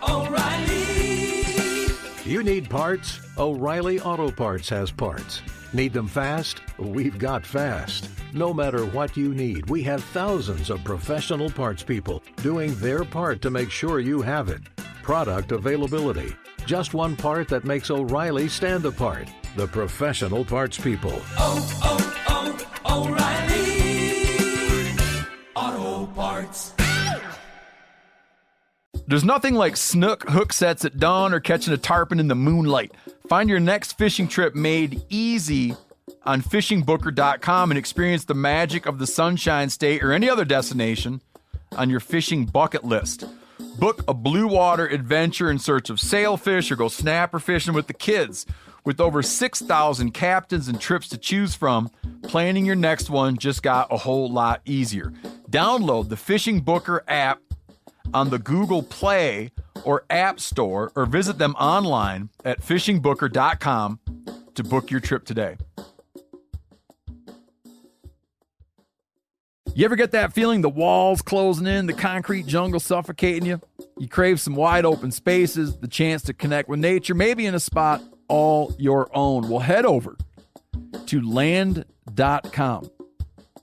O'Reilly. You need parts? O'Reilly Auto Parts has parts. Need them fast? We've got fast. No matter what you need, we have thousands of professional parts people doing their part to make sure you have it. Product availability. Just one part that makes O'Reilly stand apart. The professional parts people. O'Reilly Auto Parts. There's nothing like snook hook sets at dawn or catching a tarpon in the moonlight. Find your next fishing trip made easy on fishingbooker.com and experience the magic of the Sunshine State or any other destination on your fishing bucket list. Book a blue water adventure in search of sailfish or go snapper fishing with the kids. With over 6,000 captains and trips to choose from, planning your next one just got a whole lot easier. Download the Fishing Booker app on the Google Play or App Store, or visit them online at fishingbooker.com to book your trip today. You ever get that feeling the walls closing in, the concrete jungle suffocating you? You crave some wide open spaces, the chance to connect with nature, maybe in a spot all your own. Well, head over to land.com.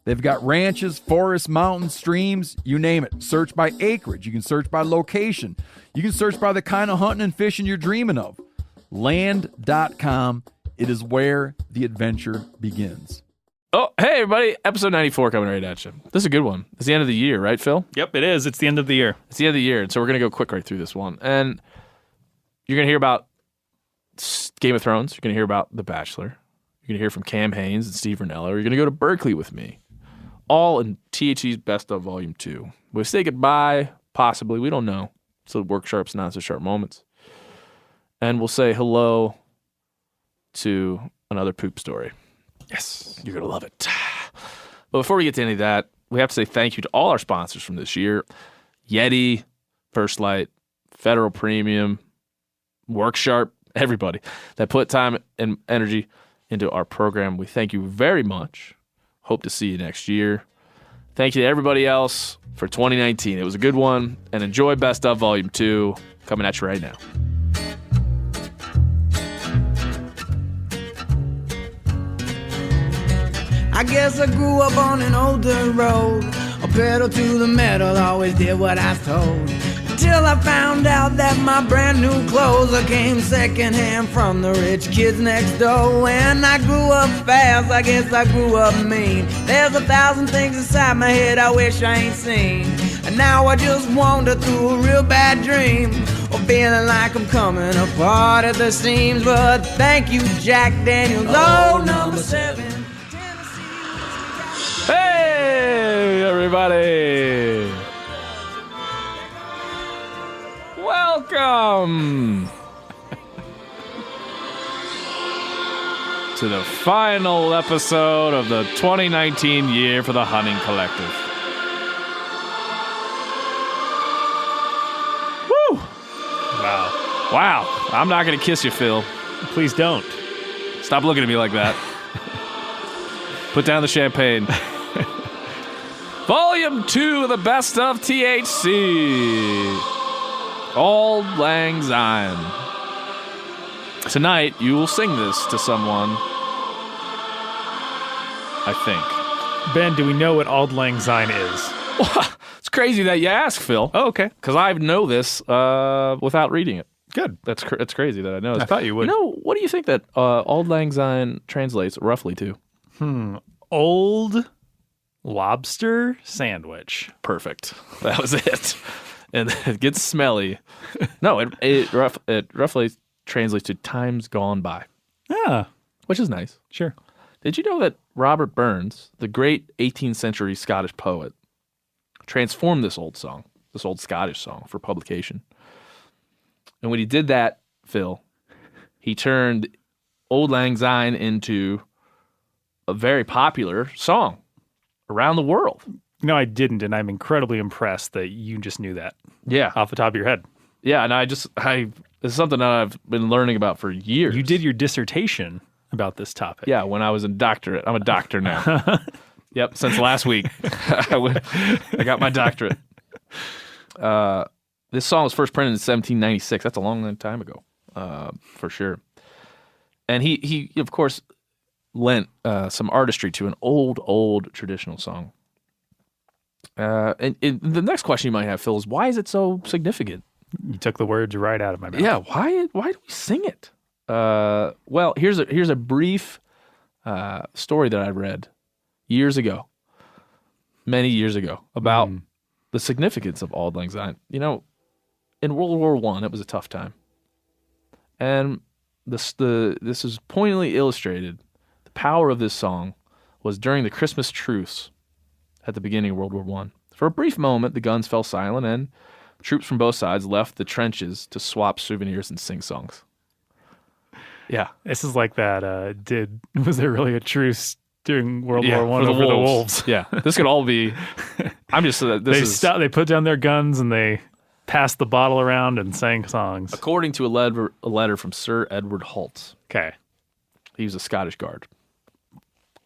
They've got ranches, forests, mountains, streams, you name it. Search by acreage. You can search by location. You can search by the kind of hunting and fishing you're dreaming of. Land.com. It is where the adventure begins. Oh, hey, everybody. Episode 94 coming right at you. This is a good one. It's the end of the year, right, Phil? Yep, it is. It's the end of the year. It's the end of the year, and so we're going to go quick right through this one. And you're going to hear about Game of Thrones. You're going to hear about The Bachelor. You're going to hear from Cam Haines and Steve Rinella. You're going to go to Berkeley with me. All in THC's Best of Volume 2. We'll say goodbye, possibly. We don't know. So work sharps, not so sharp moments. And we'll say hello to another poop story. Yes, you're going to love it. But before we get to any of that, we have to say thank you to all our sponsors from this year. Yeti, First Light, Federal Premium, Work Sharp, everybody that put time and energy into our program. We thank you very much. Hope to see you next year. Thank you to everybody else for 2019. It was a good one. And enjoy Best of Volume 2 coming at you right now. I guess I grew up on an older road. A pedal to the metal, always did what I was told. Until I found out that my brand new clothes came secondhand from the rich kids next door. When I grew up fast, I guess I grew up mean. There's 1,000 things inside my head I wish I ain't seen. And now I just wander through a real bad dream, or feeling like I'm coming apart at the seams. But thank you, Jack Daniels, number 7. Hey, everybody. Welcome to the final episode of the 2019 year for the Hunting Collective. Woo! Wow. I'm not going to kiss you, Phil. Please don't. Stop looking at me like that. Put down the champagne. Volume 2 of the Best of THC. Auld Lang Syne. Tonight, you will sing this to someone, I think. Ben, do we know what Auld Lang Syne is? It's crazy that you ask, Phil. Oh, okay. Because I know this without reading it. Good. That's crazy that I know this. I thought you would. You know, what do you think that Auld Lang Syne translates roughly to? Old lobster sandwich. Perfect. That was it. And it gets smelly. No, it roughly translates to times gone by. Yeah. Which is nice. Sure. Did you know that Robert Burns, the great 18th century Scottish poet, transformed this old Scottish song for publication? And when he did that, Phil, he turned Auld Lang Syne into a very popular song around the world. No, I didn't, and I'm incredibly impressed that you just knew that. Yeah. Off the top of your head. Yeah, and it's something that I've been learning about for years. You did your dissertation about this topic. Yeah, when I was in doctorate. I'm a doctor now. Yep, since last week. I got my doctorate. This song was first printed in 1796. That's a long time ago, for sure. And he of course, lent some artistry to an old traditional song. And the next question you might have, Phil, is why is it so significant? You took the words right out of my mouth. Yeah, why do we sing it? Well, here's a brief story that I read many years ago, about the significance of Auld Lang Syne. You know, in World War I, it was a tough time, and this is poignantly illustrated. The power of this song was during the Christmas truce at the beginning of World War I. For a brief moment, the guns fell silent, and troops from both sides left the trenches to swap souvenirs and sing songs. Yeah. This is like that. Was there really a truce during World War I over the wolves? Yeah. This could all be. I'm just. They put down their guns and they passed the bottle around and sang songs. According to a letter from Sir Edward Holt. Okay. He was a Scottish guard.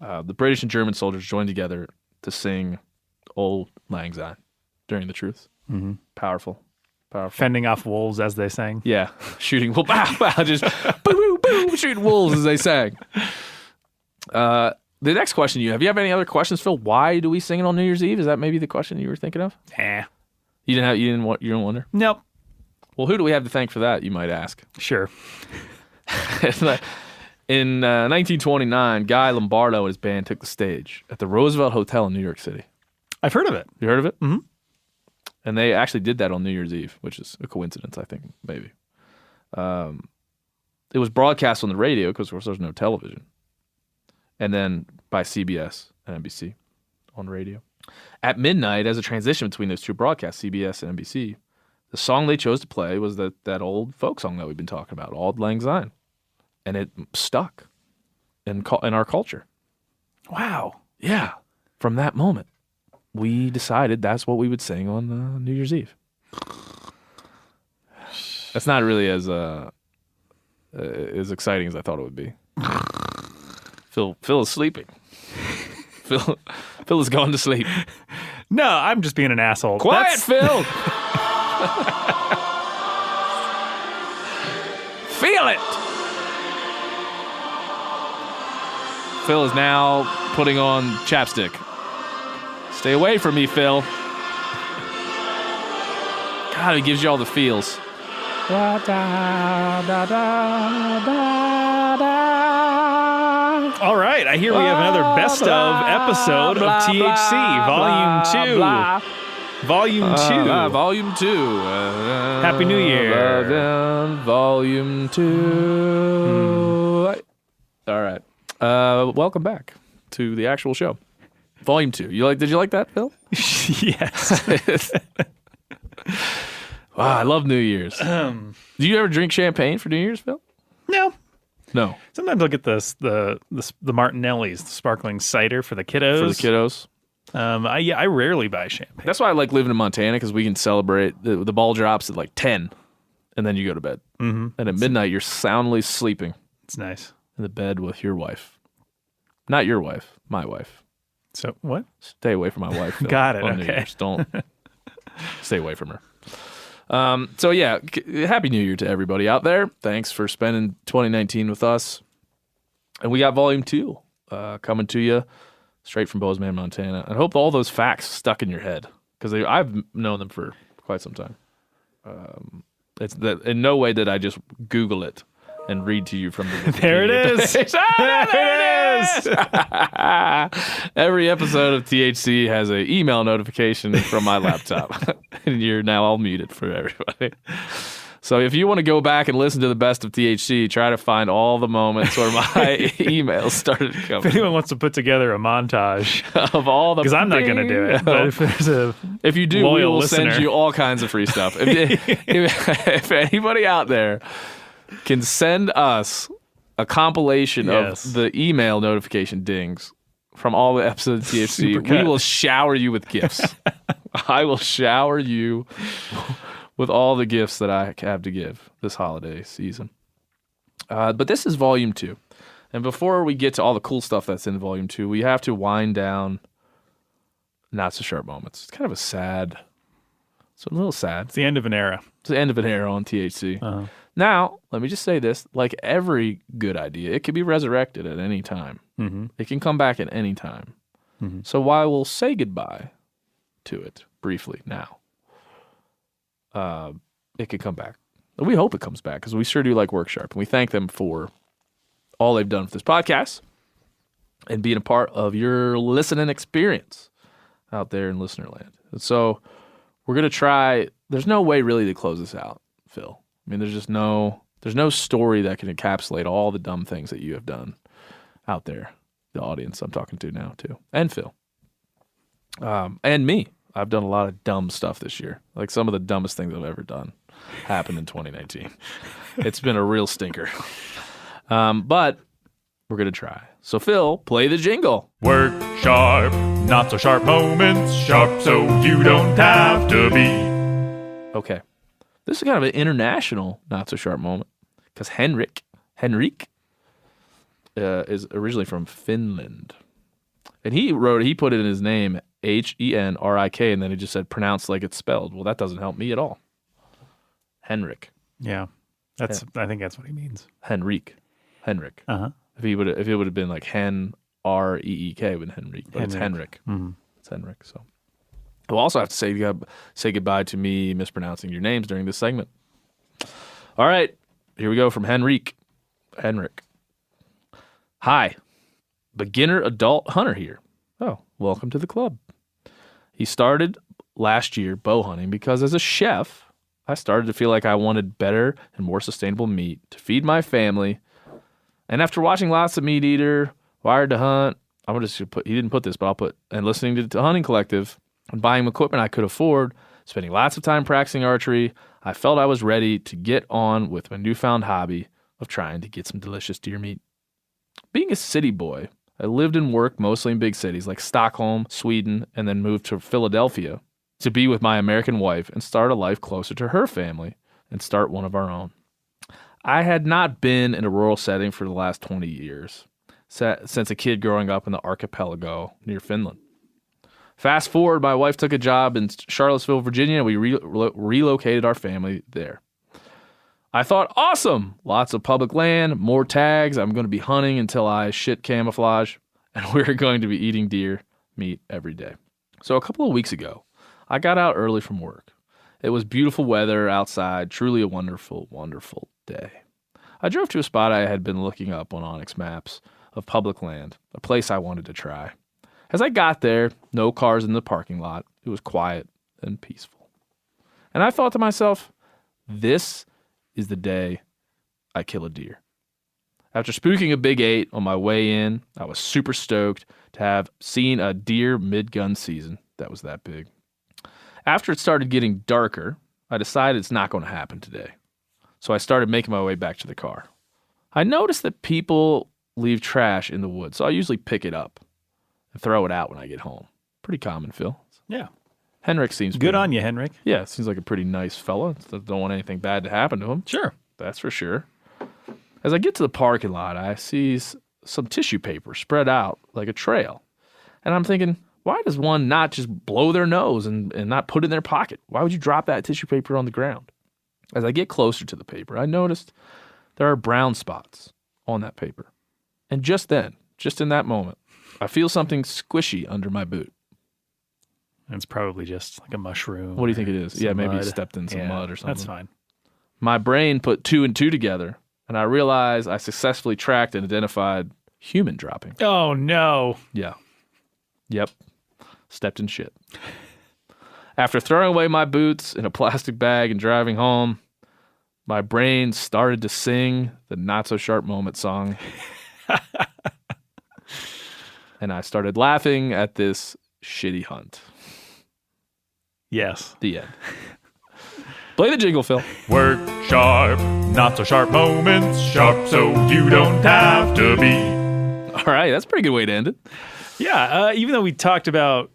The British and German soldiers joined together to sing Auld Lang Syne during the truce. Mm-hmm. Powerful. Fending off wolves as they sang. Yeah. Shooting wolves. Just boom, boom, shooting wolves as they sang. The next question you have any other questions, Phil? Why do we sing it on New Year's Eve? Is that maybe the question you were thinking of? You didn't wonder? Nope. Well, who do we have to thank for that, you might ask? Sure. In 1929, Guy Lombardo and his band took the stage at the Roosevelt Hotel in New York City. I've heard of it. You heard of it? Mm-hmm. And they actually did that on New Year's Eve, which is a coincidence, I think, maybe. It was broadcast on the radio because, of course, there's no television. And then by CBS and NBC on radio. At midnight, as a transition between those two broadcasts, CBS and NBC, the song they chose to play was that old folk song that we've been talking about, Auld Lang Syne. And it stuck in our culture. Wow. Yeah. From that moment, we decided that's what we would sing on New Year's Eve. That's not really as exciting as I thought it would be. Phil is sleeping. Phil is going to sleep. No, I'm just being an asshole. Quiet, Phil. Feel it. Phil is now putting on chapstick. Stay away from me, Phil. God, he gives you all the feels. Da, da, da, da, da, da. All right, I hear we have another best of episode of THC, Volume 2. Volume 2. Happy New Year. Volume 2. All right. Welcome back to the actual show. Volume 2. Did you like that, Phil? Yes. Wow, I love New Year's. Do you ever drink champagne for New Year's, Phil? No. Sometimes I'll get the Martinelli's, the sparkling cider for the kiddos. I rarely buy champagne. That's why I like living in Montana, because we can celebrate. The ball drops at like 10, and then you go to bed. Mm-hmm. And at midnight, you're soundly sleeping. It's nice. In the bed with your wife. Not your wife, my wife. So what? Stay away from my wife, Phil. Got it, on New okay. Year's. Don't stay away from her. So yeah, Happy New Year to everybody out there. Thanks for spending 2019 with us. And we got Volume 2 coming to you straight from Bozeman, Montana. I hope all those facts stuck in your head, because I've known them for quite some time. It's that in no way did I just Google it and read to you from the There it is. There it is. Every episode of THC has an email notification from my laptop. And you're now all muted for everybody. So if you want to go back and listen to the best of THC, try to find all the moments where my emails started coming. If anyone wants to put together a montage of all the, because I'm not going to do it, but if you do, we will send you all kinds of free stuff. If anybody out there can send us a compilation of the email notification dings from all the episodes of THC, we will shower you with gifts. I will shower you with all the gifts that I have to give this holiday season. But this is Volume 2. And before we get to all the cool stuff that's in Volume 2, we have to wind down Not So Sharp Moments. It's kind of a sad So a little sad. It's the end of an era. It's the end of an era on THC. Uh-huh. Now, let me just say this. Like every good idea, it can be resurrected at any time. Mm-hmm. It can come back at any time. Mm-hmm. So while we'll say goodbye to it briefly now, it could come back. We hope it comes back because we sure do like Worksharp. And we thank them for all they've done for this podcast and being a part of your listening experience out there in listener land. And so we're going to try. There's no way really to close this out, Phil. I mean, there's no story that can encapsulate all the dumb things that you have done out there. The audience I'm talking to now too, and Phil, and me. I've done a lot of dumb stuff this year. Like some of the dumbest things I've ever done happened in 2019. It's been a real stinker. But we're gonna try. So Phil, play the jingle. Work sharp, not so sharp moments, sharp so you don't have to be. Okay. This is kind of an international not so sharp moment because Henrik is originally from Finland. And he put it in his name, Henrik, and then he just said pronounce like it's spelled. Well, that doesn't help me at all. Henrik. Yeah. I think that's what he means. Henrik. Uh-huh. If it would have been like Reek, it would have been Henrik, but it's Henrik. Mm-hmm. It's Henrik. So we'll also have to say goodbye to me mispronouncing your names during this segment. All right, here we go from Henrik. Hi, beginner adult hunter here. Oh, welcome to the club. He started last year bow hunting because as a chef, I started to feel like I wanted better and more sustainable meat to feed my family. And after watching lots of Meat Eater, Wired to Hunt, I'm just gonna put, he didn't put this, but I'll put, and listening to Hunting Collective and buying equipment I could afford, spending lots of time practicing archery, I felt I was ready to get on with my newfound hobby of trying to get some delicious deer meat. Being a city boy, I lived and worked mostly in big cities like Stockholm, Sweden, and then moved to Philadelphia to be with my American wife and start a life closer to her family and start one of our own. I had not been in a rural setting for the last 20 years, since a kid growing up in the archipelago near Finland. Fast forward, my wife took a job in Charlottesville, Virginia, and we relocated our family there. I thought, awesome, lots of public land, more tags, I'm going to be hunting until I shit camouflage, and we're going to be eating deer meat every day. So a couple of weeks ago, I got out early from work. It was beautiful weather outside, truly a wonderful, wonderful day. I drove to a spot I had been looking up on Onyx Maps of public land, a place I wanted to try. As I got there, no cars in the parking lot. It was quiet and peaceful. And I thought to myself, this is the day I kill a deer. After spooking a big 8 on my way in, I was super stoked to have seen a deer mid-gun season that was that big. After it started getting darker, I decided it's not going to happen today. So I started making my way back to the car. I noticed that people leave trash in the woods, so I usually pick it up and throw it out when I get home. Pretty common, Phil. Yeah. Henrik seems good on you, Henrik. Yeah, seems like a pretty nice fella. Don't want anything bad to happen to him. Sure. That's for sure. As I get to the parking lot, I see some tissue paper spread out like a trail. And I'm thinking, why does one not just blow their nose and not put it in their pocket? Why would you drop that tissue paper on the ground? As I get closer to the paper, I noticed there are brown spots on that paper. And just then, just in that moment, I feel something squishy under my boot. It's probably just like a mushroom. What do you think it is? Yeah, maybe mud. you stepped in some mud or something. That's fine. My brain put 2 and 2 together, and I realized I successfully tracked and identified human dropping. Oh, no. Yeah. Yep. Stepped in shit. After throwing away my boots in a plastic bag and driving home, my brain started to sing the Not So Sharp Moment song. And I started laughing at this shitty hunt. Yes. The end. Play the jingle, Phil. Work sharp, not so sharp moments, sharp so you don't have to be. All right, that's a pretty good way to end it. Yeah, even though we talked about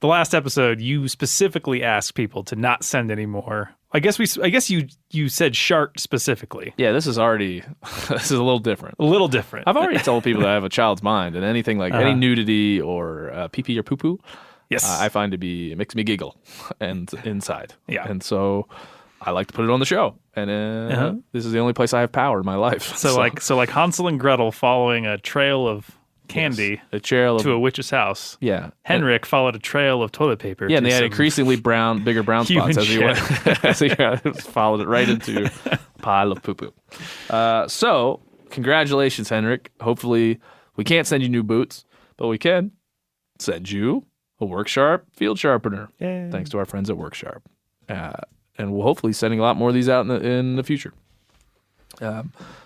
the last episode, you specifically asked people to not send any more. I guess you said shark specifically. Yeah, this is a little different. A little different. I've already told people that I have a child's mind, and anything like any nudity or pee-pee or poo-poo, Yes. I find it makes me giggle and inside. Yeah. And so I like to put it on the show. And this is the only place I have power in my life. So like Hansel and Gretel following a trail of candy to a witch's house. Yeah. Henrik followed a trail of toilet paper. Yeah, and they had increasingly bigger brown spots as he went. As he followed it right into a pile of poo-poo. So, congratulations, Henrik. Hopefully, we can't send you new boots, but we can send you a Worksharp field sharpener. Yay. Thanks to our friends at Worksharp. And we'll hopefully sending a lot more of these out in the future.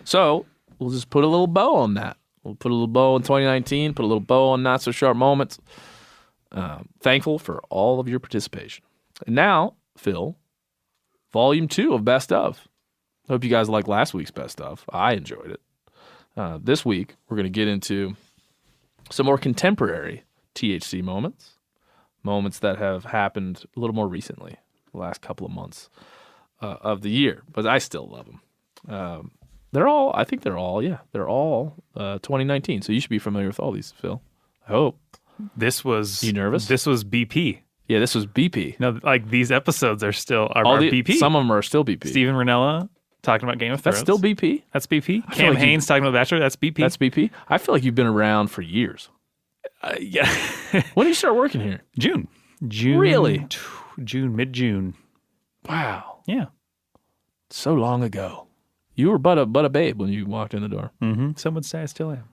So, we'll just put a little bow on that. We'll put a little bow in 2019, put a little bow on Not So Sharp Moments. Thankful for all of your participation. And now, Phil, Volume 2 of Best Of. Hope you guys liked last week's Best Of. I enjoyed it. This week, we're going to get into some more contemporary THC moments that have happened a little more recently, the last couple of months of the year. But I still love them. They're all 2019. So you should be familiar with all these, Phil. I hope. You nervous? This was BP. Yeah, this was BP. No, like these episodes are BP. Some of them are still BP. Steven Rinella talking about Game of Thrones. That's still BP? That's BP. Cam Haines talking about Bachelor. That's BP. That's BP? I feel like you've been around for years. Yeah. When did you start working here? June. Really? Mid-June. Wow. Yeah. So long ago. You were but a babe when you walked in the door. Mm-hmm. Some would say I still am.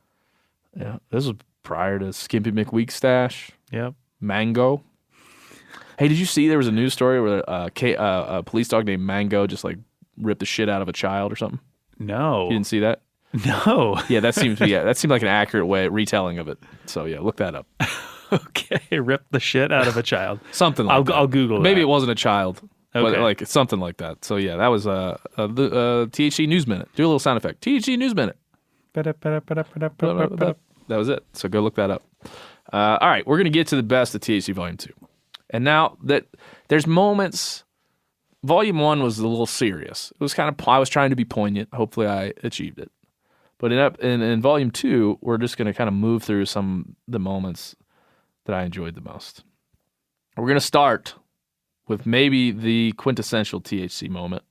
Yeah. This was prior to Skimpy McWeak Stash. Yep. Mango. Hey, did you see there was a news story where a police dog named Mango just like ripped the shit out of a child or something? No. You didn't see that? No. Yeah, that seemed like an accurate retelling of it. So yeah, look that up. Okay, rip the shit out of a child. Something like that. I'll Google Maybe that. it wasn't a child. Okay. But like something like that. So yeah, that was the THC News Minute. Do a little sound effect. THC News Minute. That was it. So go look that up. All right, we're gonna get to the best of THC Volume 2, and now that there's moments. Volume 1 was a little serious. It was I was trying to be poignant. Hopefully, I achieved it. But in Volume 2, we're just gonna kind of move through some of the moments that I enjoyed the most. We're gonna start with maybe the quintessential THC moment,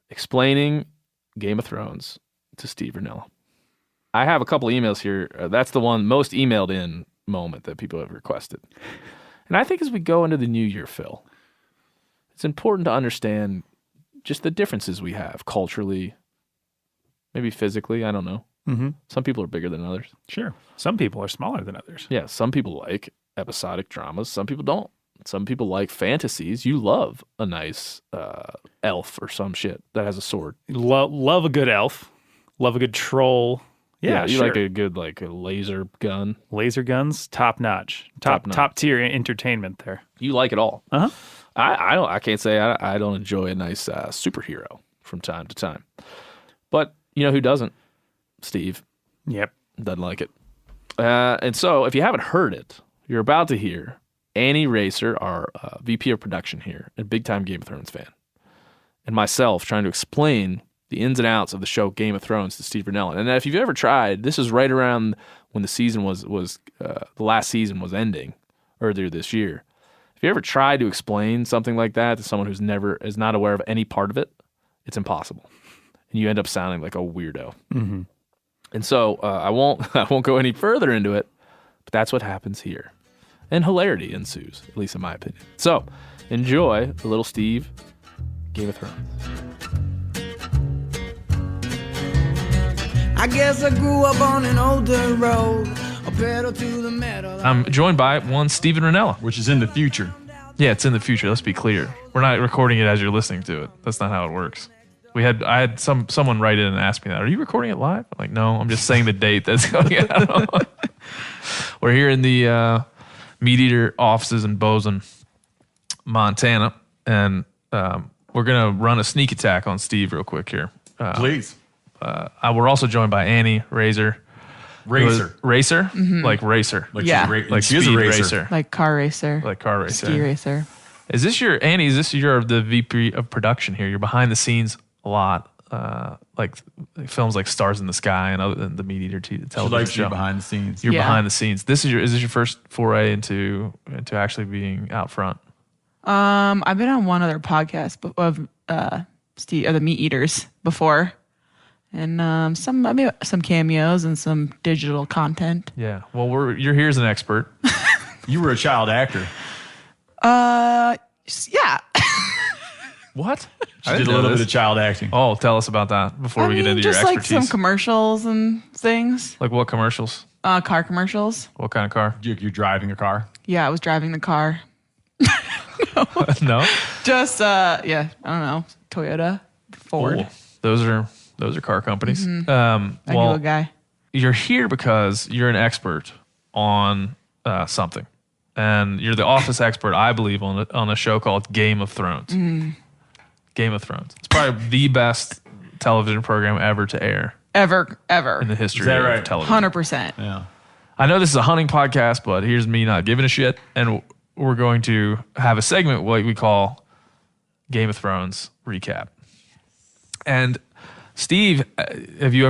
explaining Game of Thrones to Steve Rinella. I have a couple emails here. That's the one most emailed in moment that people have requested. And I think as we go into the new year, Phil, it's important to understand just the differences we have culturally, maybe physically, I don't know. Mm-hmm. Some people are bigger than others. Sure. Some people are smaller than others. Yeah, some people like episodic dramas. Some people don't. Some people like fantasies. You love a nice elf or some shit that has a sword. Love a good elf. Love a good troll. Yeah, you sure. like a good a laser gun. Laser guns, top notch. Top tier entertainment there. You like it all. Uh-huh. I can't say I don't enjoy a nice superhero from time to time. But you know who doesn't? Steve. Yep. Doesn't like it. And so if you haven't heard it, you're about to hear Annie Racer, our VP of production here, a big-time Game of Thrones fan, and myself trying to explain the ins and outs of the show Game of Thrones to Steve Rinella. And if you've ever tried, this is right around when the season was the last season was ending earlier this year. If you ever tried to explain something like that to someone is not aware of any part of it, it's impossible, and you end up sounding like a weirdo. Mm-hmm. And so I won't go any further into it, but that's what happens here. And hilarity ensues, at least in my opinion. So, enjoy a little Steve Game of Thrones. I guess I grew up on an older road, a pedal to the metal. I'm joined by one Steven Rinella. Which is in the future. Yeah, it's in the future. Let's be clear. We're not recording it as you're listening to it. That's not how it works. I had someone write in and ask me that. Are you recording it live? I'm like, no, I'm just saying the date that's going out. We're here in the Meat Eater offices in Bozeman, Montana, and we're going to run a sneak attack on Steve real quick here. Please. We're also joined by Annie Racer. Racer. Racer? Mm-hmm. Like racer. Like Yeah. Like she is a speed racer. Like car racer. Like car racer. Ski racer. Annie, is this your the VP of production here? You're behind the scenes a lot. like films like Stars in the Sky and other the Meat Eater television show. Behind the scenes. You're behind the scenes. Is this your first foray into actually being out front? I've been on one other podcast of Steve, the Meat Eaters before, and some cameos and some digital content. Yeah. Well, you're here as an expert. You were a child actor. Yeah. What? I did a little bit of child acting. Oh, tell us about that before we get into your just expertise. like some commercials and things. Like what commercials? Car commercials. What kind of car? You're driving a car? Yeah, I was driving the car. No. Just I don't know, Toyota, Ford. Cool. Those are car companies. I knew a guy. You're here because you're an expert on something, and you're the office expert, I believe, on a show called Game of Thrones. Game of Thrones. It's probably the best television program ever to air Ever. in the history of television. 100%. Yeah. I know this is a hunting podcast, but here's me not giving a shit, and we're going to have a segment what we call Game of Thrones recap. And Steve, you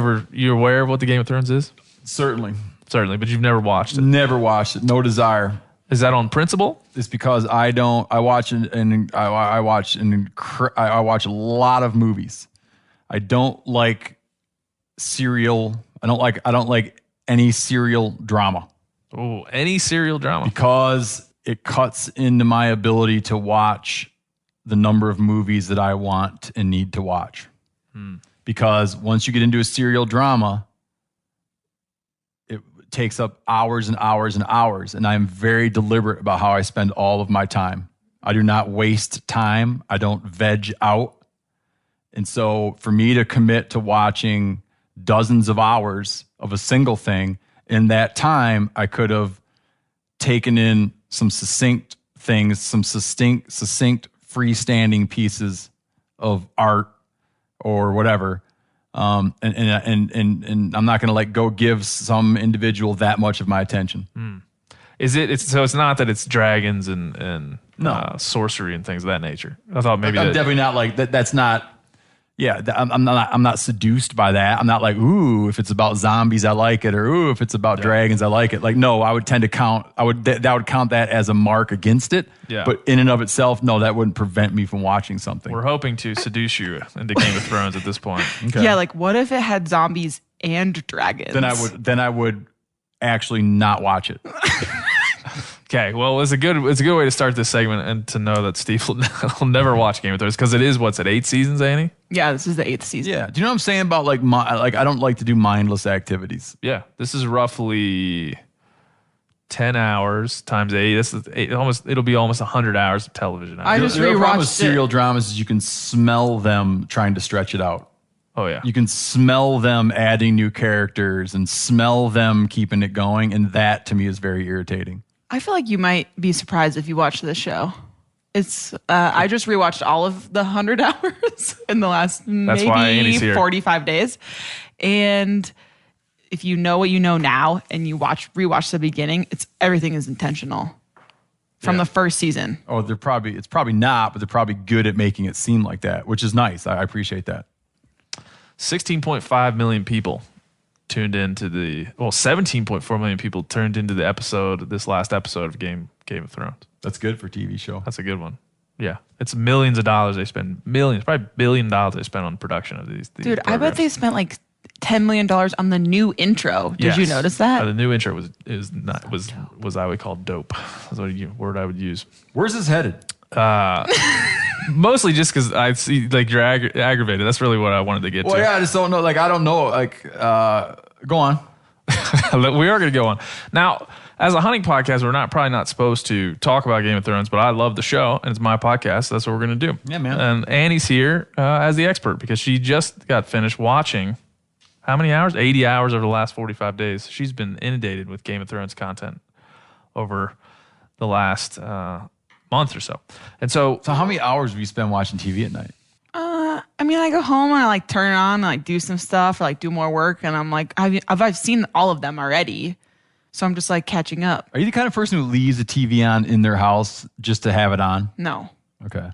aware of what the Game of Thrones is? Certainly, but you've never watched it. Never watched it. No desire. Is that on principle? It's because I watch a lot of movies. I don't like serial. I don't like any serial drama. Oh, any serial drama. Because it cuts into my ability to watch the number of movies that I want and need to watch. Because once you get into a serial drama, it takes up hours and hours and hours. And I'm very deliberate about how I spend all of my time. I do not waste time. I don't veg out. And so for me to commit to watching dozens of hours of a single thing, in that time, I could have taken in some succinct things, some succinct freestanding pieces of art or whatever. And I'm not going to go give some individual that much of my attention. It's not that it's dragons and sorcery and things of that nature. I thought maybe I'm definitely not like that. That's not. Yeah, I'm not seduced by that. I'm not like, ooh, if it's about zombies, I like it, or ooh, if it's about dragons, I like it. Like, no, I would tend to count. That would count that as a mark against it. Yeah. But in and of itself, no, that wouldn't prevent me from watching something. We're hoping to seduce you into Game of Thrones at this point. Okay. Yeah, like what if it had zombies and dragons? Then I would actually not watch it. Okay, well, it's a good way to start this segment and to know that Steve will never watch Game of Thrones because it is 8 seasons, Annie? Yeah, this is the 8th season. Yeah. Do you know what I'm saying about I don't like to do mindless activities. Yeah, this is roughly 10 hours times 8. This is it'll be almost 100 hours of television. I just The problem with rewatched serial it. dramas is you can smell them trying to stretch it out. Oh yeah, You can smell them adding new characters and smell them keeping it going, and that to me is very irritating. I feel like you might be surprised if you watch this show. It's I just rewatched all of the 100 hours in the last That's why Annie's maybe here. 45 days. And if you know what you know now and you rewatch the beginning, everything is intentional from the first season. Oh, it's probably not, but they're probably good at making it seem like that, which is nice. I appreciate that. 16.5 million people tuned into 17.4 million people turned into this last episode of Game of Thrones. That's good for a TV show. That's a good one. Yeah. It's millions of dollars they spend, probably $1 billion they spend on production of these Dude, I bet programs. they spent like $10 million on the new intro. Did you Yes. notice that? The new intro was I would call dope. That's what word I would use. Where's this headed? Mostly just because I see you're aggravated. That's really what I wanted to get Well, to. yeah, I just don't know. I don't know. Go on. We are going to go on. Now, as a hunting podcast, we're probably not supposed to talk about Game of Thrones, but I love the show, and it's my podcast, so that's what we're going to do. Yeah, man. And Annie's here as the expert because she just got finished watching how many hours? 80 hours over the last 45 days. She's been inundated with Game of Thrones content over the last month or so. And so So how many hours have you spent watching TV at night? I mean, I go home and I turn it on and do some stuff or do more work, and I'm like, I've seen all of them already, so I'm just catching up. Are you the kind of person who leaves the TV on in their house just to have it on? No, Okay.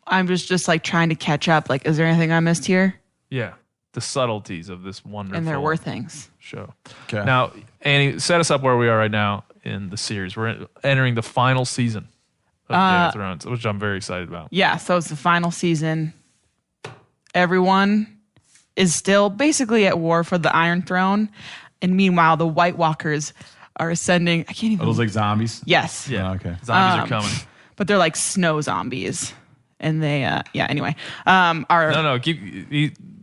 I'm just trying to catch up. Is there anything I missed here? Yeah. The subtleties of this wonderful And there were things. show. Okay. Now, Annie, set us up where we are right now in the series. We're entering the final season of Game of Thrones, which I'm very excited about. Yeah, so it's the final season. Everyone is still basically at war for the Iron Throne. And meanwhile, the White Walkers are ascending. I can't even. Are those like zombies? Yes. Yeah. Oh, okay. Zombies are coming. But they're like snow zombies. And they, anyway. No.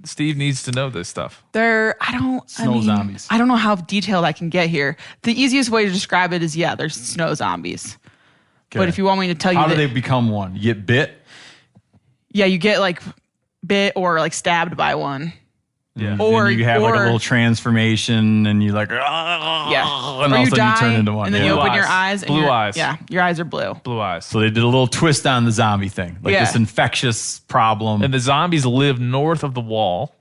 Steve needs to know this stuff. Snow zombies. I don't know how detailed I can get here. The easiest way to describe it is, there's snow zombies. Okay. But if you want me to tell you how do they become one? You get bit? Yeah, you get like bit or like stabbed by one. Yeah. Or and you have like a little transformation, and you like, yeah, and all or of a you sudden die, you turn into one. and then Yeah. you open Blue your eyes. eyes. And Blue your- eyes. Yeah, your eyes are blue. Blue eyes. So they did a little twist on the zombie thing, like this infectious problem. And the zombies live north of the wall,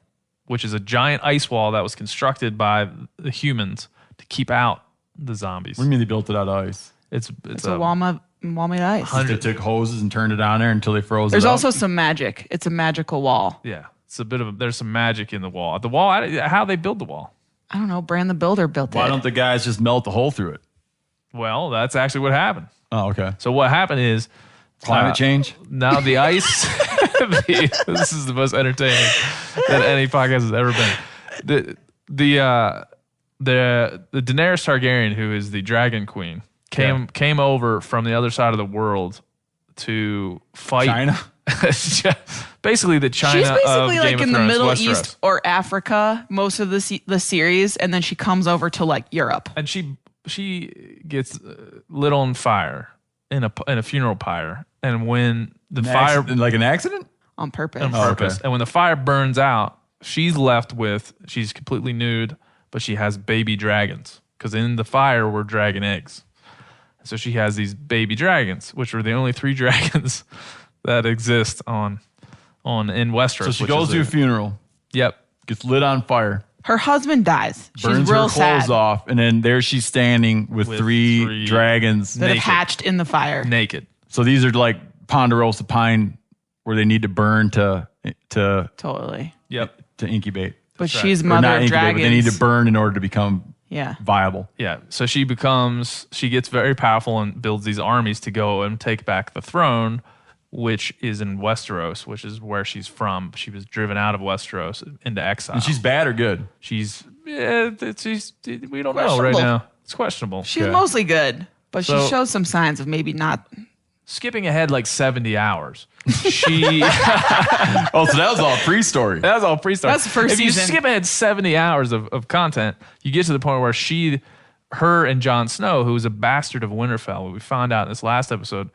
which is a giant ice wall that was constructed by the humans to keep out the zombies. What do you mean they built it out of ice? It's a wall made ice. They took hoses and turned it on there until they froze There's it up? also some magic. It's a magical wall. Yeah, it's a bit of there's some magic in the wall. The wall, how they build the wall? I don't know. Bran the Builder built it. Why don't the guys just melt the hole through it? Well, that's actually what happened. Oh, okay. So what happened is Climate change? now the ice. This is the most entertaining that any podcast has ever been. The Daenerys Targaryen, who is the Dragon Queen, came over from the other side of the world to fight China? Basically, the China She's of basically Game like of in the Thrones, Middle Westeros. East or Africa most of the series, and then she comes over to like Europe. And she gets lit on fire in a funeral pyre, and when the fire Like an accident? On purpose. on purpose, okay. and when the fire burns out, she's completely nude, but she has baby dragons because in the fire were dragon eggs. So she has these baby dragons, which are the only 3 dragons that exist in Westeros. So she which goes is to a funeral, Yep. gets lit on fire, Her husband dies. She's burns real her clothes sad. off, and then there she's standing with three three dragons. That have naked. hatched in the fire. Naked. So these are like Ponderosa pine where they need to burn to Totally. Yep. But incubate. right. she's Or mother not of incubate, dragons. but they need to burn in order to become Yeah. viable. Yeah. So she gets very powerful and builds these armies to go and take back the throne, which is in Westeros, which is where she's from. She was driven out of Westeros into exile. And she's bad or good? we don't know right Questionable. now. It's questionable. She's Okay. mostly good, but So- she shows some signs of maybe not. Skipping ahead like 70 hours. She Oh, so that was all pre-story. That's all pre-story. That's the first if season. you skip ahead 70 hours of content, you get to the point where her and Jon Snow, who was a bastard of Winterfell, what we found out in this last episode.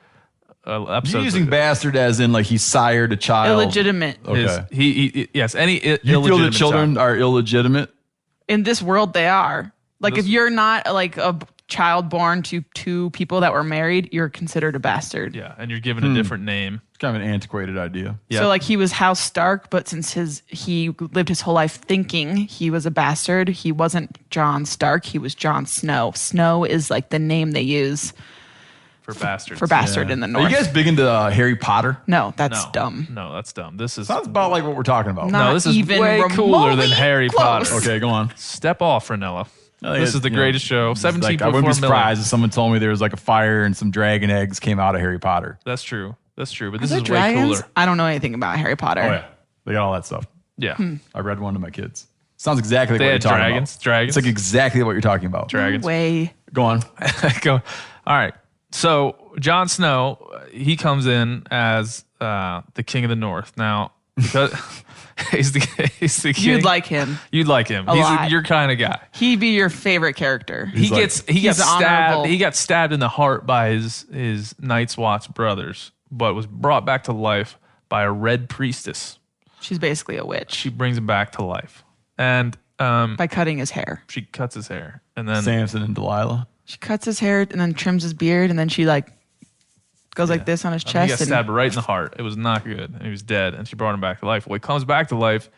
You're using bastard as in like he sired a child. Illegitimate. Okay. Yes, any You feel the illegitimate children child. are illegitimate? In this world, they are. Like, This- if you're not like a child born to 2 people that were married, you're considered a bastard. Yeah, and you're given a different name. It's kind of an antiquated idea. Yeah. So like he was House Stark, but since he lived his whole life thinking he was a bastard, he wasn't Jon Stark, he was Jon Snow. Snow is like the name they use For bastards. for bastard in the Are north. you guys big into Harry Potter? No, that's No, dumb. No, that's dumb. This is Sounds about like what we're talking about. Not no, this is even way cooler than remotely Harry close. Potter. Okay, go on. Step off, Rinella. This is the You know, greatest show. it's like, 17.4 I wouldn't be million. surprised if someone told me there was like a fire and some dragon eggs came out of Harry Potter. That's true. But Are this there is way dragons? cooler. I don't know anything about Harry Potter. Oh yeah, they got all that stuff. Yeah. I read one to my kids. Sounds exactly like They what you're had talking dragons. about. Dragons. It's like exactly what you're talking about. Dragons. No way. Go on. Go. All right. So Jon Snow, he comes in as the King of the North. Now, because he's the king. You'd like him. You'd like him. A He's lot. your kind of guy. He'd be your favorite character. He like- gets He's stabbed. honorable. He got stabbed in the heart by his Night's Watch brothers, but was brought back to life by a red priestess. She's basically a witch She brings him back to life, and by cutting his hair. she cuts his hair, and then Samson and Delilah. She cuts his hair and then trims his beard, and then she like goes like this on his he chest. got And stabbed right in the heart. It was not good, and he was dead. And she brought him back to life. Well, he comes back to life.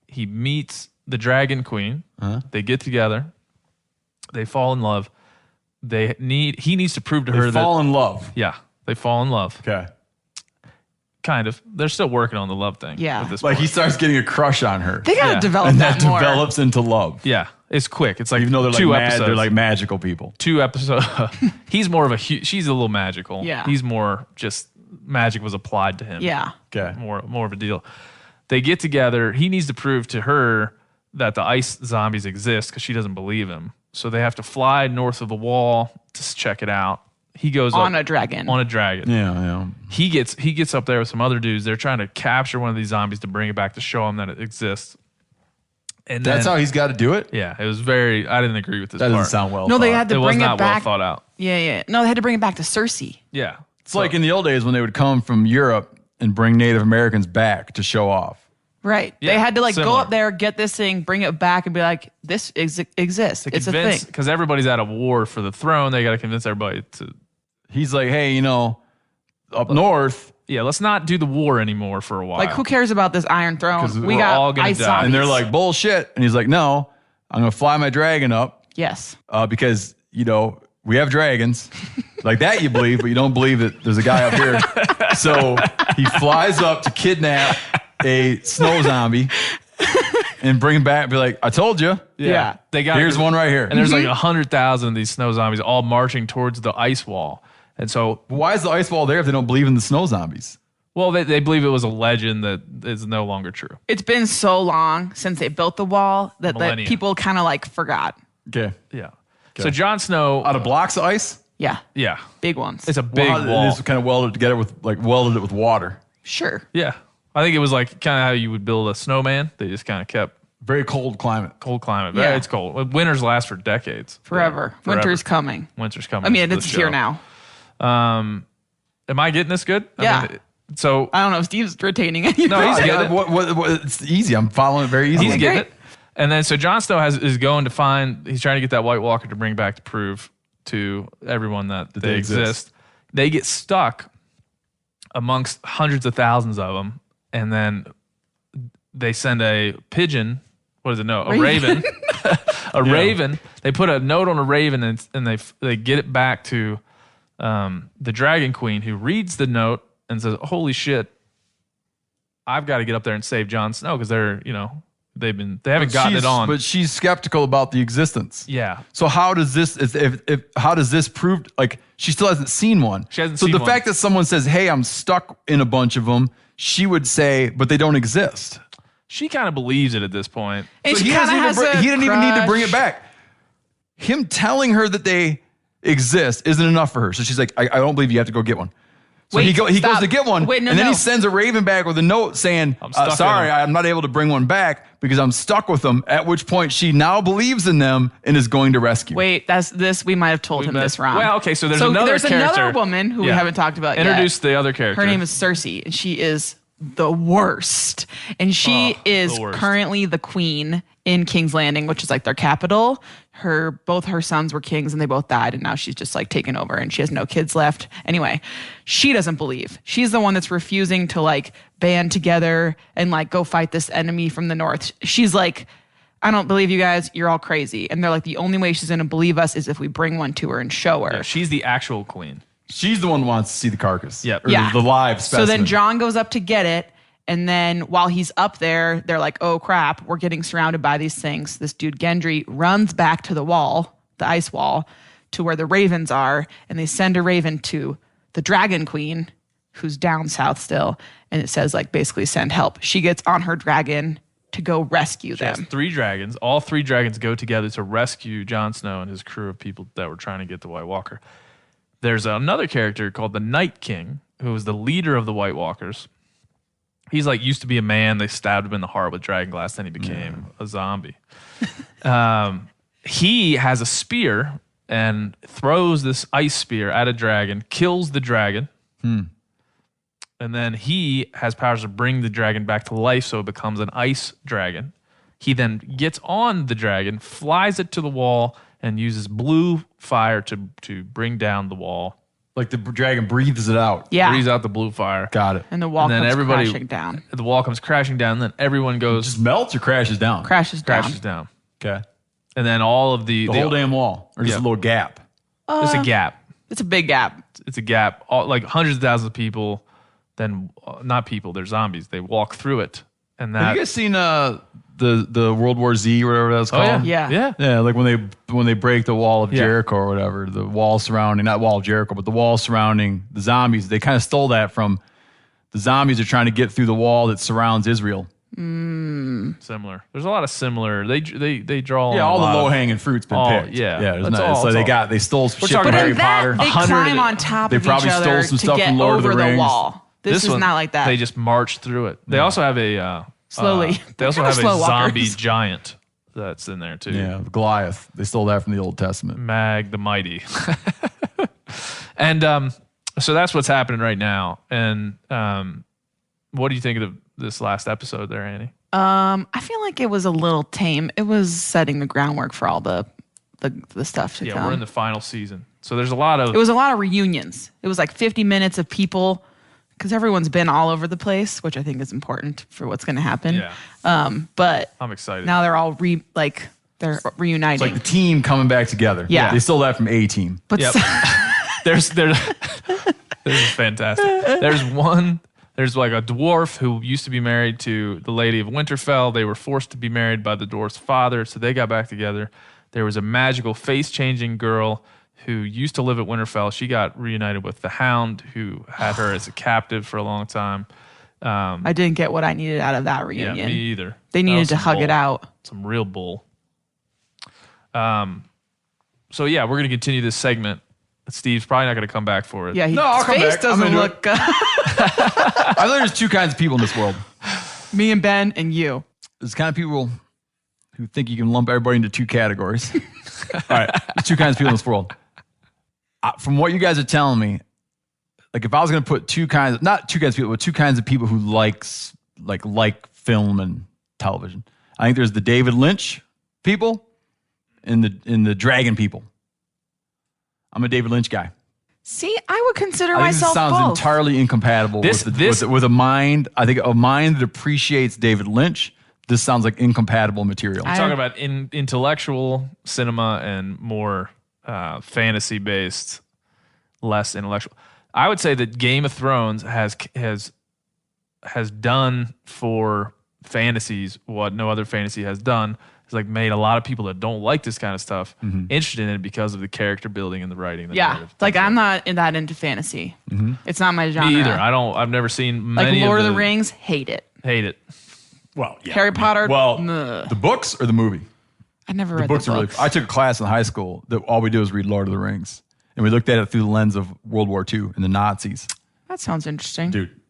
He meets the Dragon Queen. They get together. They fall in love. He needs to prove to her They that fall in love. yeah, they fall in love. Okay. kind of. They're still working on the love thing. Yeah. At this Like point. he starts getting a crush on her. They gotta Yeah. develop And that that more. develops into love. Yeah, it's quick. It's like Even though they're two like episodes. they're like magical people. 2 episodes. He's more of a. She's a little magical. Yeah. He's more just magic was applied to him. Yeah. Okay. More of a deal. They get together. He needs to prove to her that the ice zombies exist because she doesn't believe him. So they have to fly north of the wall to check it out. He goes On up, a dragon. On a dragon. Yeah. He gets up there with some other dudes. They're trying to capture one of these zombies to bring it back to show him that it exists. And That's then, how he's got to do it? Yeah, it was very. I didn't agree with this That part. doesn't sound well No, they thought. had to It was bring not it back. well thought out. Yeah. No, they had to bring it back to Cersei. Yeah, It's like in the old days when they would come from Europe and bring Native Americans back to show off. Right. Yeah, they had to like similar. go up there, get this thing, bring it back, and be like, "This exists. It's a thing." because everybody's at a war for the throne. They got to convince everybody to. He's like, hey, up north, Yeah, let's not do the war anymore for a while. Like, who cares about this Iron Throne? 'Cause We we're got all gonna ice die. zombies. and they're like, bullshit. And he's like, no, I'm going to fly my dragon up yes. because, we have dragons. Like that you believe, but you don't believe that there's a guy up here. So he flies up to kidnap a snow zombie and bring him back and be like, I told you. Yeah. they got. Here's one right here. And there's like 100,000 of these snow zombies all marching towards the ice wall. And so, Why is the ice wall there if they don't believe in the snow zombies? well, they believe it was a legend that is no longer true. It's been so long since they built the wall that Millennia. people kind of like forgot. Okay. Yeah. So Jon Snow. Out of blocks of ice? Yeah. Yeah. Big ones. It's a big Well, wall. It is kind of welded together welded it with water. Sure. Yeah. I think it was like kind of how you would build a snowman. They just kind of kept Very cold climate. cold climate. Yeah. It's cold. Winters last for decades. Forever. Winter's coming. Winter's coming. I mean, to the it's here show. now. Am I getting this good? Yeah. So I don't know if Steve's retaining any. No, he's getting it. What, it's easy. I'm following it very easily. he's getting great. it. And then so Jon Snow is going to find. He's trying to get that White Walker to bring back to prove to everyone that they exist. They get stuck amongst hundreds of thousands of them, and then they send a pigeon. What is it? No, a raven. Raven. They put a note on a raven, and they get it back to the Dragon Queen, who reads the note and says, "Holy shit, I've got to get up there and save Jon Snow because they're they haven't gotten it on." But she's skeptical about the existence. Yeah. So how does this how does this prove, like, she still hasn't seen one? She hasn't so seen the one. fact that someone says, hey, I'm stuck in a bunch of them, she would say, but they don't exist. She kind of believes it at this point. And So she kind of has a he didn't even need to crush. bring it back. Him telling her that they exist isn't enough for her. So she's like, I don't believe you have to go get one. So Wait, he goes stop. to get one, Wait, no, and then no. he sends a raven back with a note saying, I'm stuck in sorry, them. I'm not able to bring one back because I'm stuck with them, at which point she now believes in them and is going to rescue. Wait, that's this. We might have told him this wrong. Well, okay, so there's another character. another woman who we Yeah. haven't talked about yet. Introduce the other character. Her name is Cersei, and she is the worst. And she is the worst. currently the queen in King's Landing, which is like their capital. Both her sons were kings and they both died, and now she's just like taken over and she has no kids left. Anyway, she doesn't believe. She's the one that's refusing to like band together and like go fight this enemy from the north. She's like, I don't believe you guys. You're all crazy. And they're like, the only way she's going to believe us is if we bring one to her and show her. Yeah, she's the actual queen. She's the one who wants to see the carcass. Yep. Or Yeah. the live specimen. So then John goes up to get it. And then while he's up there, they're like, oh crap, we're getting surrounded by these things. This dude Gendry runs back to the wall, the ice wall, to where the ravens are. And they send a raven to the Dragon Queen, who's down south still. And it says like, basically send help. She gets on her dragon to go rescue She has them. 3 dragons. All 3 dragons go together to rescue Jon Snow and his crew of people that were trying to get the White Walker. There's another character called the Night King, who is the leader of the White Walkers. He's like used to be a man. They stabbed him in the heart with dragon glass. Then he became a zombie. He has a spear and throws this ice spear at a dragon, kills the dragon. And then he has powers to bring the dragon back to life, so it becomes an ice dragon. He then gets on the dragon, flies it to the wall, and uses blue fire to bring down the wall. like the dragon breathes it out. Yeah. Breathes out the blue fire. Got it. And the wall And then comes everybody- crashing down. The wall comes crashing down, and then everyone goes Just melts or crashes down? Crashes crashes down. Okay. And then all of the The whole damn wall. Or just Yeah. a little gap. it's a gap. It's a big gap. It's a gap. All, like hundreds of thousands of people then not people, they're zombies. They walk through it, and that. Have you guys seen the World War Z or whatever that's called? Yeah. Yeah, like when they break the wall of Jericho or whatever, the wall surrounding, not wall of Jericho, but the wall surrounding the zombies. They kind of stole that from the zombies are trying to get through the wall that surrounds Israel. Similar. There's a lot of similar. They draw. Yeah, all the low hanging fruit's been picked. Yeah, there's not. So they stole some shit from Harry Potter. They climb on top of each other stole some to stuff get from Lord of the over the Rings. wall. This is one, not like that. They just march through it. They also have a slowly. They also have a slow zombie walkers. giant that's in there too. Yeah, Goliath. They stole that from the Old Testament. Mag the Mighty. And so that's what's happening right now. And what do you think of this last episode there, Annie? I feel like it was a little tame. It was setting the groundwork for all the stuff to come. Yeah, we're in the final season. So there's a lot of... It was a lot of reunions. It was like 50 minutes of people because everyone's been all over the place, which I think is important for what's going to happen. Yeah. But I'm excited. now they're all they're reuniting. It's like the team coming back together. Yeah. They stole that from A-Team. But Yep. This is fantastic. There's like a dwarf who used to be married to the Lady of Winterfell. They were forced to be married by the dwarf's father, so they got back together. There was a magical face-changing girl who used to live at Winterfell. She got reunited with the Hound, who had her as a captive for a long time. I didn't get what I needed out of that reunion. Yeah, me either. They needed to hug it out. Some real bull. So yeah, we're going to continue this segment. Steve's probably not going to come back for it. Yeah, No, I'll his come face back. I'm doesn't into look I think there's two kinds of people in this world. me and Ben and you. There's kind of people who think you can lump everybody into two categories. All right, there's two kinds of people in this world. From what you guys are telling me, like if I was going to put not two kinds of people, but two kinds of people who like film and television. I think there's the David Lynch people and the Dragon people. I'm a David Lynch guy. See, I would consider I think this myself sounds both. entirely incompatible with a mind. I think a mind that appreciates David Lynch. This sounds like incompatible material. We're talking about intellectual cinema and more fantasy-based, less intellectual. I would say that Game of Thrones has done for fantasies what no other fantasy has done. It's like made a lot of people that don't like this kind of stuff interested in it because of the character building and the writing. Yeah, like I'm not that into fantasy. It's not my genre. Me either. I've never seen many Lord of of the Rings. Hate it. Hate it. Well, yeah. Harry Potter. Well, ugh. the books or the movie? I never The read books the are really. books. I took a class in high school that all we did was read Lord of the Rings, and we looked at it through the lens of World War II and the Nazis. That sounds interesting. Dude,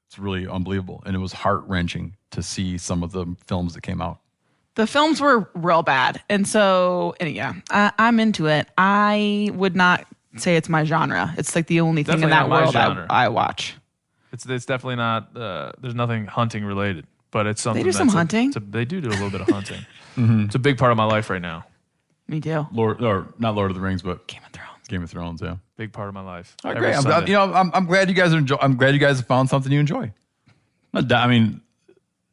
it's really unbelievable, and it was heart wrenching to see some of the films that came out. The films were real bad. And so, I'm into it. I would not say it's my genre. It's like the only thing in Definitely that not my world genre. I watch. It's definitely not. There's nothing hunting related, but it's something. They do some hunting. They do a little bit of hunting. It's a big part of my life right now. Me too. Not Lord of the Rings, but Game of Thrones. Game of Thrones. Yeah. Big part of my life. All right, Every great. Sunday. I'm glad you guys I'm glad you guys have found something you enjoy. I mean,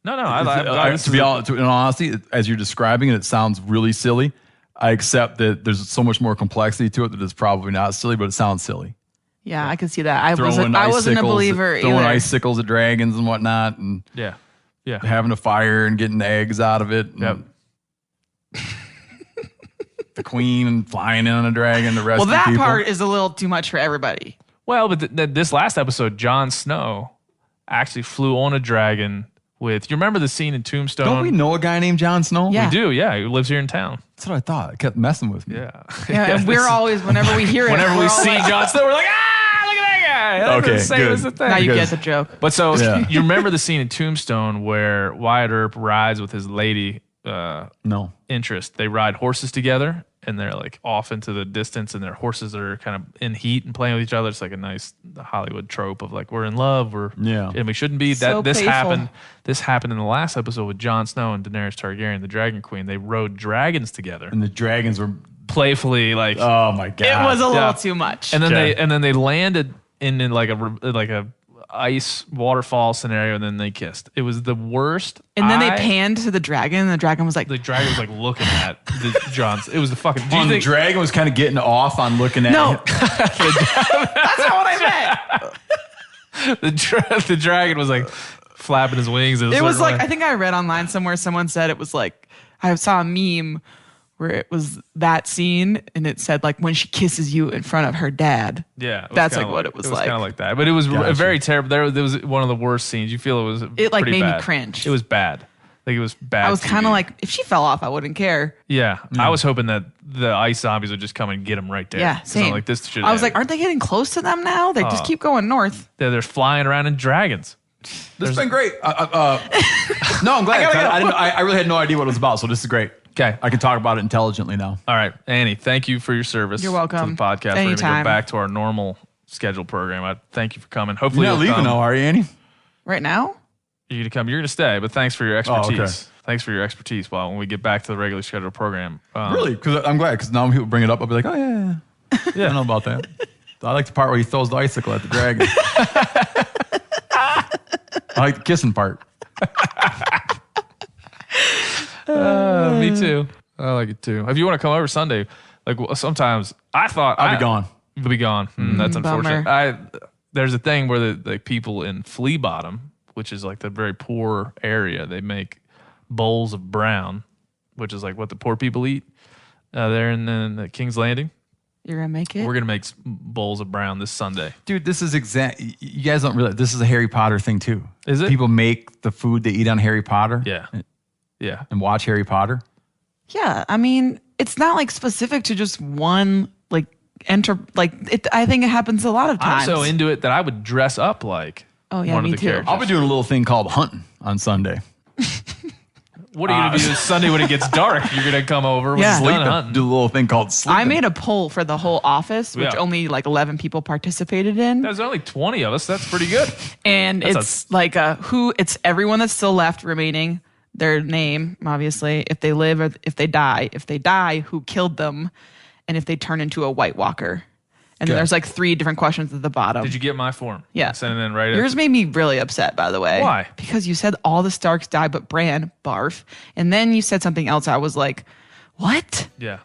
No. to be honest, in all honesty, as you're describing it, it sounds really silly. I accept that there's so much more complexity to it that it's probably not silly, but it sounds silly. Yeah, I can see that. I Throwing wasn't a believer throwing either. icicles at dragons and whatnot, and Yeah. having a fire and getting the eggs out of it. Yep. The queen flying in on a dragon. The rest Well, of the that people. part is a little too much for everybody. Well, but this last episode, Jon Snow actually flew on a dragon with. You remember the scene in Tombstone? Don't we know a guy named Jon Snow? Yeah. We do. Yeah, he lives here in town. That's what I thought. It kept messing with me. Yeah. Yeah, and we're always, whenever we hear it, Whenever we we're all see like, Jon Snow, we're like, look at that guy. That's Okay, the same good. as the thing. now you because- get the joke. But so Yeah. you remember the scene in Tombstone where Wyatt Earp rides with his lady No. interest. They ride horses together and they're like off into the distance and their horses are kind of in heat and playing with each other. It's like a nice Hollywood trope of like, we're in love, and we shouldn't be. So This playful. happened in the last episode with Jon Snow and Daenerys Targaryen, the Dragon Queen. They rode dragons together. And the dragons were. Playfully, like Oh my god! It was a Yeah. little too much. and then Okay. they landed in like a ice waterfall scenario, and then they kissed. It was the worst. And then they panned to the dragon, and the dragon was like, The dragon was like looking at the John's. It was the fucking. Do you the think? dragon was kind of getting off on looking at no, him. that's not what I meant. The dragon was like flapping his wings. It was like, I think I read online somewhere, someone said it was like, I saw a meme where it was that scene and it said like when she kisses you in front of her dad. Yeah. That's like what it was like. It was kind of like that. But it was a very terrible. There was one of the worst scenes. You feel it like made bad. Me cringe. It was bad. Like it was bad. I was kind of like, if she fell off, I wouldn't care. Yeah. I was hoping that the ice zombies would just come and get him right there. Yeah, same. Like, this should I was like, aren't they getting close to them now? They just keep going north. They're flying around in dragons. This has been great. No, I'm glad. I really had no idea what it was about, so this is great. Okay. I can talk about it intelligently now. All right. Annie, thank you for your service. You're welcome. To the podcast. Anytime. We're going to go back to our normal scheduled program. I thank you for coming. Hopefully you're not leaving now, are you, Annie? Right now? You're going to come. You're going to stay, but thanks for your expertise. Oh, okay. Thanks for your expertise. Well, when we get back to the regularly scheduled program. Really? Because I'm glad. Because now when people bring it up, I'll be like, oh, yeah. I know about that. I like the part where he throws the icicle at the dragon. I like the kissing part. Me too. I like it too. If you want to come over Sunday, like sometimes I thought I'll be gone. You'll be gone. That's unfortunate. Bummer. There's a thing where the people in Flea Bottom, which is like the very poor area, they make bowls of brown, which is like what the poor people eat. There in the King's Landing. You're going to make it? We're gonna make bowls of brown this Sunday. Dude, this is you guys don't realize this is a Harry Potter thing too. Is it? People make the food they eat on Harry Potter. Yeah. Yeah. And watch Harry Potter. Yeah. I mean, it's not like specific to just one, like, I think it happens a lot of times. I'm so into it that I would dress up like one of me the too. characters. I'll be doing a little thing called hunting on Sunday. What are you going to do this Sunday when it gets dark? You're going to come over when it's done hunting. Do a little thing called sleeping. I made a poll for the whole office, which only like 11 people participated in. There's only 20 of us. That's pretty good. And it's it's everyone that's still left remaining, their name, obviously, if they live or if they die, who killed them, and if they turn into a White Walker. And then there's like 3 different questions at the bottom. Did you get my form? Yeah. I sent it in right Yours made me really upset, by the way. Why? Because you said all the Starks died but Bran, barf. And then you said something else. I was like, what? Yeah.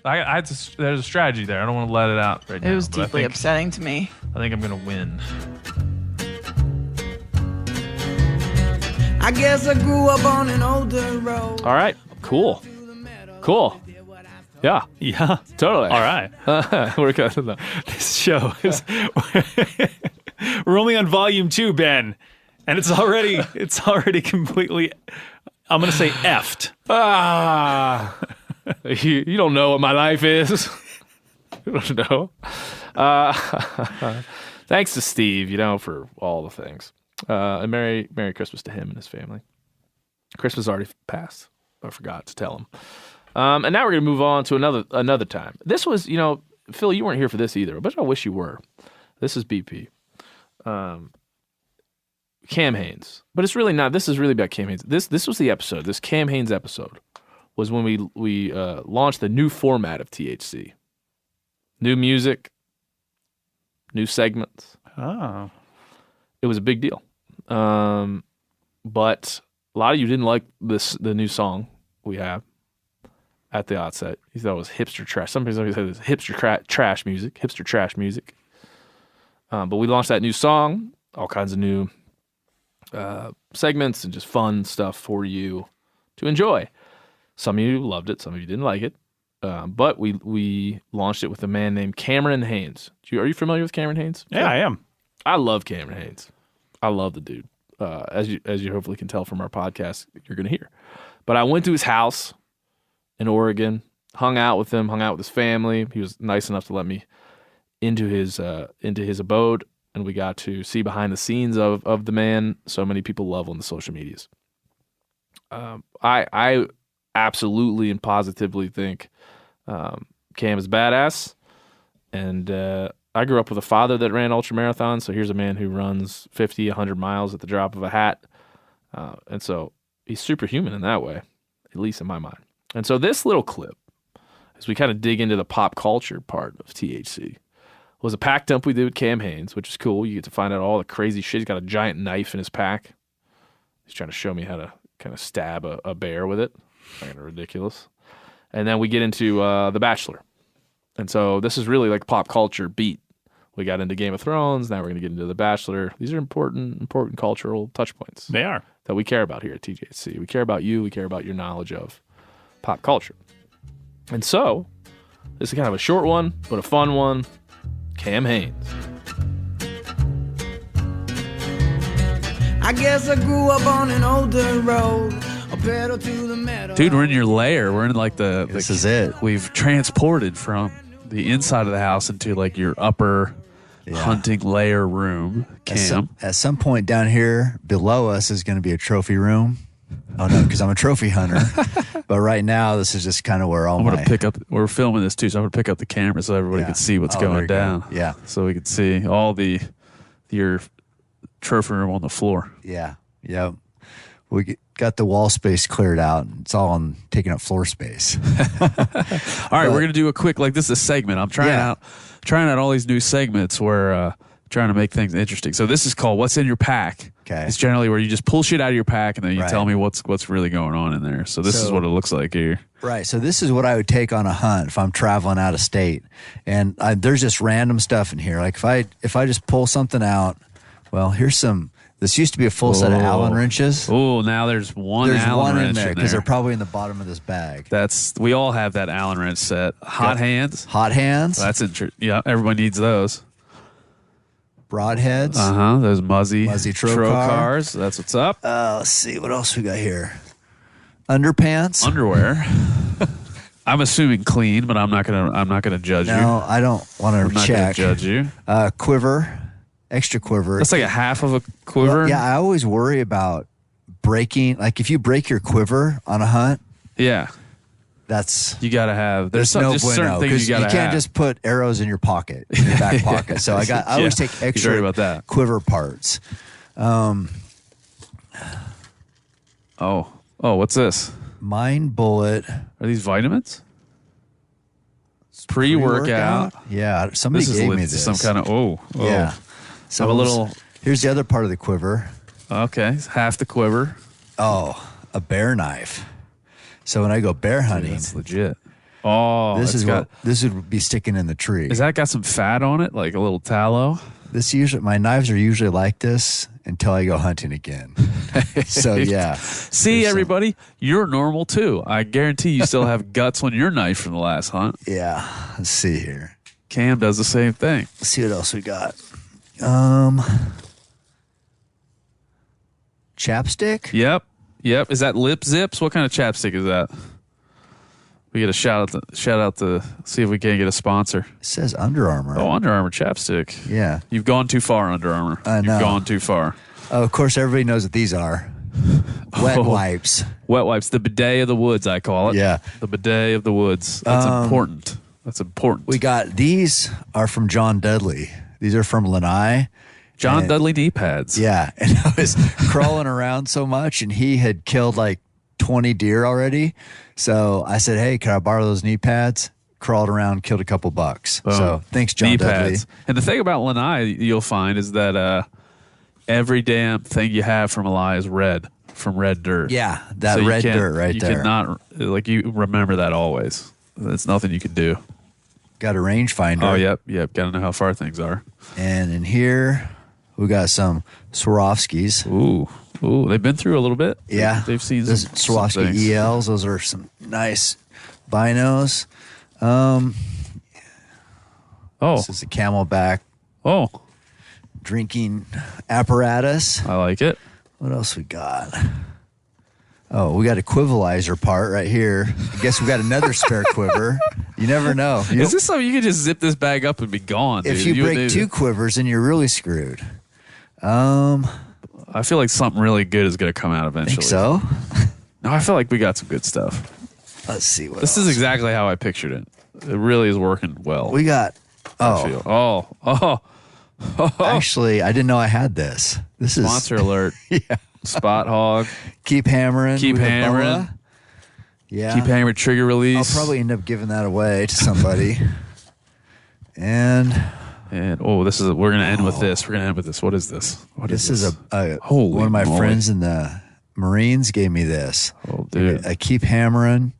There's a strategy there. I don't want to let it out right now. It was deeply upsetting to me. I think I'm going to win. I guess I grew up on an older road. All right. Cool. Yeah. Yeah. Totally. All right. We're good. This show is. We're only on volume 2, Ben, and it's already completely. I'm gonna say effed. You don't know what my life is. You don't know. Thanks to Steve, for all the things. And Merry Christmas to him and his family. Christmas already passed. I forgot to tell him. And now we're going to move on to another time. This was, Phil, you weren't here for this either, but I wish you were. This is BP. Cam Hanes. But it's really not. This is really about Cam Hanes. This was the episode. This Cam Hanes episode was when we launched the new format of THC. New music, new segments. Oh. It was a big deal. But a lot of you didn't like the new song we have. At the outset, he thought it was hipster trash. Some people say it was hipster trash music. But we launched that new song, all kinds of new segments and just fun stuff for you to enjoy. Some of you loved it, some of you didn't like it. But we launched it with a man named Cameron Hanes. Are you familiar with Cameron Hanes? Yeah, I am. I love Cameron Hanes. I love the dude. As you hopefully can tell from our podcast, you're going to hear. But I went to his house in Oregon, hung out with him, hung out with his family. He was nice enough to let me into his abode, and we got to see behind the scenes of the man so many people love on the social medias. I absolutely and positively think Cam is badass, and I grew up with a father that ran ultramarathons, so here's a man who runs 50, 100 miles at the drop of a hat, and so he's superhuman in that way, at least in my mind. And so this little clip, as we kind of dig into the pop culture part of THC, was a pack dump we did with Cam Hanes, which is cool. You get to find out all the crazy shit. He's got a giant knife in his pack. He's trying to show me how to kind of stab a bear with it. Kind of ridiculous. And then we get into The Bachelor. And so this is really like pop culture beat We got into Game of Thrones. Now we're going to get into The Bachelor. These are important cultural touch points. They are. That we care about here at THC. We care about you. We care about your knowledge of pop culture. And so, this is kind of a short one, but a fun one. Cam Haines. I guess I grew up on an older road. A pedal to the metal. Dude, we're in your lair. We're in like This is it. We've transported from the inside of the house into like your upper hunting lair room. Cam. At some point down here below us is going to be a trophy room. Oh no, because I'm a trophy hunter. But right now, this is just kind of where all I'm going to pick up. We're filming this too, so I'm going to pick up the camera so everybody can see what's going down. Yeah. So we can see all your trophy room on the floor. Yeah. Yeah. We got the wall space cleared out. It's all on taking up floor space. All right, we're going to do a quick, like this is a segment. I'm trying out all these new segments where trying to make things interesting. So this is called What's in Your Pack. Okay. It's generally where you just pull shit out of your pack and then you tell me what's really going on in there. So this is what it looks like here. Right. So this is what I would take on a hunt if I'm traveling out of state. And there's just random stuff in here. Like if I just pull something out, well, here's some. This used to be a full set of Allen wrenches. Oh, now there's one Allen wrench in there because they're probably in the bottom of this bag. We all have that Allen wrench set. Hot hands. Hot hands. That's interesting. Yeah, everyone needs those. Broadheads. Those muzzy trocars. That's what's up. Let's see what else we got here. Underpants. Underwear. I'm assuming clean, but I'm not gonna judge you. No, I don't want to check. I'm not gonna judge you. Quiver. Extra quiver. That's like a half of a quiver. Well, yeah, I always worry about breaking. Like if you break your quiver on a hunt, that's you got to have. There's no just bueno, certain things you got to have. You can't just put arrows in your pocket, in your back pocket. So I always take extra about that. quiver parts. What's this? Mind Bullet. Are these vitamins? Pre-workout. Yeah, somebody gave me this. Some kind of yeah. So a little. Here's the other part of the quiver. Okay, half the quiver. Oh, a bear knife. So when I go bear hunting, that's legit. Oh, this would be sticking in the tree. Is that got some fat on it, like a little tallow? My knives are usually like this until I go hunting again. So yeah. See, everybody, you're normal too. I guarantee you still have guts on your knife from the last hunt. Yeah. Let's see here. Cam does the same thing. Let's see what else we got. Chapstick? Yep. Is that lip zips? What kind of chapstick is that? We get a shout out to see if we can't get a sponsor. It says Under Armour. Oh, Under Armour chapstick. Yeah. You've gone too far, Under Armour. I know. You've gone too far. Oh, of course, everybody knows what these are. Wet wipes. Wet wipes. The bidet of the woods, I call it. Yeah. The bidet of the woods. That's important. That's important. These are from John Dudley. These are from Lanai. John Dudley knee pads. Yeah. And I was crawling around so much, and he had killed like 20 deer already. So I said, hey, can I borrow those knee pads? Crawled around, killed a couple bucks. So thanks, John knee Dudley. Pads. And the thing about Lanai you'll find is that every damn thing you have from Lanai is red, from red dirt. Yeah, that red dirt right there. You cannot, you remember that always. There's nothing you can do. Got a rangefinder. Oh, yep. Got to know how far things are. And in here, we got some Swarovskis. Ooh, they've been through a little bit. Yeah. They've seen some Swarovski ELs. Those are some nice binos. This is a Camelback. Drinking apparatus. I like it. What else we got? Oh, we got a quivalizer part right here. I guess we got another spare quiver. You never know. Is this something you could just zip this bag up and be gone? If dude. you break two quivers, then you're really screwed. I feel like something really good is going to come out eventually. Think so? No, I feel like we got some good stuff. Let's see what This else. is exactly how I pictured it. It really is working well. We got. Actually, I didn't know I had this. This is sponsor alert. Yeah. Spot hog. Keep hammering. Keep with a hammering. boa. Yeah. Keep hammering. Trigger release. I'll probably end up giving that away to somebody. and we're gonna end with this. We're gonna end with this. What is this? This is Holy one of my moly. friends in the Marines gave me this. Oh, dude. I keep hammering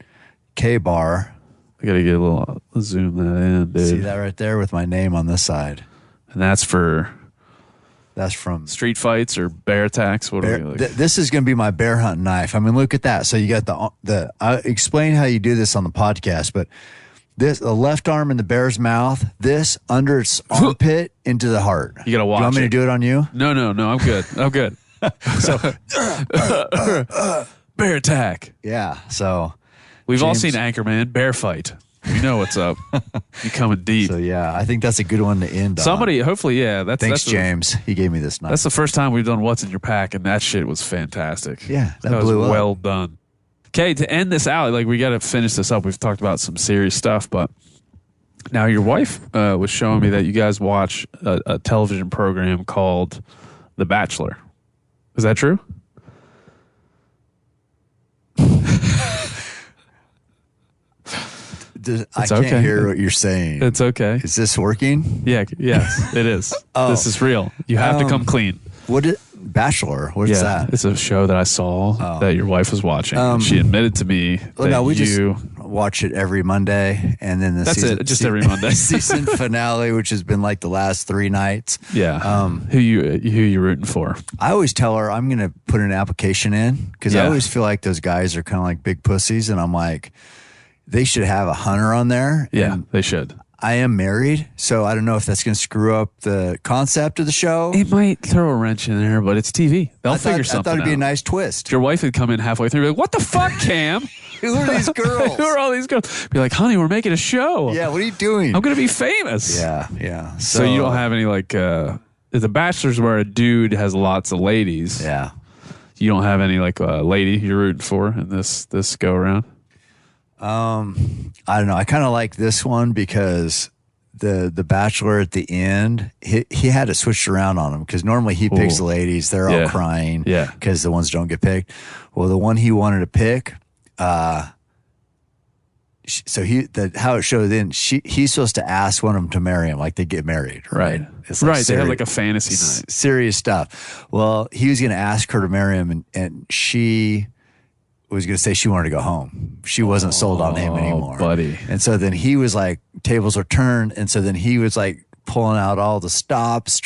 K-bar. I gotta get a little zoom that in, dude. See that right there with my name on this side. And that's from street fights or bear attacks. What bear, are we like? This is going to be my bear hunt knife. I mean, look at that. So you got the I explain how you do this on the podcast, but the left arm in the bear's mouth, this under its armpit into the heart. You got to watch. Do you want me to do it on you? No, I'm good. I'm good. So bear attack. Yeah. So we've all seen Anchorman, bear fight. You know what's up. You coming deep. So yeah, I think that's a good one to end Somebody, on. hopefully, yeah. Thanks, James. He gave me this knife. That's the first time we've done What's in Your Pack, and that shit was fantastic. Yeah, that was blew up. well done. Okay, to end this out, like we got to finish this up. We've talked about some serious stuff, but now your wife was showing me that you guys watch a television program called The Bachelor. Is that true? I can't hear what you're saying. It's okay. Is this working? Yeah. Yes, it is. Oh. This is real. You have to come clean. Bachelor? What's that? It's a show that I saw that your wife was watching. She admitted to me that we just watch it every Monday, and then every Monday season finale, which has been like the last 3 nights. Yeah. Who you rooting for? I always tell her I'm going to put an application in because I always feel like those guys are kind of like big pussies, and I'm like, they should have a hunter on there. Yeah, they should. I am married, so I don't know if that's going to screw up the concept of the show. It might throw a wrench in there, but it's TV. They'll figure something out. I thought it'd be a nice twist. If your wife would come in halfway through and be like, what the fuck, Cam? Who are these girls? Who are all these girls? Be like, honey, we're making a show. Yeah, what are you doing? I'm going to be famous. Yeah. So you don't have any like, The Bachelor's where a dude has lots of ladies. Yeah. You don't have any like lady you're rooting for in this go around? I don't know. I kind of like this one because the Bachelor at the end, he had it switched around on him because normally he picks the ladies. They're all crying because the ones don't get picked. Well, the one he wanted to pick, so how it showed then, he's supposed to ask one of them to marry him, like they get married, right? It's like they have like a fantasy night. Serious stuff. Well, he was going to ask her to marry him, and she was going to say she wanted to go home. She wasn't sold on him anymore. Buddy. And so then he was like, tables were turned. And so then he was like pulling out all the stops,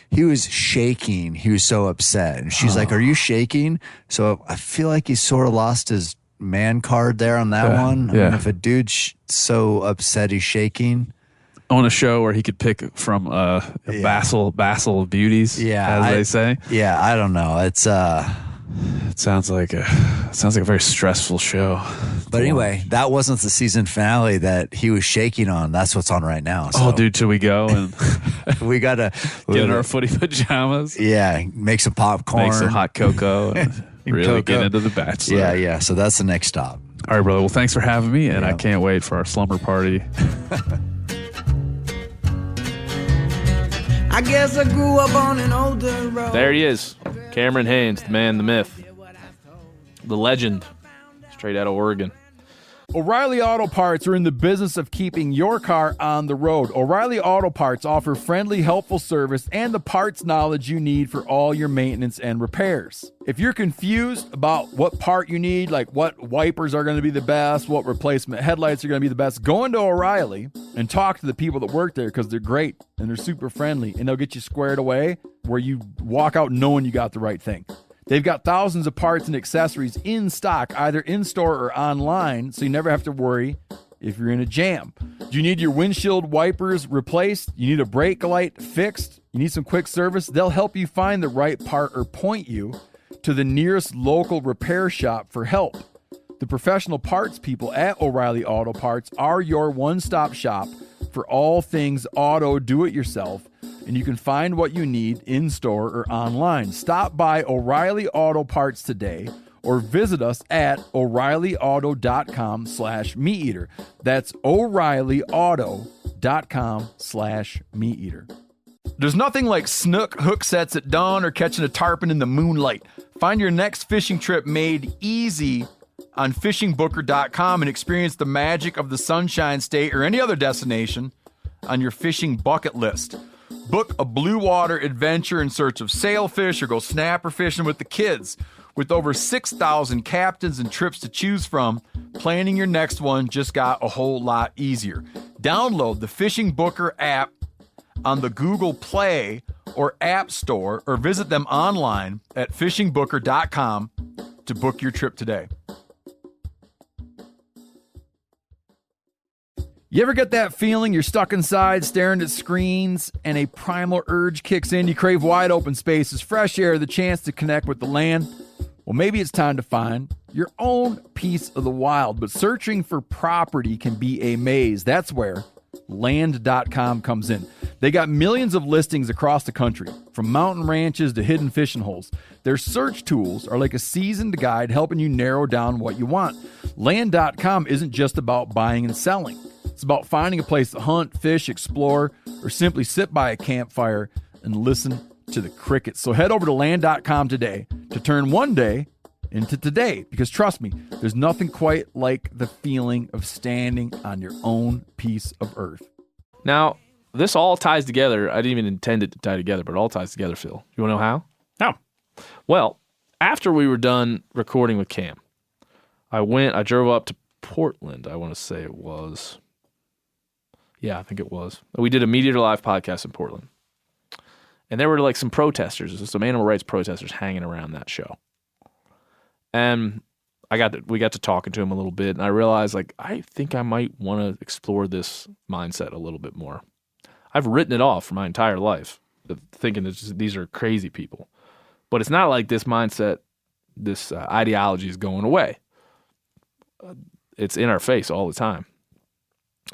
he was shaking. He was so upset. And she's like, are you shaking? So I feel like he sort of lost his man card there on that one. I mean, if a dude's so upset he's shaking. On a show where he could pick from Basil of beauties, as they say. Yeah, I don't know. It's it sounds like a very stressful show. But anyway, that wasn't the season finale that he was shaking on. That's what's on right now. So. Oh, dude, till we go and we gotta get in our footy pajamas. Yeah, make some popcorn, make some hot cocoa, and really get into The Bachelor. Yeah. So that's the next stop. All right, brother. Well, thanks for having me, and I can't wait for our slumber party. I guess I grew up on an older road. There he is. Cameron Haynes, the man, the myth, the legend, straight out of Oregon. O'Reilly Auto Parts are in the business of keeping your car on the road. O'Reilly Auto Parts offer friendly, helpful service and the parts knowledge you need for all your maintenance and repairs. If you're confused about what part you need, like what wipers are going to be the best, what replacement headlights are going to be the best, go into O'Reilly and talk to the people that work there because they're great and they're super friendly and they'll get you squared away where you walk out knowing you got the right thing. They've got thousands of parts and accessories in stock, either in-store or online, so you never have to worry if you're in a jam. Do you need your windshield wipers replaced? You need a brake light fixed? You need some quick service? They'll help you find the right part or point you to the nearest local repair shop for help. The professional parts people at O'Reilly Auto Parts are your one-stop shop for all things auto do-it-yourself, and you can find what you need in-store or online. Stop by O'Reilly Auto Parts today or visit us at O'ReillyAuto.com/MeatEater. That's O'ReillyAuto.com/MeatEater. There's nothing like snook hook sets at dawn or catching a tarpon in the moonlight. Find your next fishing trip made easy on fishingbooker.com and experience the magic of the Sunshine State or any other destination on your fishing bucket list. Book a blue water adventure in search of sailfish or go snapper fishing with the kids. With over 6,000 captains and trips to choose from, planning your next one just got a whole lot easier. Download the Fishing Booker app on the Google Play or App Store, or visit them online at fishingbooker.com to book your trip today. You ever get that feeling you're stuck inside staring at screens and a primal urge kicks in? You crave wide open spaces, fresh air, the chance to connect with the land. Well, maybe it's time to find your own piece of the wild, but searching for property can be a maze. That's where land.com comes in. They got millions of listings across the country, from mountain ranches to hidden fishing holes. Their search tools are like a seasoned guide helping you narrow down what you want. Land.com isn't just about buying and selling. It's about finding a place to hunt, fish, explore, or simply sit by a campfire and listen to the crickets. So head over to land.com today to turn one day into today, because trust me, there's nothing quite like the feeling of standing on your own piece of earth. Now, this all ties together. I didn't even intend it to tie together, but it all ties together, Phil. You want to know how? How? Well, after we were done recording with Cam, I drove up to Portland, I want to say it was. Yeah, I think it was. We did a Media to Live podcast in Portland. And there were like some protesters, some animal rights protesters hanging around that show. And we got to talking to him a little bit, and I realized, like, I think I might want to explore this mindset a little bit more. I've written it off for my entire life, thinking that these are crazy people. But it's not like this mindset, this ideology is going away. It's in our face all the time.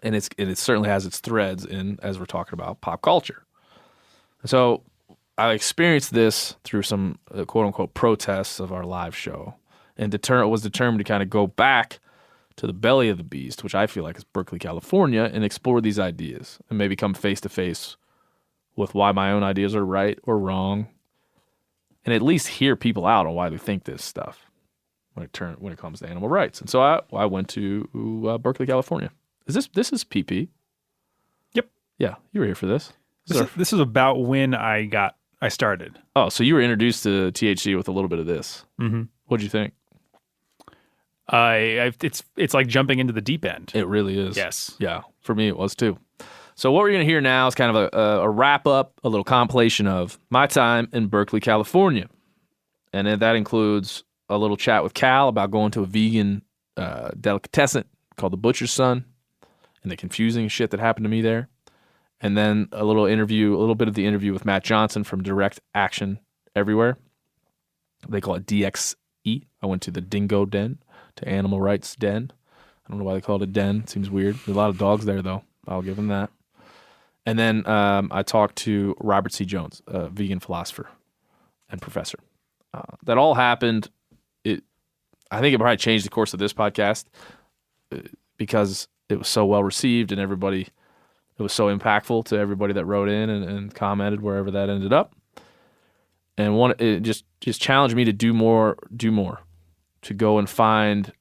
And it certainly has its threads in, as we're talking about, pop culture. So I experienced this through some quote-unquote protests of our live show, and was determined to kind of go back to the belly of the beast, which I feel like is Berkeley, California, and explore these ideas and maybe come face-to-face with why my own ideas are right or wrong, and at least hear people out on why they think this stuff when it comes to animal rights. And so I went to Berkeley, California. This is PP? Yep. Yeah, you were here for this. This is about when I started. Oh, so you were introduced to THC with a little bit of this. Mm-hmm. What'd you think? It's like jumping into the deep end. It really is. Yes. Yeah, for me it was too. So what we're going to hear now is kind of a wrap up, a little compilation of my time in Berkeley, California. And then that includes a little chat with Cal about going to a vegan delicatessen called the Butcher's Son, and the confusing shit that happened to me there. And then a little bit of the interview with Matt Johnson from Direct Action Everywhere. They call it DXE. I went to the Dingo Den, to Animal Rights Den. I don't know why they call it a den. It seems weird. There's a lot of dogs there, though. I'll give them that. And then I talked to Robert C. Jones, a vegan philosopher and professor. That all happened. I think it probably changed the course of this podcast because it was so well received and it was so impactful to everybody that wrote in and commented wherever that ended up. And it just challenged me to do more, to go and find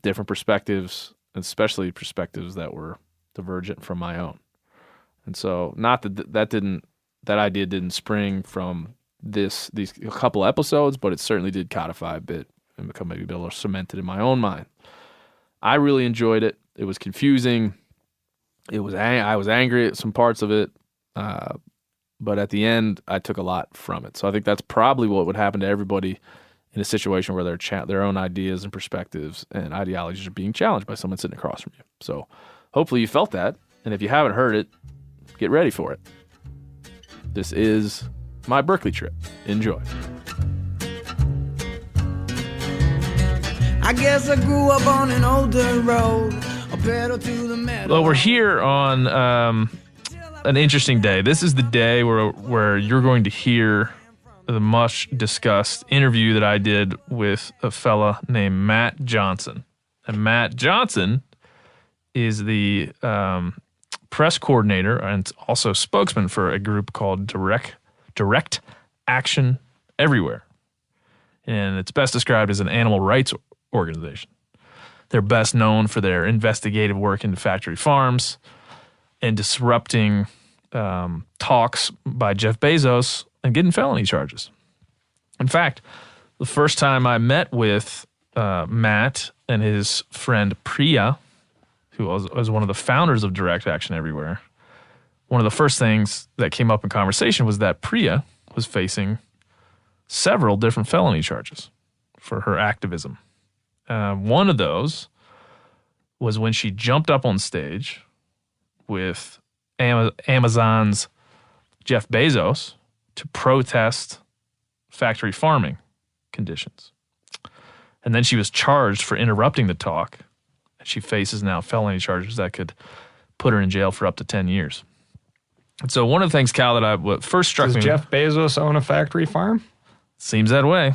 different perspectives, especially perspectives that were divergent from my own. And so, not that idea didn't spring from these couple episodes, but it certainly did codify a bit and become maybe a bit more cemented in my own mind. I really enjoyed it. It was confusing. I was angry at some parts of it, but at the end, I took a lot from it. So I think that's probably what would happen to everybody in a situation where their own ideas and perspectives and ideologies are being challenged by someone sitting across from you. So hopefully you felt that, and if you haven't heard it, get ready for it. This is my Berkeley trip. Enjoy. I guess I grew up on an older road, a pedal to the metal. Well, we're here on an interesting day. This is the day where you're going to hear the much discussed interview that I did with a fella named Matt Johnson. And Matt Johnson is the press coordinator and also spokesman for a group called Direct Action Everywhere. And it's best described as an animal rights organization. They're best known for their investigative work into factory farms and disrupting talks by Jeff Bezos and getting felony charges. In fact, the first time I met with Matt and his friend Priya, who was one of the founders of Direct Action Everywhere, one of the first things that came up in conversation was that Priya was facing several different felony charges for her activism. One of those was when she jumped up on stage with Amazon's Jeff Bezos to protest factory farming conditions. And then she was charged for interrupting the talk. And she faces now felony charges that could put her in jail for up to 10 years. And so one of the things, Cal, that what first struck me... Does Jeff Bezos own a factory farm? Seems that way.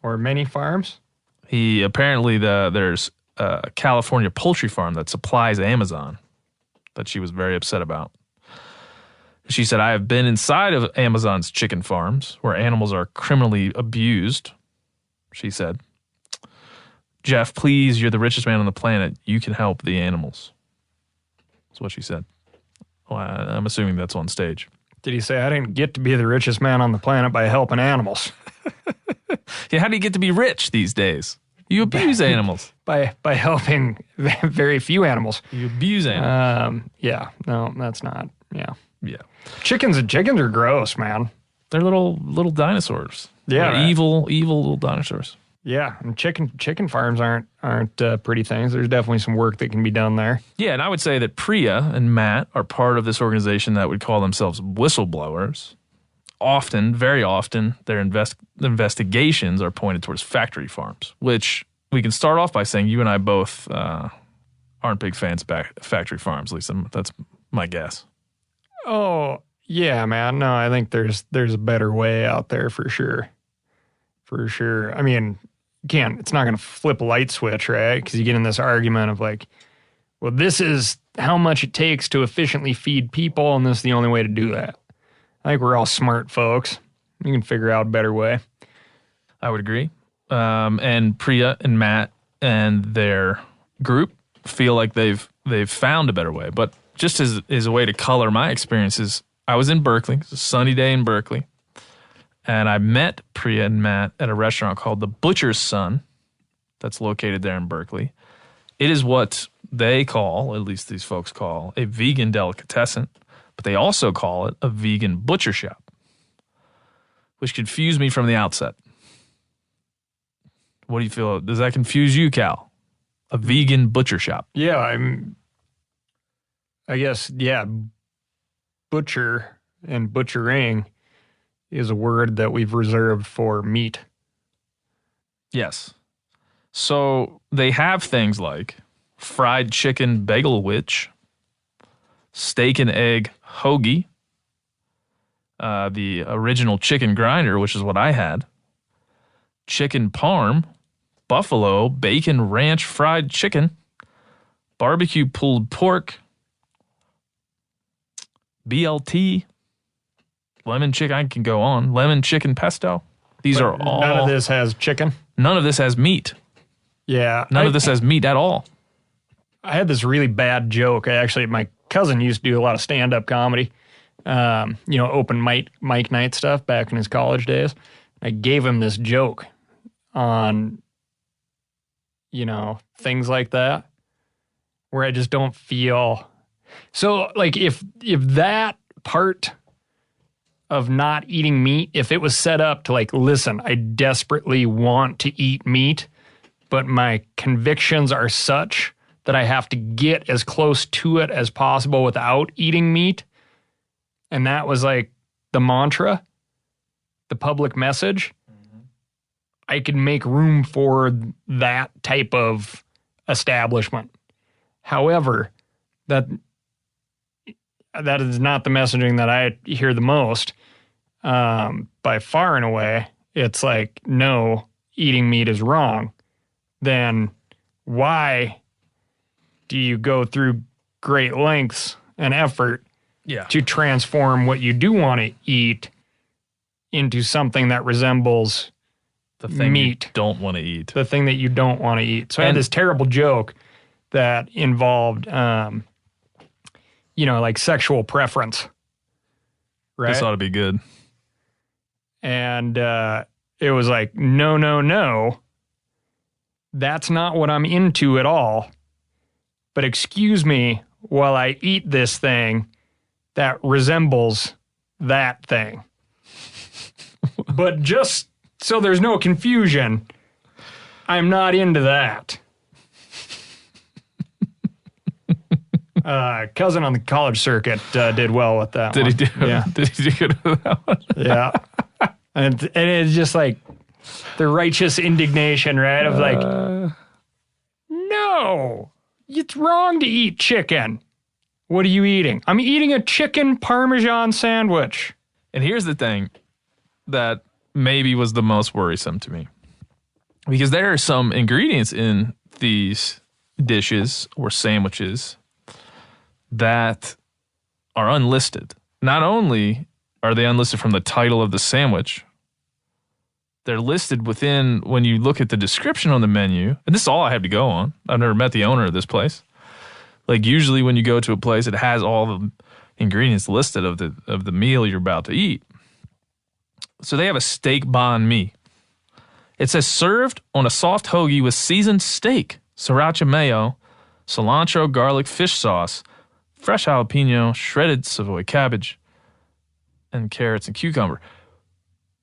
Or many farms? He apparently, there's a California poultry farm that supplies Amazon that she was very upset about. She said, I have been inside of Amazon's chicken farms where animals are criminally abused, she said. Jeff, please, you're the richest man on the planet. You can help the animals. That's what she said. Well, I'm assuming that's on stage. Did he say, I didn't get to be the richest man on the planet by helping animals? Yeah, how do you get to be rich these days? You abuse animals. By helping very few animals. You abuse animals. Yeah, no, that's not, yeah. Yeah. Chickens are gross, man. They're little dinosaurs. Yeah. They're evil little dinosaurs. Yeah, and chicken farms aren't pretty things. There's definitely some work that can be done there. Yeah, and I would say that Priya and Matt are part of this organization that would call themselves whistleblowers. Very often, their investigations are pointed towards factory farms, which we can start off by saying you and I both aren't big fans of factory farms. At least that's my guess. Oh, yeah, man. No, I think there's a better way out there for sure. For sure. I mean, it's not going to flip a light switch, right? Because you get in this argument of like, well, this is how much it takes to efficiently feed people, and this is the only way to do that. I think we're all smart folks. You can figure out a better way. I would agree. And Priya and Matt and their group feel like they've found a better way. But just as a way to color my experiences, I was in Berkeley. It's a sunny day in Berkeley. And I met Priya and Matt at a restaurant called The Butcher's Son that's located there in Berkeley. It is what they call, at least these folks call, a vegan delicatessen, but they also call it a vegan butcher shop, which confused me from the outset. What do you feel? Does that confuse you, Cal? A vegan butcher shop? Yeah, I guess, yeah, butcher and butchering is a word that we've reserved for meat. Yes. So they have things like fried chicken bagel witch, steak and egg hoagie, the original chicken grinder, which is what I had, chicken parm, buffalo, bacon ranch fried chicken, barbecue pulled pork, BLT, lemon chicken, I can go on, lemon chicken pesto. These are all... None of this has chicken? None of this has meat. Yeah. None of this has meat at all. I had this really bad joke. My cousin used to do a lot of stand-up comedy, open mic night stuff back in his college days. I gave him this joke on, things like that, where I just don't feel... So, like, if that part of not eating meat, if it was set up to, like, listen, I desperately want to eat meat, but my convictions are such that I have to get as close to it as possible without eating meat, and that was, like, the mantra, the public message, I could make room for that type of establishment. However, that is not the messaging that I hear the most. By far and away, it's like, no, eating meat is wrong. Then why do you go through great lengths and effort to transform what you do want to eat into something that resembles the thing meat? You don't want to eat. The thing that you don't want to eat. So I had this terrible joke that involved, like sexual preference. Right? This ought to be good. And it was like, no. That's not what I'm into at all. But excuse me while I eat this thing that resembles that thing. But just so there's no confusion, I'm not into that. Cousin on the college circuit did well with that one. Did he do? Yeah. Did he do good with that one? Yeah. And it's just like the righteous indignation, right? Of like, no, it's wrong to eat chicken. What are you eating? I'm eating a chicken Parmesan sandwich. And here's the thing that maybe was the most worrisome to me. Because there are some ingredients in these dishes or sandwiches that are unlisted. Not only are they unlisted from the title of the sandwich, they're listed within, when you look at the description on the menu, and this is all I have to go on. I've never met the owner of this place. Like usually when you go to a place, it has all the ingredients listed of the meal you're about to eat. So they have a steak banh mi. It says served on a soft hoagie with seasoned steak, sriracha mayo, cilantro, garlic, fish sauce, fresh jalapeno, shredded Savoy cabbage, and carrots and cucumber.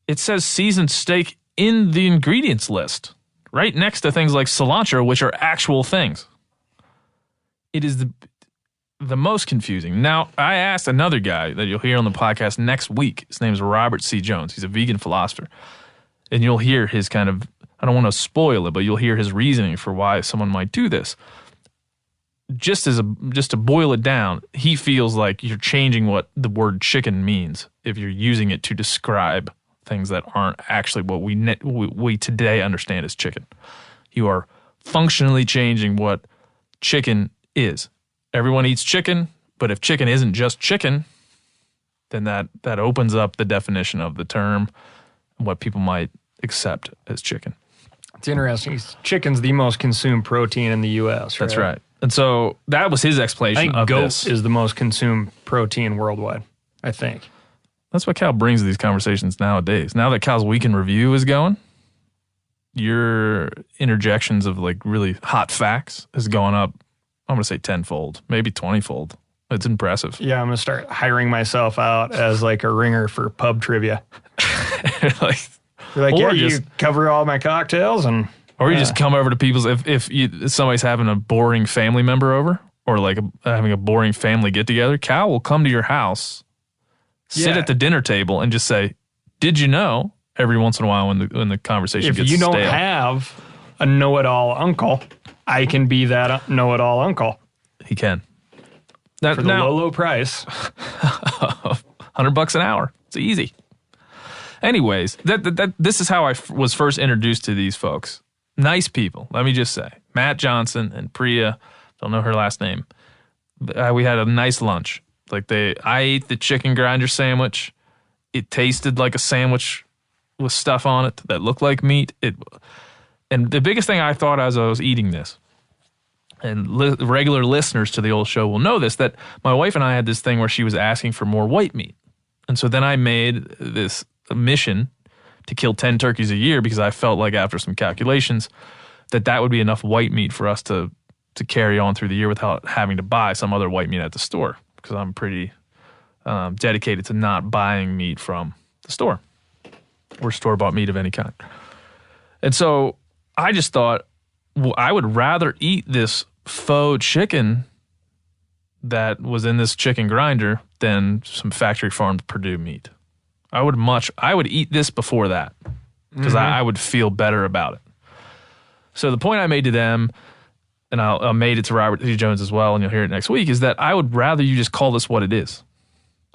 It says seasoned steak in the ingredients list, right next to things like cilantro, which are actual things. It is the most confusing. Now, I asked another guy that you'll hear on the podcast next week. His name is Robert C. Jones. He's a vegan philosopher. And you'll hear his kind of, I don't want to spoil it, but you'll hear his reasoning for why someone might do this. Just to boil it down, he feels like you're changing what the word chicken means if you're using it to describe things that aren't actually what we today understand as chicken. You are functionally changing what chicken is. Everyone eats chicken, but if chicken isn't just chicken, then that opens up the definition of the term and what people might accept as chicken. It's interesting. Chicken's the most consumed protein in the U.S., right? That's right. And so that was his explanation of goat this. is the most consumed protein worldwide, I think. That's what Cal brings to these conversations nowadays. Now that Cal's Week in Review is going, your interjections of like really hot facts has gone up, I'm going to say 10-fold, maybe 20-fold. It's impressive. Yeah, I'm going to start hiring myself out as like a ringer for pub trivia. You cover all my cocktails and... Or you just come over to people's, if somebody's having a boring family member over or like having a boring family get together, Cal will come to your house, sit at the dinner table and just say, did you know, every once in a while when the conversation gets stale. If you don't have a know-it-all uncle, I can be that know-it-all uncle. He can. For the low price. $100 an hour. It's easy. Anyways, this is how I was first introduced to these folks. Nice people, let me just say. Matt Johnson and Priya, don't know her last name. We had a nice lunch. I ate the chicken grinder sandwich. It tasted like a sandwich with stuff on it that looked like meat. And the biggest thing I thought as I was eating this, and regular listeners to the old show will know this, that my wife and I had this thing where she was asking for more white meat. And so then I made this mission to kill 10 turkeys a year because I felt like after some calculations that would be enough white meat for us to carry on through the year without having to buy some other white meat at the store because I'm pretty dedicated to not buying meat from the store or store-bought meat of any kind. And so I just thought, well, I would rather eat this faux chicken that was in this chicken grinder than some factory-farmed Purdue meat. I would eat this before that because I would feel better about it. So the point I made to them, and I made it to Robert C. Jones as well, and you'll hear it next week, is that I would rather you just call this what it is.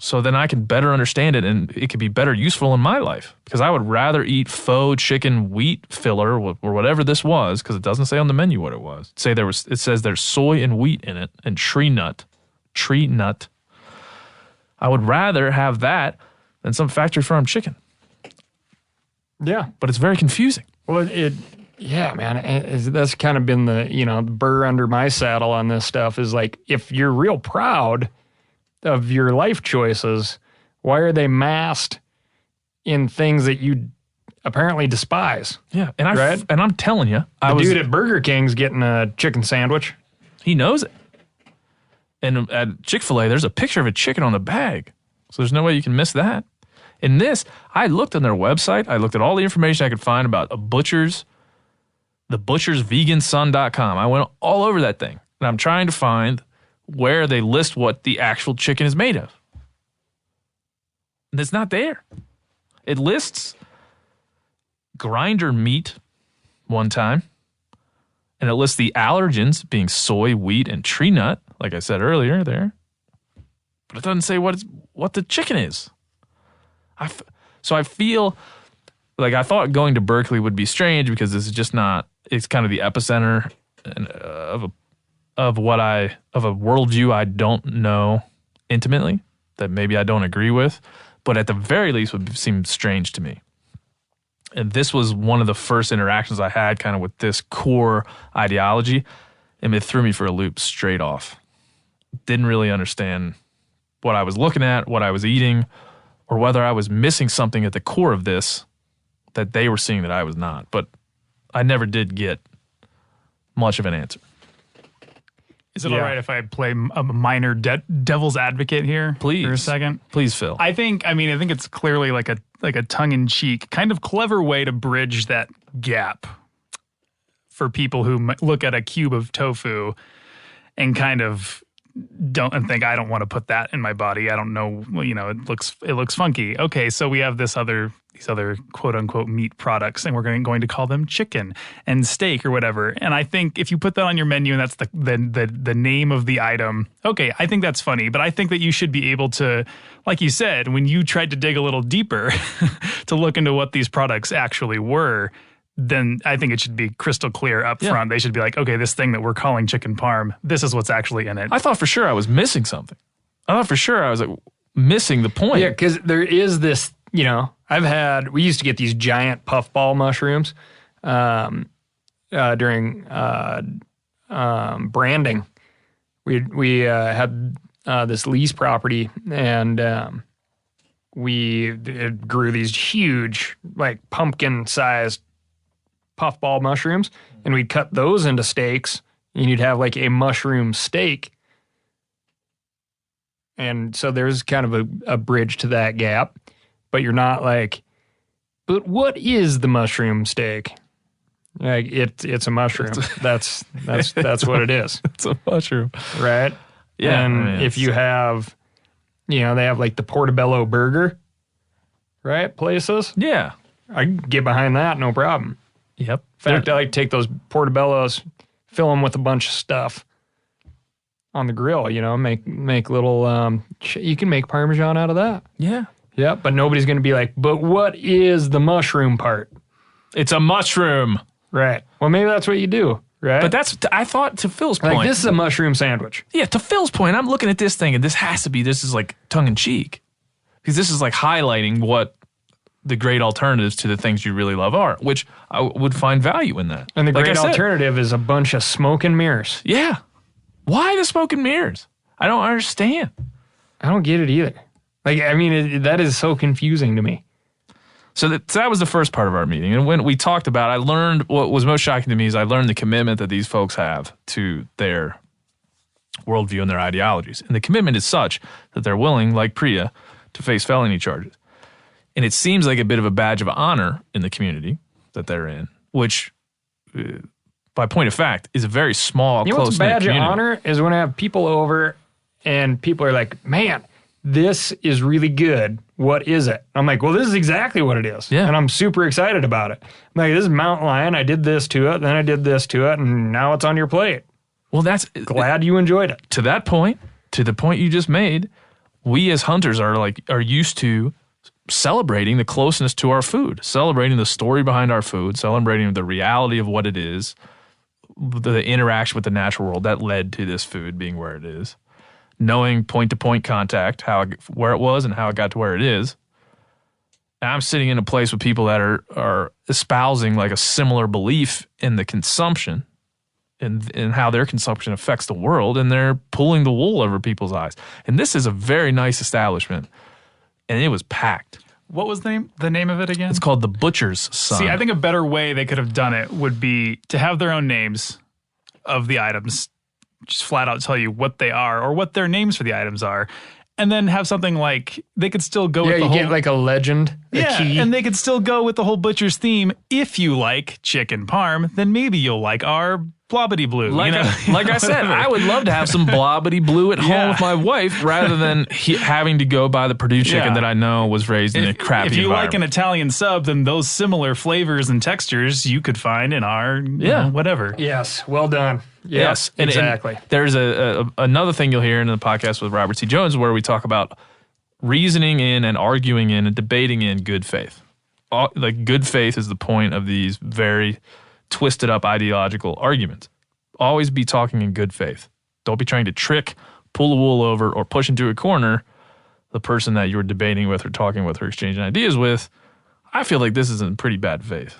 So then I can better understand it and it could be better useful in my life because I would rather eat faux chicken wheat filler or whatever this was because it doesn't say on the menu what it was. It says there's soy and wheat in it and tree nut. I would rather have that than some factory farmed chicken. Yeah. But it's very confusing. Well, yeah, man. That's kind of been the burr under my saddle on this stuff is like, if you're real proud of your life choices, why are they masked in things that you apparently despise? Yeah. And I'm telling you, the dude at Burger King's getting a chicken sandwich. He knows it. And at Chick-fil-A, there's a picture of a chicken on the bag. So there's no way you can miss that. In this, I looked on their website. I looked at all the information I could find about the butchersvegansun.com. I went all over that thing. And I'm trying to find where they list what the actual chicken is made of. And it's not there. It lists grinder meat one time. And it lists the allergens being soy, wheat, and tree nut, like I said earlier there. But it doesn't say what the chicken is. So I feel like I thought going to Berkeley would be strange because this is just not, it's kind of the epicenter of a worldview I don't know intimately, that maybe I don't agree with, but at the very least would seem strange to me. And this was one of the first interactions I had kind of with this core ideology, and it threw me for a loop straight off. Didn't really understand what I was looking at, what I was eating, or whether I was missing something at the core of this that they were seeing that I was not. But I never did get much of an answer. Is it all right if I play a minor devil's advocate here? Please. For a second? Please, Phil. I think it's clearly like a tongue-in-cheek, kind of clever way to bridge that gap for people who look at a cube of tofu and kind of don't think, I don't want to put that in my body. I don't know, it looks funky. Okay, so we have these other quote unquote meat products, and we're going to call them chicken and steak or whatever. And I think if you put that on your menu and that's the name of the item, okay, I think that's funny. But I think that you should be able to, like you said, when you tried to dig a little deeper to look into what these products actually were, then I think it should be crystal clear up front. They should be like, okay, this thing that we're calling chicken parm, this is what's actually in it. I thought for sure I was missing something. I thought for sure I was missing the point. Yeah, because there is this, we used to get these giant puffball mushrooms during branding. We had this lease property, and we grew these huge, like pumpkin-sized puffball mushrooms, and we'd cut those into steaks, and you'd have like a mushroom steak. And so there's kind of a bridge to that gap, but you're not like, but what is the mushroom steak? Like it's a mushroom. That's what it is. It's a mushroom. Right? Yeah. And if you have, they have like the Portobello burger, right? Places. Yeah. I can get behind that, no problem. Yep. In fact, I like to take those Portobellos, fill them with a bunch of stuff on the grill, make little, you can make Parmesan out of that. Yeah. Yeah, but nobody's going to be like, but what is the mushroom part? It's a mushroom. Right. Well, maybe that's what you do, right? But I thought to Phil's point. Like, this is a mushroom sandwich. Yeah, to Phil's point, I'm looking at this thing, and this is like tongue-in-cheek. Because this is like highlighting what the great alternatives to the things you really love are, which I would find value in that. And the great alternative is a bunch of smoke and mirrors. Yeah. Why the smoke and mirrors? I don't understand. I don't get it either. That is so confusing to me. So that was the first part of our meeting. And when we talked about it, I learned what was most shocking to me is I learned the commitment that these folks have to their worldview and their ideologies. And the commitment is such that they're willing, like Priya, to face felony charges. And it seems like a bit of a badge of honor in the community that they're in, which, by point of fact, is a very small, close-knit what's a badge community. of honor is when I have people over and people are like, man, this is really good. What is it? I'm like, well, this is exactly what it is. Yeah. And I'm super excited about it. I'm like, this is Mountain Lion. I did this to it, then I did this to it, and now it's on your plate. Well, that's glad you enjoyed it. To that point, to the point you just made, we as hunters are used to celebrating the closeness to our food, celebrating the story behind our food, celebrating the reality of what it is, the interaction with the natural world that led to this food being where it is, knowing point-to-point contact, where it was and how it got to where it is. And I'm sitting in a place with people that are espousing like a similar belief in the consumption and how their consumption affects the world, and they're pulling the wool over people's eyes. And this is a very nice establishment, and it was packed. What was the name of it again? It's called the Butcher's Son. See, I think a better way they could have done it would be to have their own names of the items just flat out tell you what they are or what their names for the items are. And then have something like they could still go with the whole... Yeah, you get like a legend, a key. And they could still go with the whole butcher's theme. If you like chicken parm, then maybe you'll like our blobbity blue. Like I said, I would love to have some blobbity blue at home with my wife rather than having to go buy the Purdue chicken that I know was raised in a crappy If you environment. like an Italian sub, then those similar flavors and textures you could find in our you know, whatever. Yes, well done. Yes, exactly. And there's another thing you'll hear in the podcast with Robert C. Jones where we talk about reasoning in and arguing in and debating in good faith. Like good faith is the point of these very twisted up ideological arguments. Always be talking in good faith. Don't be trying to trick, pull the wool over, or push into a corner the person that you're debating with or talking with or exchanging ideas with. I feel like this is in pretty bad faith.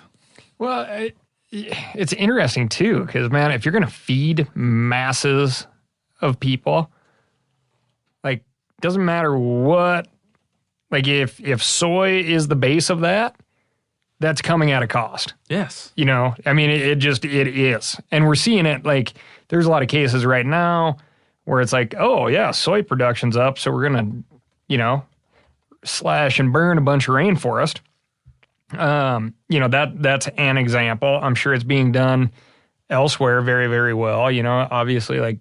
Well, it's interesting too, because man, if you're going to feed masses of people, like doesn't matter what, like if soy is the base of that, that's coming at a cost. Yes. You know, I mean, it is. And we're seeing it like there's a lot of cases right now where it's like, oh yeah, soy production's up. So we're going to, you know, slash and burn a bunch of rainforest. You know, that's an example. I'm sure it's being done elsewhere very, very well. You know, obviously like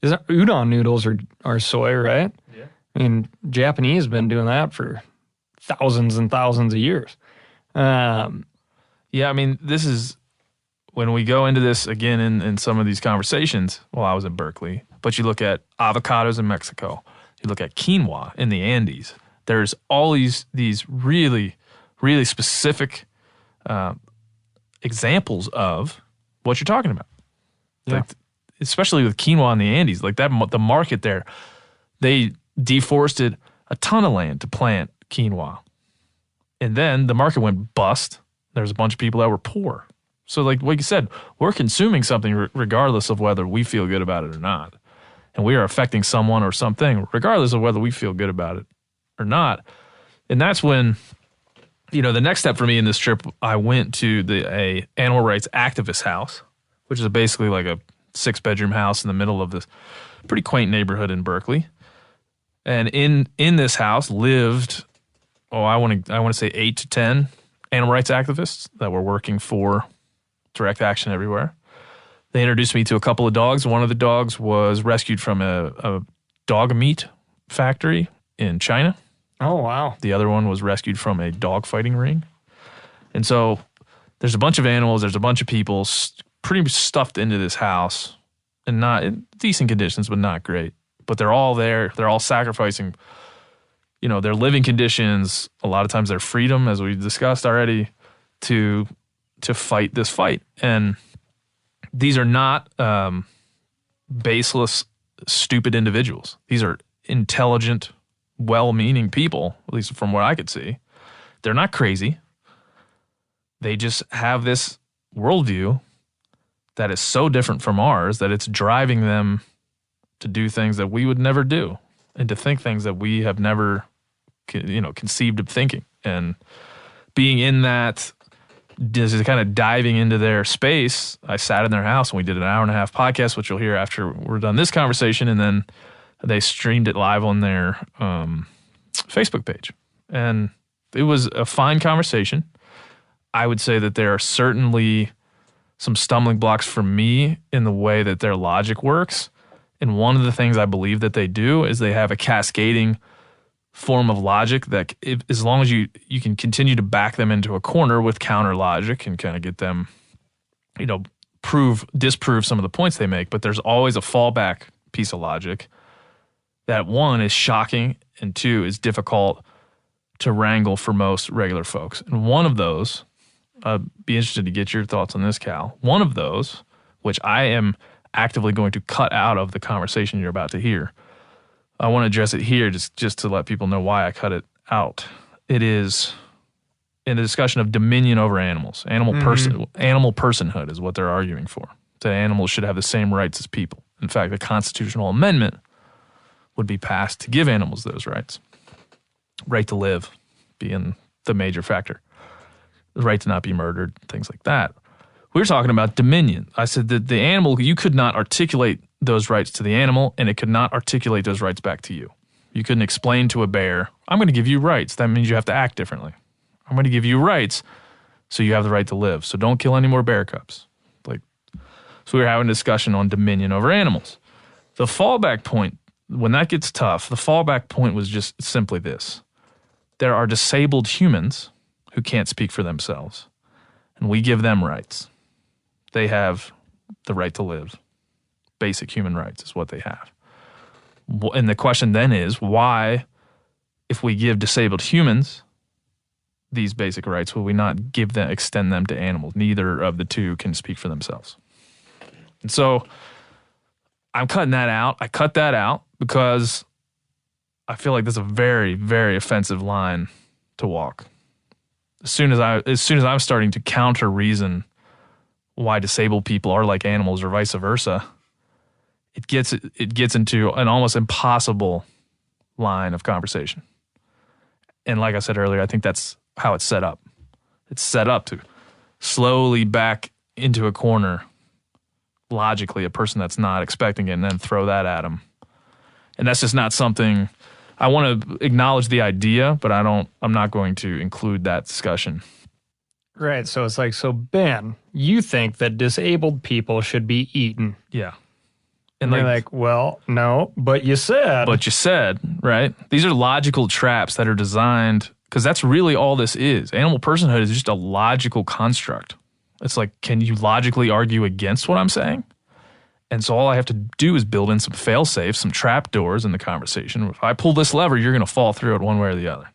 udon noodles are soy, right? Yeah. I mean, Japanese have been doing that for thousands and thousands of years. Yeah, I mean, this is when we go into this again in some of these conversations while I was in Berkeley, but you look at avocados in Mexico, you look at quinoa in the Andes, there's all these really, really specific examples of what you're talking about. Yeah. Like, especially with quinoa in the Andes, like that, the market there, they deforested a ton of land to plant quinoa. And then the market went bust. There's a bunch of people that were poor. So like you said, we're consuming something regardless of whether we feel good about it or not. And we are affecting someone or something regardless of whether we feel good about it or not. And that's when, you know, the next step for me in this trip, I went to a animal rights activist house, which is basically like a 6-bedroom house in the middle of this pretty quaint neighborhood in Berkeley. And in this house lived... I want to say 8 to 10 animal rights activists that were working for Direct Action Everywhere. They introduced me to a couple of dogs. One of the dogs was rescued from a dog meat factory in China. Oh, wow. The other one was rescued from a dog fighting ring. And so there's a bunch of animals, there's a bunch of people pretty stuffed into this house and not in decent conditions, but not great. But they're all there. They're all sacrificing, you know, their living conditions, a lot of times their freedom, as we discussed already, to fight this fight. And these are not baseless, stupid individuals. These are intelligent, well-meaning people, at least from what I could see. They're not crazy. They just have this worldview that is so different from ours that it's driving them to do things that we would never do and to think things that we have never, you know, conceived of thinking. And being in that, just kind of diving into their space, I sat in their house and we did an 1.5-hour podcast, which you'll hear after we're done this conversation. And then they streamed it live on their Facebook page. And it was a fine conversation. I would say that there are certainly some stumbling blocks for me in the way that their logic works. And one of the things I believe that they do is they have a cascading form of logic that as long as you can continue to back them into a corner with counter logic and kind of get them, you know, disprove some of the points they make, but there's always a fallback piece of logic that, one, is shocking and 2, is difficult to wrangle for most regular folks. And one of those, I'd be interested to get your thoughts on this, Cal. One of those, which I am actively going to cut out of the conversation you're about to hear, I want to address it here just to let people know why I cut it out. It is in the discussion of dominion over animals. Animal personhood is what they're arguing for. That animals should have the same rights as people. In fact, a constitutional amendment would be passed to give animals those rights. Right to live being the major factor. The right to not be murdered, things like that. We were talking about dominion. I said that the animal, you could not articulate those rights to the animal, and it could not articulate those rights back to you. You couldn't explain to a bear, I'm going to give you rights. That means you have to act differently. I'm going to give you rights so you have the right to live. So don't kill any more bear cubs. So we were having a discussion on dominion over animals. The fallback point, when that gets tough, the fallback point was just simply this. There are disabled humans who can't speak for themselves, and we give them rights. They have the right to live. Basic human rights is what they have. And the question then is, why, if we give disabled humans these basic rights, will we not extend them to animals? Neither of the two can speak for themselves. And so I'm cutting that out. I cut that out because I feel like that's a very, very offensive line to walk. As soon as I'm starting to counter reason why disabled people are like animals or vice versa, it gets into an almost impossible line of conversation. And like I said earlier, I think that's how it's set up. It's set up to slowly back into a corner, logically, a person that's not expecting it, and then throw that at them. And that's just not something I want to acknowledge the idea, but I'm not going to include that discussion. Right. So it's like, so Ben, you think that disabled people should be eaten. Yeah. And they're like, well, no, but you said. But you said, right? These are logical traps that are designed, because that's really all this is. Animal personhood is just a logical construct. It's like, can you logically argue against what I'm saying? And so all I have to do is build in some fail-safes, some trap doors in the conversation. If I pull this lever, you're going to fall through it one way or the other.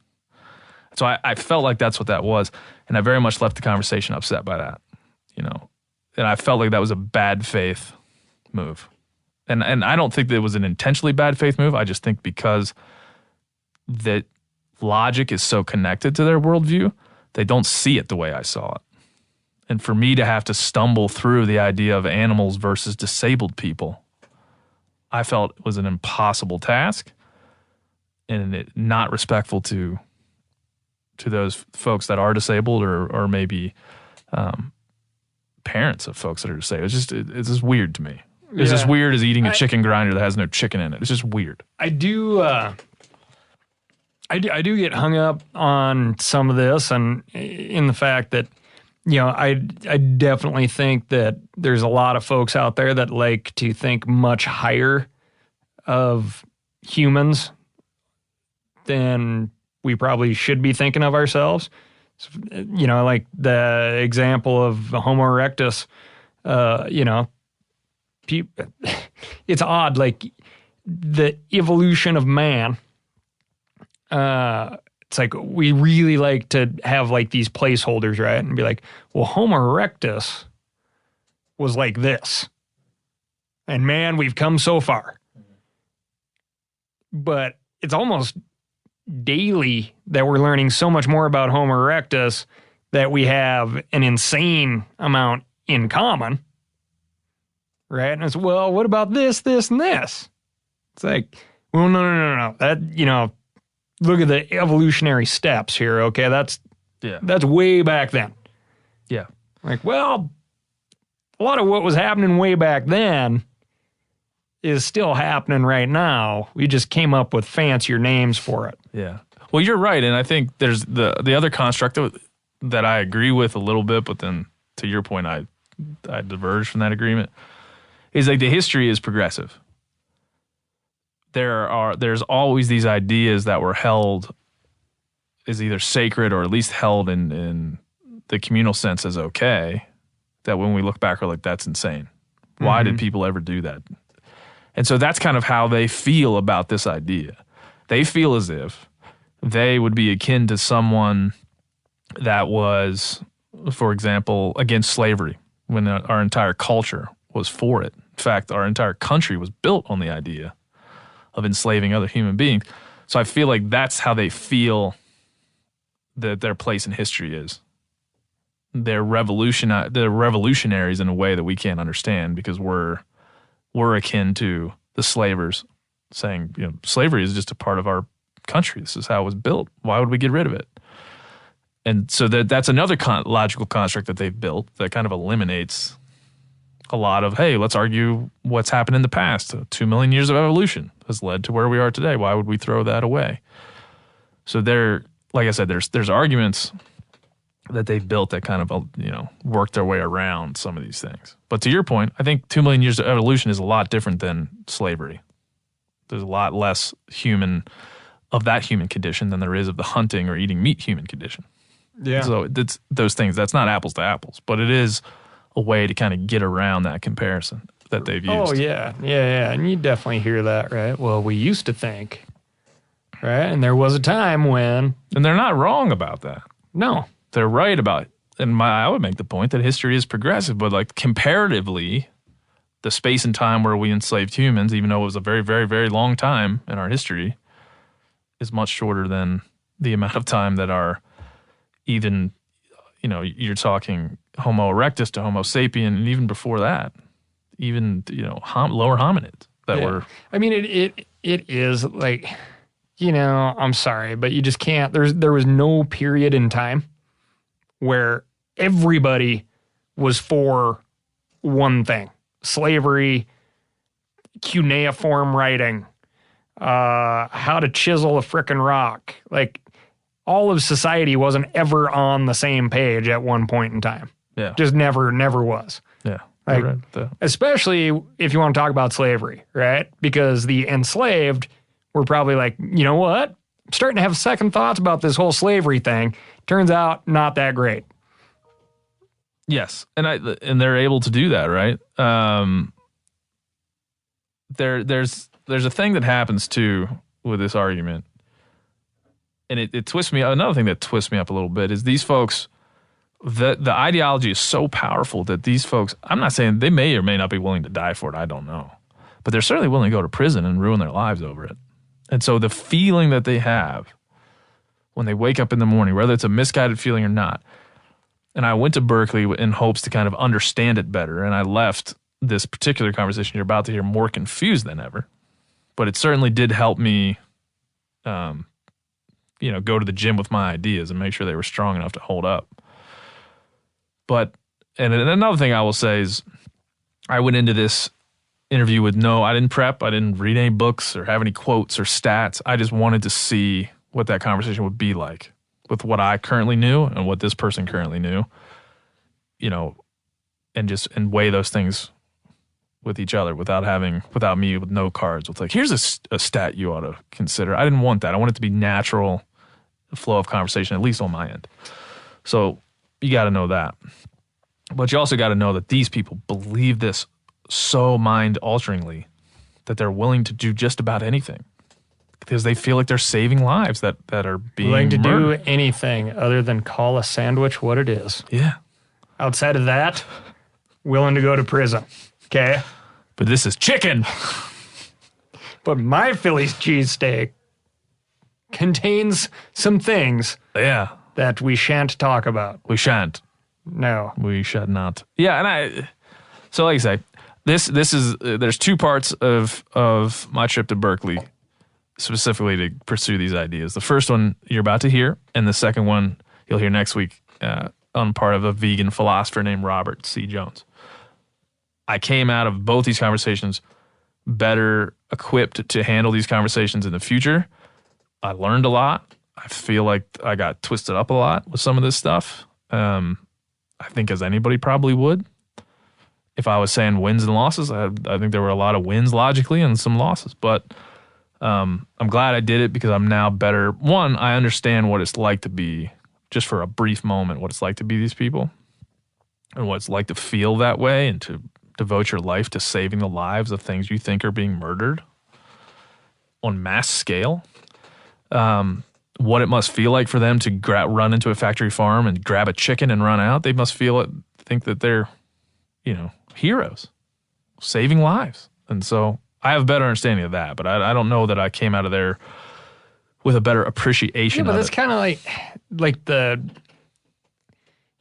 So I felt like that's what that was. And I very much left the conversation upset by that, And I felt like that was a bad faith move. And I don't think that it was an intentionally bad faith move. I just think because that logic is so connected to their worldview, they don't see it the way I saw it. And for me to have to stumble through the idea of animals versus disabled people, I felt it was an impossible task and not respectful to those folks that are disabled or maybe parents of folks that are disabled. It's just weird to me. It's as weird as eating a chicken grinder that has no chicken in it. It's just weird. I do get hung up on some of this, and in the fact that, I definitely think that there's a lot of folks out there that like to think much higher of humans than we probably should be thinking of ourselves. Like the example of Homo erectus, it's odd, like the evolution of man. It's like we really like to have like these placeholders, right? And be like, well, Homo erectus was like this. And man, we've come so far. But it's almost daily that we're learning so much more about Homo erectus that we have an insane amount in common. Right? And it's, well, what about this, and this? It's like, well, no. That, look at the evolutionary steps here, okay? That's way back then. Yeah. Like, well, a lot of what was happening way back then is still happening right now. We just came up with fancier names for it. Yeah. Well, you're right, and I think there's the other construct that I agree with a little bit, but then to your point, I diverge from that agreement, is like the history is progressive. There's always these ideas that were held as either sacred or at least held in the communal sense as okay, that when we look back, we're like, that's insane. Why did people ever do that? And so that's kind of how they feel about this idea. They feel as if they would be akin to someone that was, for example, against slavery when our entire culture was for it. In fact, our entire country was built on the idea of enslaving other human beings. So I feel like that's how they feel that their place in history is. They're revolutionaries in a way that we can't understand because we're akin to the slavers saying, slavery is just a part of our country. This is how it was built. Why would we get rid of it? And so that's another logical construct that they've built that kind of eliminates a lot of, hey, let's argue what's happened in the past. 2 million years of evolution has led to where we are today. Why would we throw that away? So like I said, there's arguments that they've built that kind of, work their way around some of these things. But to your point, I think 2 million years of evolution is a lot different than slavery. There's a lot less of that human condition than there is of the hunting or eating meat human condition. Yeah. So it's those things. That's not apples to apples, but it is a way to kind of get around that comparison that they've used. Oh, yeah. Yeah. And you definitely hear that, right? Well, we used to think, right? And there was a time when... And they're not wrong about that. No. They're right about it. And I would make the point that history is progressive, but like comparatively, the space and time where we enslaved humans, even though it was a very, very, very long time in our history, is much shorter than the amount of time that are even, you're talking Homo erectus to Homo sapien, and even before that, even, lower hominids that were. I mean, it is like, I'm sorry, but you just can't. There was no period in time where everybody was for one thing: slavery, cuneiform writing, how to chisel a frickin' rock. Like, all of society wasn't ever on the same page at one point in time. Yeah. Just never was. Yeah. Like, Right. especially if you want to talk about slavery, right? Because the enslaved were probably like, you know what? I'm starting to have second thoughts about this whole slavery thing. Turns out, not that great. Yes, and they're able to do that, right? There's a thing that happens too with this argument, and it twists me. Another thing that twists me up a little bit is these folks. The ideology is so powerful that these folks. I'm not saying they may or may not be willing to die for it. I don't know, but they're certainly willing to go to prison and ruin their lives over it. And so the feeling that they have when they wake up in the morning, whether it's a misguided feeling or not. And I went to Berkeley in hopes to kind of understand it better. And I left this particular conversation you're about to hear more confused than ever. But it certainly did help me, go to the gym with my ideas and make sure they were strong enough to hold up. But, and another thing I will say is I went into this interview with I didn't prep. I didn't read any books or have any quotes or stats. I just wanted to see what that conversation would be like with what I currently knew and what this person currently knew, and weigh those things with each other without me with no cards. With like, here's a stat you ought to consider. I didn't want that. I want it to be natural flow of conversation, at least on my end. So you got to know that. But you also got to know that these people believe this so mind-alteringly that they're willing to do just about anything because they feel like they're saving lives that are being willing to murdered. do anything other than call a sandwich what it is. Yeah. Outside of that, willing to go to prison. Okay? But this is chicken. But my Philly's cheesesteak contains some things that we shan't talk about. We shan't. No. We should not. Yeah, so like I say, this is there's two parts of my trip to Berkeley specifically to pursue these ideas. The first one you're about to hear, and the second one you'll hear next week on part of a vegan philosopher named Robert C. Jones. I came out of both these conversations better equipped to handle these conversations in the future. I learned a lot. I feel like I got twisted up a lot with some of this stuff. I think as anybody probably would. If I was saying wins and losses, I think there were a lot of wins logically and some losses. But I'm glad I did it because I'm now better. One, I understand what it's like to be, just for a brief moment, what it's like to be these people and what it's like to feel that way and to devote your life to saving the lives of things you think are being murdered on mass scale. What it must feel like for them to run into a factory farm and grab a chicken and run out. They must think that they're, heroes, saving lives. And so I have a better understanding of that, but I don't know that I came out of there with a better appreciation but of that's it. kind of like the,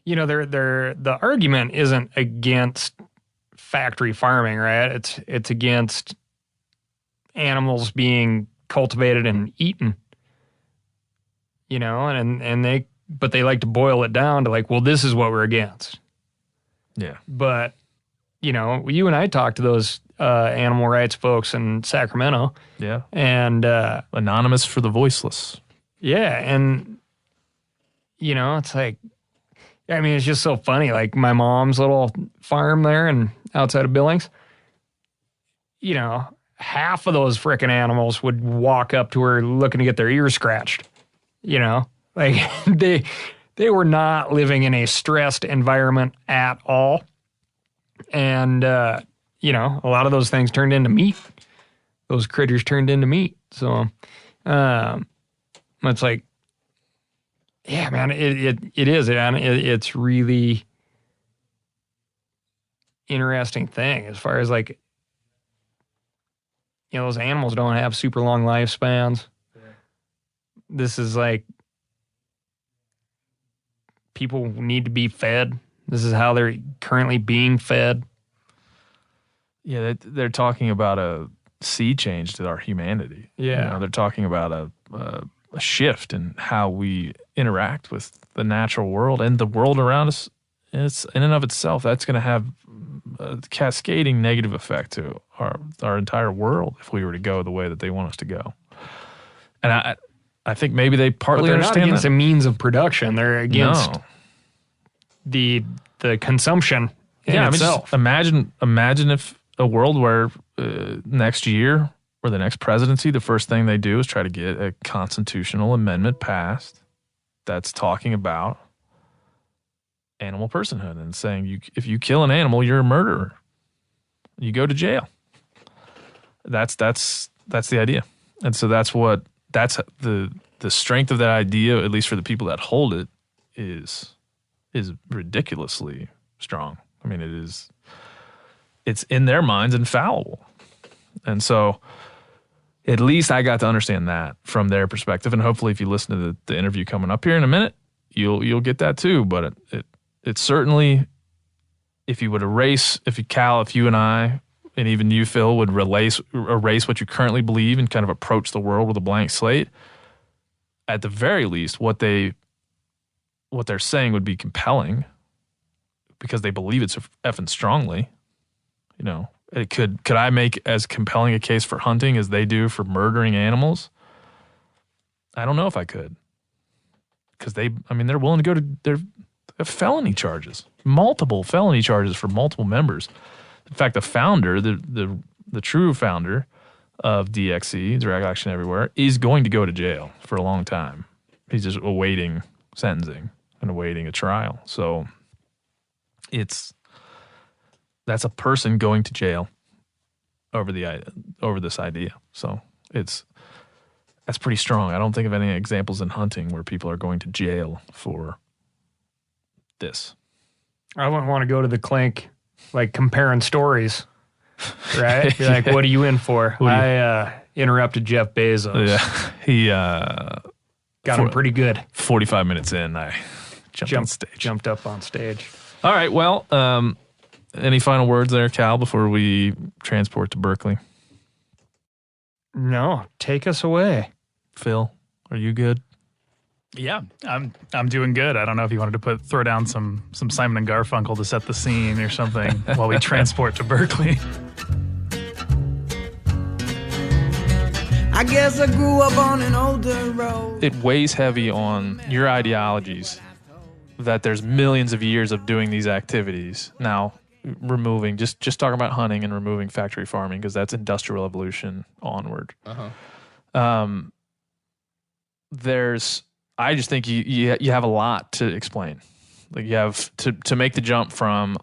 the argument isn't against factory farming, right? It's against animals being cultivated and eaten. But they like to boil it down to like, well, this is what we're against. Yeah. But you know, you and I talked to those animal rights folks in Sacramento. Yeah. And Anonymous for the Voiceless. Yeah. And, you know, it's like, I mean, it's just so funny. Like my mom's little farm there and outside of Billings, you know, half of those frickin' animals would walk up to her looking to get their ears scratched. You know, like they were not living in a stressed environment at all. And, you know, a lot of those things turned into meat. Those critters turned into meat. So, it's like, yeah, man, it is. It's really interesting thing as far as like, you know, those animals don't have super long lifespans. Yeah. This is like, people need to be fed. This is how they're currently being fed. Yeah, they're talking about a sea change to our humanity. Yeah. You know, they're talking about a shift in how we interact with the natural world and the world around us. It's in and of itself, that's going to have a cascading negative effect to our entire world if we were to go the way that they want us to go. And I think maybe they partly understand not against that. the means of production. They're against the consumption in itself. I mean, imagine if a world where next year or the next presidency, the first thing they do is try to get a constitutional amendment passed that's talking about animal personhood and saying if you kill an animal, you're a murderer. You go to jail. That's the idea. And so that's the strength of that idea, at least for the people that hold it, is ridiculously strong. I mean, it's in their minds infallible. And so at least I got to understand that from their perspective. And hopefully if you listen to the interview coming up here in a minute, you'll get that too. But it certainly, if you and I, and even you, Phil, would erase what you currently believe and kind of approach the world with a blank slate, at the very least, what they're saying would be compelling because they believe it's effing strongly. You know, could I make as compelling a case for hunting as they do for murdering animals? I don't know if I could. Because they're willing to go to their felony charges, multiple felony charges for multiple members. In fact, the founder, the true founder of DXE, Direct Action Everywhere, is going to go to jail for a long time. He's just awaiting sentencing and awaiting a trial. So that's a person going to jail over this idea. So that's pretty strong. I don't think of any examples in hunting where people are going to jail for this. I wouldn't want to go to the clink, like comparing stories, right? Be like, what are you in for? I interrupted Jeff Bezos. Yeah, he got him pretty good. 45 minutes in, I jumped up on stage. All right, well, any final words there, Cal, before we transport to Berkeley? No, take us away. Phil, are you good? Yeah, I'm doing good. I don't know if you wanted to throw down some Simon and Garfunkel to set the scene or something while we transport to Berkeley. I guess I grew up on an older road. It weighs heavy on your ideologies that there's millions of years of doing these activities. Now, removing, just talking about hunting and removing factory farming, because that's industrial evolution onward. I just think you have a lot to explain. Like you have to make the jump from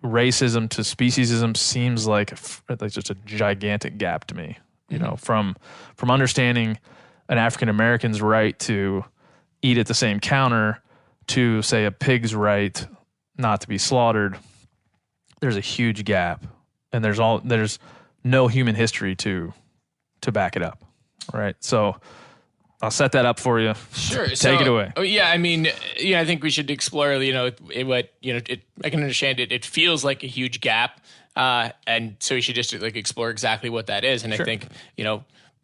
racism to speciesism seems like just a gigantic gap to me. You know, from understanding an African American's right to eat at the same counter to say a pig's right not to be slaughtered. There's a huge gap, and there's no human history to back it up. Right, so. I'll set that up for you. Sure. Take it away. Oh, yeah, I mean, I think we should explore, I can understand it. It feels like a huge gap. And so we should just explore exactly what that is. And sure. I think,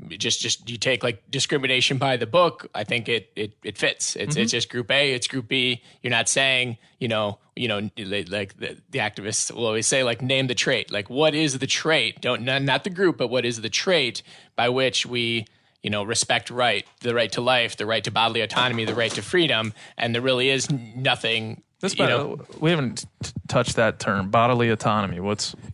just you take like discrimination by the book, I think it fits. It's just group A, it's group B. You're not saying, like the activists will always say, like, name the trait. Like, what is the trait? Not the group, but what is the trait by which we, respect the right to life, the right to bodily autonomy, the right to freedom, and there really is nothing. We haven't touched that term, bodily autonomy.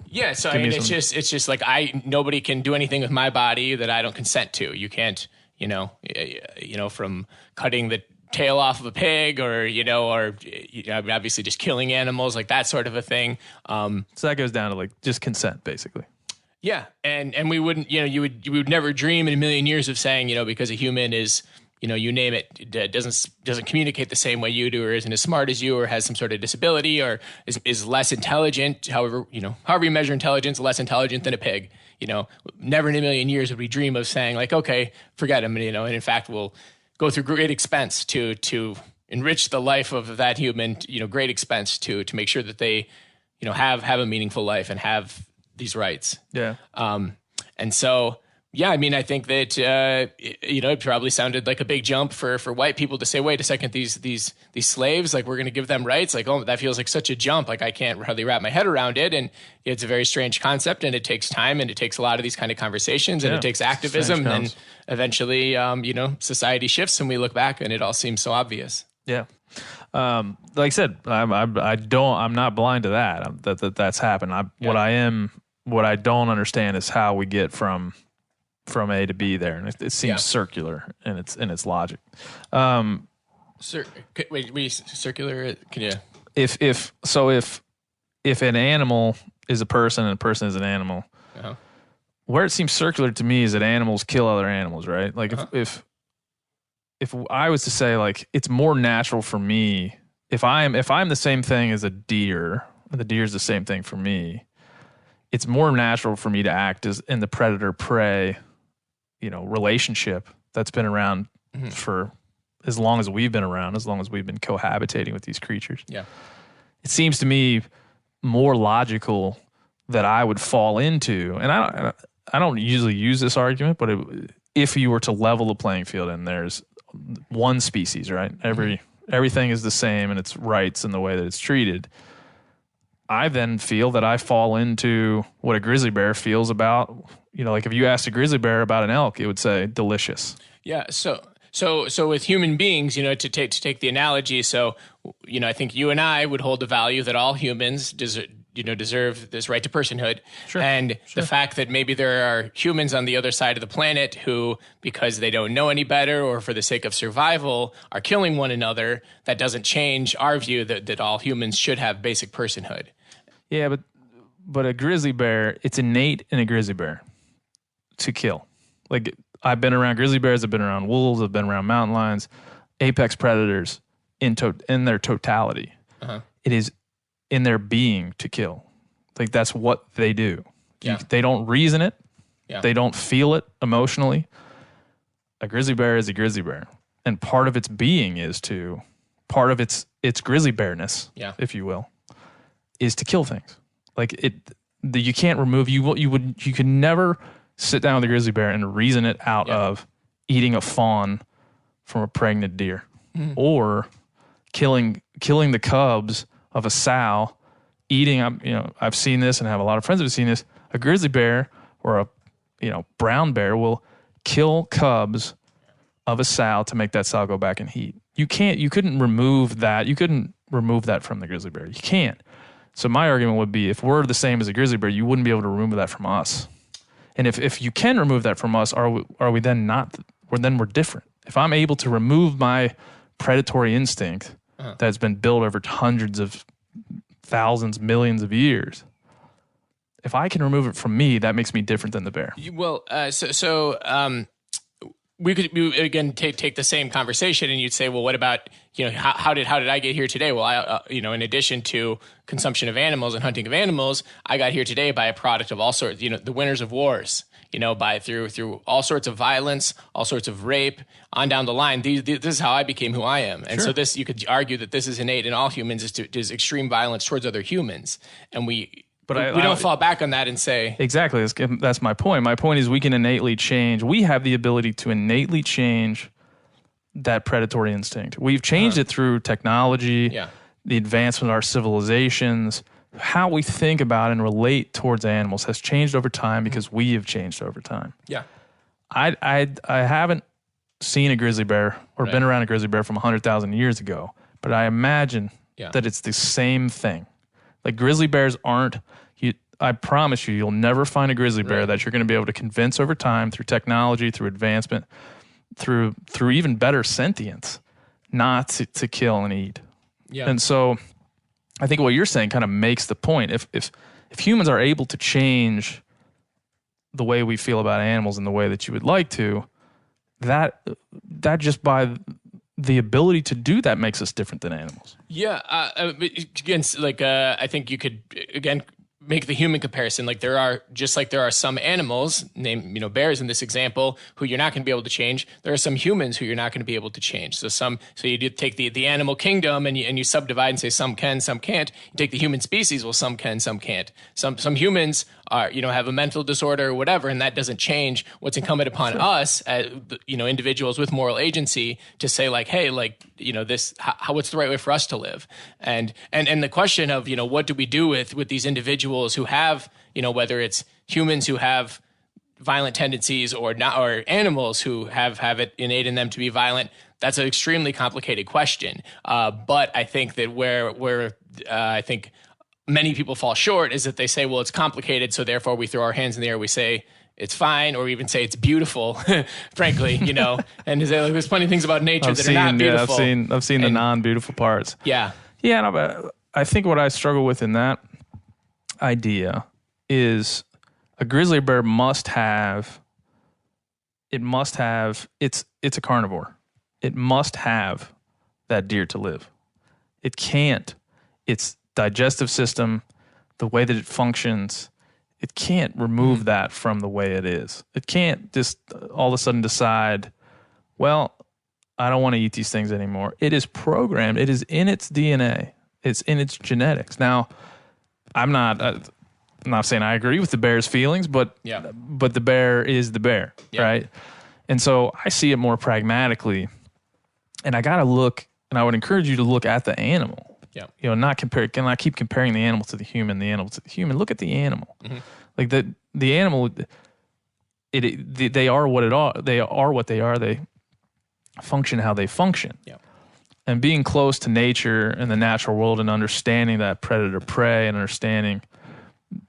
Yeah, so I mean, it's just like nobody can do anything with my body that I don't consent to. You can't, from cutting the tail off of a pig, or obviously just killing animals, like that sort of a thing. So that goes down to like just consent, basically. Yeah, and we wouldn't, you would never dream in a million years of saying, because a human is, you name it, doesn't communicate the same way you do, or isn't as smart as you, or has some sort of disability, or is less intelligent. However you measure intelligence, less intelligent than a pig. Never in a million years would we dream of saying like, okay, forget him. And in fact, we'll go through great expense to enrich the life of that human. Great expense to make sure that they, have a meaningful life and have these rights. Yeah. And so. Yeah, I mean, I think that it probably sounded like a big jump for white people to say, wait a second, these slaves, like, we're going to give them rights. Like, oh, that feels like such a jump. Like, I can't hardly wrap my head around it. And it's a very strange concept, and it takes time, and it takes a lot of these kind of conversations, and it takes activism, and eventually, society shifts, and we look back, and it all seems so obvious. Yeah. Like I said, I'm not blind to that. That's happened. What I don't understand is how we get from A to B there, and it seems circular in its logic. Circular? Can you? If an animal is a person and a person is an animal, where it seems circular to me is that animals kill other animals, right? Like if I was to say, like, it's more natural for me if I'm the same thing as a deer, and the deer is the same thing for me, it's more natural for me to act as in the predator-prey relationship that's been around for as long as we've been around, as long as we've been cohabitating with these creatures. Yeah. It seems to me more logical that I would fall into, and I don't usually use this argument, but if you were to level the playing field and there's one species, right? Everything is the same and its rights and the way that it's treated. I then feel that I fall into what a grizzly bear feels about, like if you asked a grizzly bear about an elk, it would say delicious. Yeah. So with human beings, to take the analogy, I think you and I would hold the value that all humans deserve this right to personhood. Sure. And the fact that maybe there are humans on the other side of the planet who, because they don't know any better or for the sake of survival, are killing one another, that doesn't change our view that all humans should have basic personhood. Yeah, but a grizzly bear, it's innate in a grizzly bear to kill. Like, I've been around grizzly bears, I've been around wolves, I've been around mountain lions, apex predators in their totality. It is in their being to kill. Like, that's what they do. Yeah. They don't reason it. Yeah. They don't feel it emotionally. A grizzly bear is a grizzly bear. And part of its being part of its grizzly bearness, if you will, is to kill things. Like, you can't remove, you could never sit down with a grizzly bear and reason it out of eating a fawn from a pregnant deer, or killing the cubs of a sow, eating. I've seen this, and I have a lot of friends who've seen this. A grizzly bear or a brown bear will kill cubs of a sow to make that sow go back and heat. You couldn't remove that. You couldn't remove that from the grizzly bear. You can't. So my argument would be, if we're the same as a grizzly bear, you wouldn't be able to remove that from us. And if you can remove that from us, are we then not? Then we're different. If I'm able to remove my predatory instinct that's been built over hundreds of thousands, millions of years, if I can remove it from me, that makes me different than the bear. We could again take the same conversation, and you'd say, well, what about, how did I get here today? Well, I in addition to consumption of animals and hunting of animals, I got here today by a product of all sorts, the winners of wars, through all sorts of violence, all sorts of rape, on down the line. This is how I became who I am. And so this, you could argue that this is innate in all humans, is extreme violence towards other humans. And But we don't fall back on that and say exactly. That's my point. My point is we can innately change. We have the ability to innately change that predatory instinct. We've changed it through technology, the advancement of our civilizations. How we think about and relate towards animals has changed over time because we have changed over time. Yeah. I haven't seen a grizzly bear or been around a grizzly bear from 100,000 years ago, but I imagine that it's the same thing. Like grizzly bears aren't, I promise you'll never find a grizzly bear that you're going to be able to convince over time through technology, through advancement, through even better sentience, not to kill and eat. Yeah. And so I think what you're saying kind of makes the point. If humans are able to change the way we feel about animals in the way that you would like to, that just by the ability to do that makes us different than animals. Yeah. Again, like I think you could again make the human comparison. Like there are some animals, name bears in this example, who you're not going to be able to change. There are some humans who you're not going to be able to change. So you do take the animal kingdom and you subdivide and say some can, some can't. You take the human species, well, some can, some can't. Some humans are have a mental disorder or whatever, and that doesn't change. What's incumbent upon us as individuals with moral agency to say like, hey, like this, what's the right way for us to live? And the question of what do we do with these individuals who have whether it's humans who have violent tendencies or not, or animals who have it innate in them to be violent. That's an extremely complicated question. But I think that where I think many people fall short is that they say, well, it's complicated, so therefore we throw our hands in the air, we say it's fine, or even say it's beautiful, frankly, and there's plenty of things about nature that are not beautiful. I've seen the non-beautiful parts. Yeah. Yeah, no, but I think what I struggle with in that idea is a grizzly bear must have it's a carnivore. It must have that deer to live. It can't. Its digestive system, the way that it functions, it can't remove that from the way it is. It can't just all of a sudden decide, well, I don't want to eat these things anymore. It is programmed. It is in its DNA. It's in its genetics. Now, I'm not saying I agree with the bear's feelings, but the bear is the bear, right? And so I see it more pragmatically, and I got to look, and I would encourage you to look at the animal. Yeah, not compare. Can I keep comparing the animal to the human? The animal to the human. Look at the animal. Mm-hmm. Like the animal. They are what it are. They are what they are. They function how they function. Yeah. And being close to nature and the natural world and understanding that predator prey and understanding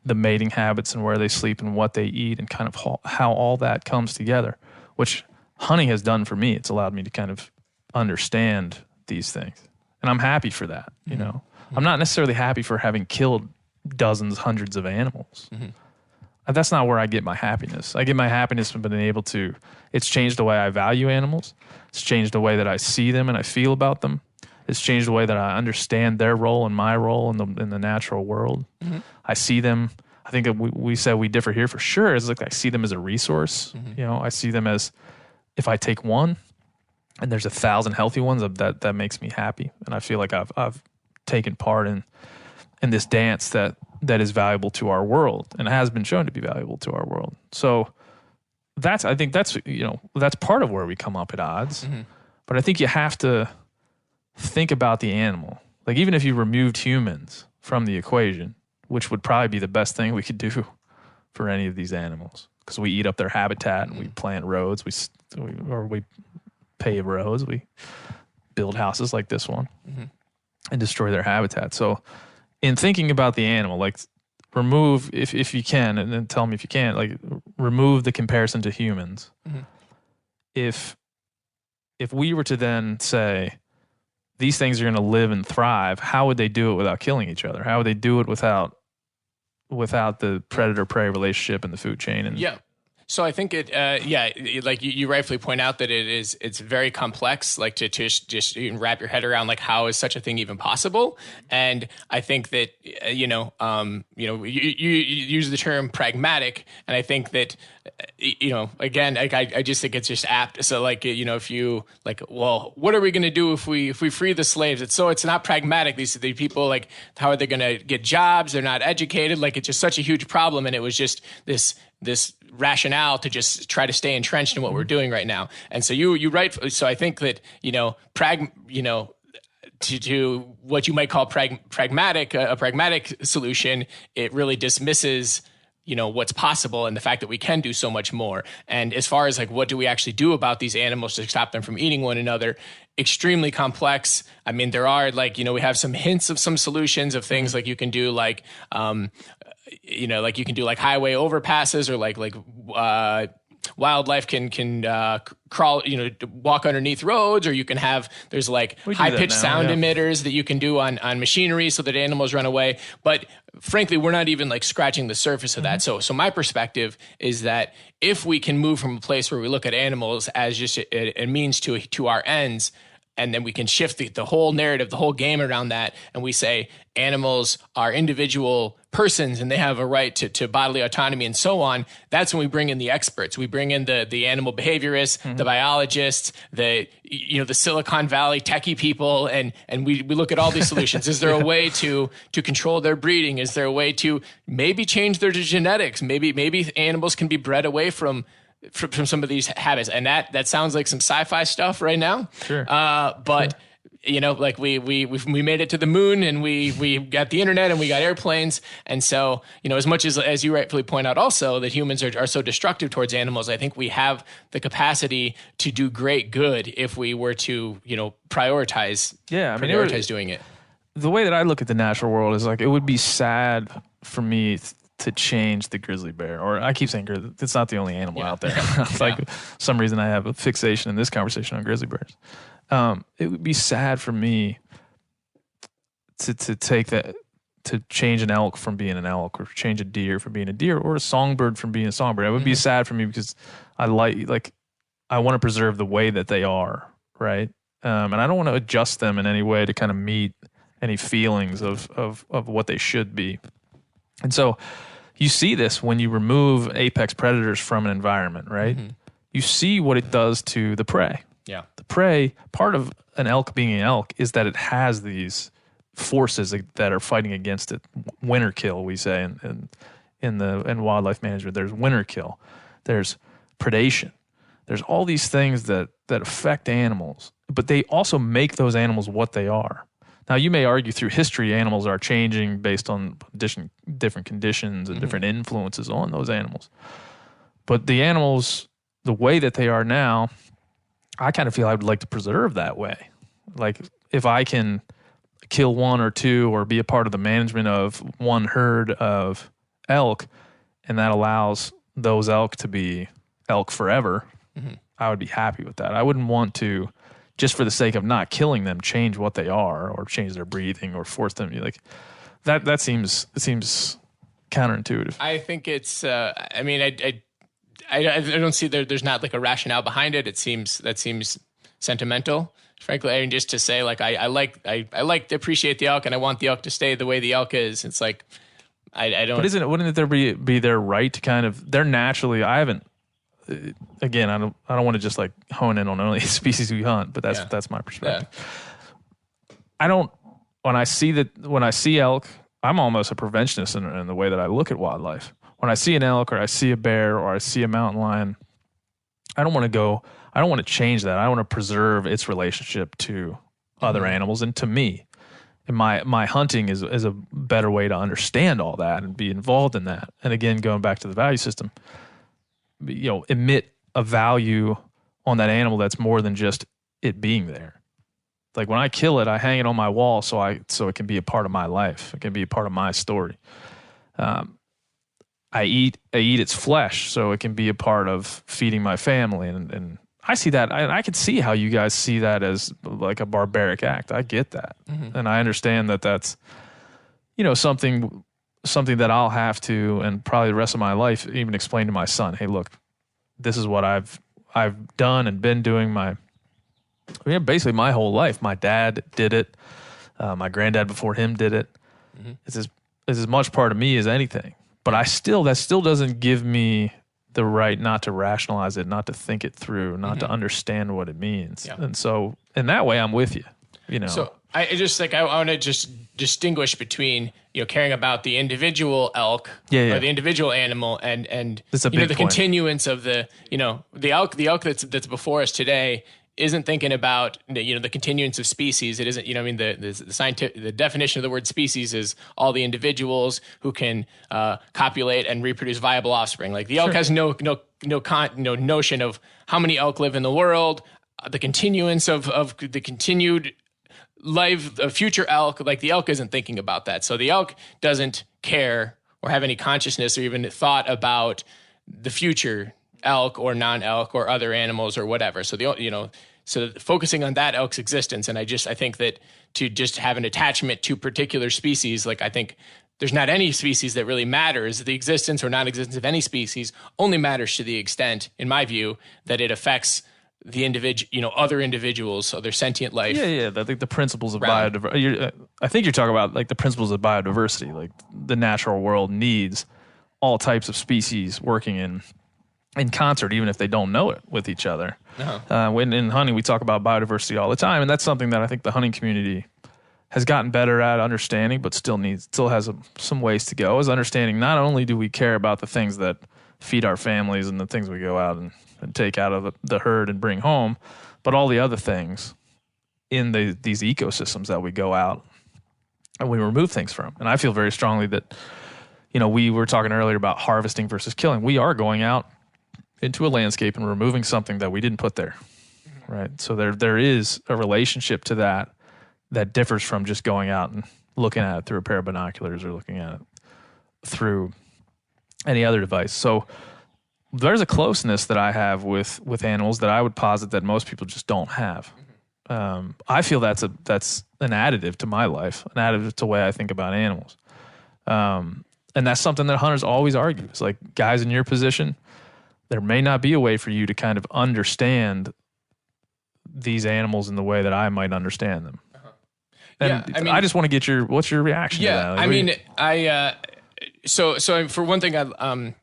the mating habits and where they sleep and what they eat and kind of how all that comes together, which hunting has done for me. It's allowed me to kind of understand these things. And I'm happy for that, Mm-hmm. I'm not necessarily happy for having killed dozens, hundreds of animals. Mm-hmm. That's not where I get my happiness. I get my happiness from being able to, it's changed the way I value animals. It's changed the way that I see them and I feel about them. It's changed the way that I understand their role and my role in the natural world. Mm-hmm. I see them. I think that we said we differ here for sure. It's like I see them as a resource. Mm-hmm. I see them as, if I take one, and there's 1,000 healthy ones, that makes me happy, and I feel like I've taken part in this dance that is valuable to our world and has been shown to be valuable to our world. So I think that's part of where we come up at odds. Mm-hmm. But I think you have to think about the animal. Like even if you removed humans from the equation, which would probably be the best thing we could do for any of these animals, because we eat up their habitat and we plant roads, we pave roads, we build houses like this one, mm-hmm. and destroy their habitat. So in thinking about the animal, like remove, if you can, and then tell me if you can't, like remove the comparison to humans. Mm-hmm. If we were to then say these things are going to live and thrive, how would they do it without killing each other? How would they do it without the predator-prey relationship in the food chain? And yeah. So I think like you rightfully point out that it's very complex, like to just even wrap your head around like how is such a thing even possible. And I think that you use the term pragmatic, and I think that again, I just think it's just apt. So like if you like, well, what are we going to do if we free the slaves? It's not pragmatic. These people, like, how are they going to get jobs? They're not educated. Like, it's just such a huge problem, and it was just this rationale to just try to stay entrenched in what we're doing right now. And so you write. So I think that to what you might call pragmatic, a pragmatic solution, it really dismisses what's possible and the fact that we can do so much more. And as far as like what do we actually do about these animals to stop them from eating one another, extremely complex. I mean, there are like we have some hints of some solutions of things like you can do like like you can do like highway overpasses, or like wildlife can crawl, walk underneath roads, or you can have, there's like high-pitched sound emitters that you can do on machinery so that animals run away. But frankly, we're not even like scratching the surface of that. So my perspective is that if we can move from a place where we look at animals as just a means to our ends, and then we can shift the whole narrative, the whole game around that, and we say animals are individual persons and they have a right to bodily autonomy and so on. That's when we bring in the experts. We bring in the animal behaviorists, the biologists, the Silicon Valley techie people, and we look at all these solutions. Is there a way to control their breeding? Is there a way to maybe change their genetics? Maybe animals can be bred away from some of these habits, and that sounds like some sci-fi stuff right now. Sure. But like we made it to the moon, and we got the internet, and we got airplanes, and so as much as you rightfully point out, also that humans are so destructive towards animals, I think we have the capacity to do great good if we were to prioritize. Yeah, prioritize doing it. The way that I look at the natural world is like it would be sad for me to change the grizzly bear, or I keep saying grizzly. It's not the only animal out there. It's like some reason I have a fixation in this conversation on grizzly bears. It would be sad for me to take that, to change an elk from being an elk, or change a deer from being a deer, or a songbird from being a songbird. It would be sad for me because I want to preserve the way that they are, right? And I don't want to adjust them in any way to kind of meet any feelings of what they should be. And so you see this when you remove apex predators from an environment, right? You see what it does to the prey. Yeah. The prey, part of an elk being an elk is that it has these forces that are fighting against it. Winter kill, we say in wildlife management. There's winter kill. There's predation. There's all these things that affect animals, but they also make those animals what they are. Now, you may argue through history animals are changing based on different conditions and different influences on those animals. But the animals, the way that they are now, I kind of feel I would like to preserve that way. Like if I can kill one or two or be a part of the management of one herd of elk, and that allows those elk to be elk forever, I would be happy with that. I wouldn't want to, just for the sake of not killing them, change what they are or change their breathing or force them like that. That seems counterintuitive. I think it's. I don't see there's not like a rationale behind it. That seems sentimental. Frankly, I mean, just to say like I like to appreciate the elk, and I want the elk to stay the way the elk is. It's like I don't. But wouldn't there be their right to kind of? They're naturally. I haven't. Again, I don't want to just like hone in on only species we hunt, but that's my perspective. Yeah. I don't. When I see elk, I'm almost a preventionist in the way that I look at wildlife. When I see an elk, or I see a bear, or I see a mountain lion, I don't want to change that. I want to preserve its relationship to other animals and to me. And my hunting is a better way to understand all that and be involved in that. And again, going back to the value system, emit a value on that animal that's more than just it being there. Like when I kill it, I hang it on my wall so it can be a part of my life. It can be a part of my story. I eat its flesh so it can be a part of feeding my family. And I see that. I can see how you guys see that as like a barbaric act. I get that. And I understand that that's, something that I'll have to, and probably the rest of my life, even explain to my son, hey, look, this is what I've done and been doing basically my whole life. My dad did it. My granddad before him did it. Mm-hmm. It's as much part of me as anything. But that still doesn't give me the right not to rationalize it, not to think it through, not to understand what it means. Yeah. And so in that way, I'm with you. So I just I want to just distinguish between caring about the individual elk or the individual animal and the continuance of the elk that's before us today isn't thinking about the continuance of species. It isn't the definition of the word species is all the individuals who can copulate and reproduce viable offspring. Like the elk has no notion of how many elk live in the world, the continuance of the continued life of future elk. Like the elk isn't thinking about that. So the elk doesn't care or have any consciousness or even thought about the future elk or non-elk or other animals or whatever. So so focusing on that elk's existence. And I think that to just have an attachment to particular species, I think there's not any species that really matters. The existence or non-existence of any species only matters to the extent, in my view, that it affects the individual, other individuals, other sentient life. Yeah. I think the principles of biodiversity. I think you're talking about the principles of biodiversity. Like the natural world needs all types of species working in concert, even if they don't know it with each other. When in hunting, we talk about biodiversity all the time, and that's something that I think the hunting community has gotten better at understanding, but still has some ways to go. Is understanding not only do we care about the things that feed our families and the things we go out and take out of the herd and bring home, but all the other things in these ecosystems that we go out and we remove things from. And I feel very strongly that, we were talking earlier about harvesting versus killing. We are going out into a landscape and removing something that we didn't put there, right? So there is a relationship to that differs from just going out and looking at it through a pair of binoculars or looking at it through any other device. So there's a closeness that I have with animals that I would posit that most people just don't have. I feel that's an additive to my life, an additive to the way I think about animals. And that's something that hunters always argue. It's like, guys in your position, there may not be a way for you to kind of understand these animals in the way that I might understand them. And I just want to get what's your reaction to that? So for one thing, I don't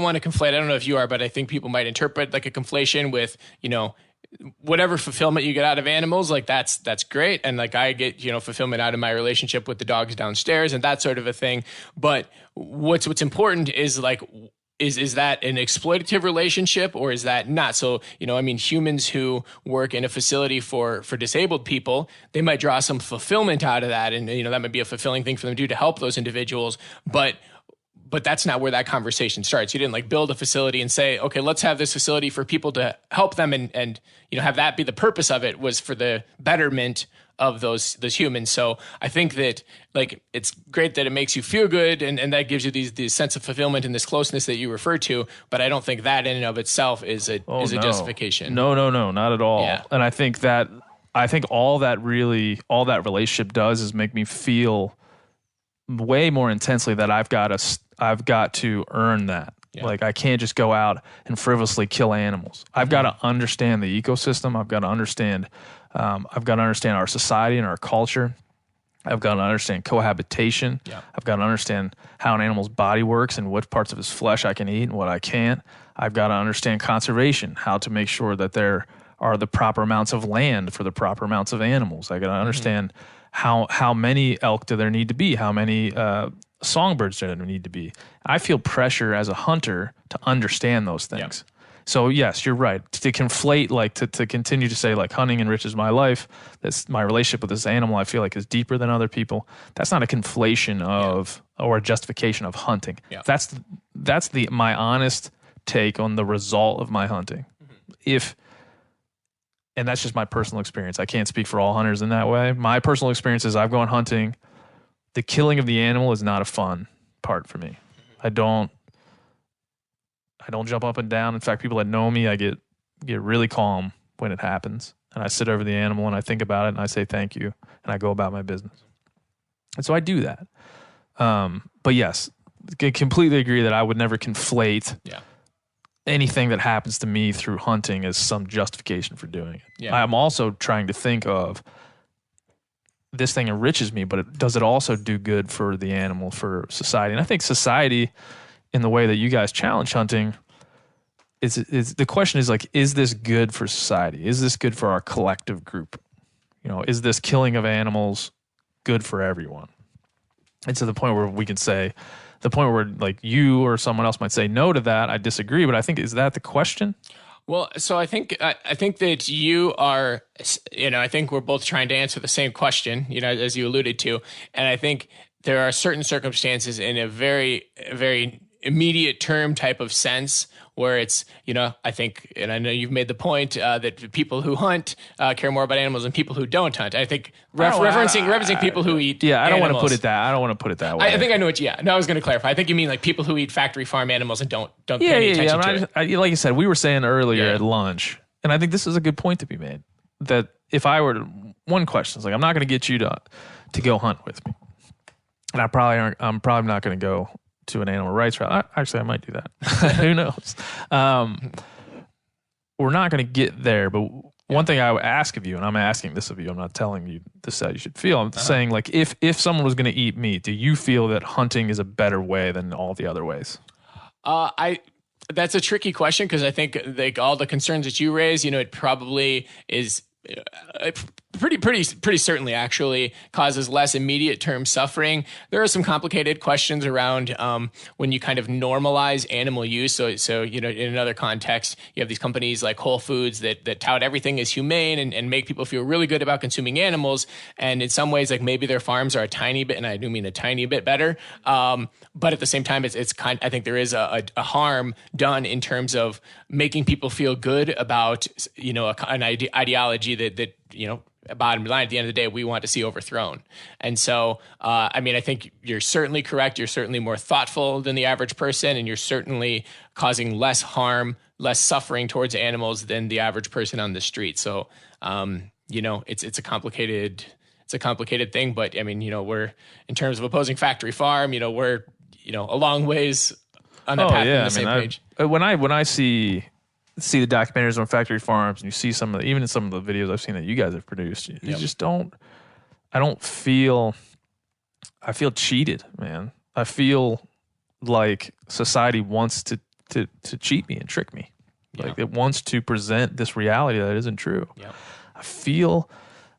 want to conflate. I don't know if you are, but I think people might interpret like a conflation with, whatever fulfillment you get out of animals, that's great. And I get, fulfillment out of my relationship with the dogs downstairs and that sort of a thing. But what's important is is that an exploitative relationship or is that not? So, humans who work in a facility for disabled people, they might draw some fulfillment out of that. And, that might be a fulfilling thing for them to do to help those individuals. But that's not where that conversation starts. You didn't build a facility and say, okay, let's have this facility for people to help them and have that be the purpose of it was for the betterment of those humans. So I think that it's great that it makes you feel good and that gives you this sense of fulfillment and this closeness that you refer to. But I don't think that in and of itself is a justification. No, not at all. Yeah. And I think all that relationship does is make me feel way more intensely that I've got to earn that. Yeah. I can't just go out and frivolously kill animals. I've got to understand the ecosystem. I've got to understand our society and our culture. I've got to understand cohabitation. Yeah. I've got to understand how an animal's body works and what parts of his flesh I can eat and what I can't. I've got to understand conservation, how to make sure that there are the proper amounts of land for the proper amounts of animals. I got to understand how many elk do there need to be, how many songbirds do there need to be. I feel pressure as a hunter to understand those things. Yeah. So yes, you're right. To conflate, to continue to say hunting enriches my life, that's my relationship with this animal, I feel is deeper than other people. That's not a conflation of or a justification of hunting. Yeah. That's my honest take on the result of my hunting. Mm-hmm. And that's just my personal experience. I can't speak for all hunters in that way. My personal experience is I've gone hunting. The killing of the animal is not a fun part for me. I don't jump up and down. In fact, people that know me, I get really calm when it happens. And I sit over the animal and I think about it and I say thank you and I go about my business. And so I do that. But yes, I completely agree that I would never conflate anything that happens to me through hunting as some justification for doing it. Yeah. I'm also trying to think of this thing enriches me, but does it also do good for the animal, for society? And I think society, in the way that you guys challenge hunting, is the question is like, is this good for society? Is this good for our collective group? Is this killing of animals good for everyone? And to the point where we can say, the point where like you or someone else might say no to that, I disagree. But I think, is that the question? Well, so I think that you are, I think we're both trying to answer the same question, as you alluded to. And I think there are certain circumstances in a very, very immediate term type of sense where it's, I think, and I know you've made the point that people who hunt care more about animals than people who don't hunt. I think referencing people who eat I don't want to animals. put it that. I don't want to put it that way. I think I know what. No, I was going to clarify. I think you mean like people who eat factory farm animals and don't pay any attention to it. Like you said, we were saying earlier at lunch, and I think this is a good point to be made. That if I were to, one question is like, I'm not going to get you to go hunt with me, and I'm probably not going to go to an animal rights rally. Actually, I might do that. Who knows? We're not going to get there, but one thing I would ask of you, and I'm asking this of you, I'm not telling you this is how you should feel. I'm saying, like, if someone was going to eat meat, do you feel that hunting is a better way than all the other ways? That's a tricky question because I think like all the concerns that you raise, it probably is pretty certainly actually causes less immediate term suffering. There are some complicated questions around when you kind of normalize animal use. So in another context, you have these companies like Whole Foods that tout everything as humane and make people feel really good about consuming animals. And in some ways, like maybe their farms are a tiny bit, and I do mean a tiny bit better. But at the same time, I think there is a harm done in terms of making people feel good about an ideology that bottom line, at the end of the day, we want to see overthrown. And so, I think you're certainly correct. You're certainly more thoughtful than the average person, and you're certainly causing less harm, less suffering towards animals than the average person on the street. So, it's a complicated thing. But we're, in terms of opposing factory farm, we're a long ways on the path on the same page. When I see the documentaries on factory farms, and you see even in some of the videos I've seen that you guys have produced, you just don't. I feel cheated, man. I feel like society wants to cheat me and trick me. Like it wants to present this reality that isn't true. Yep.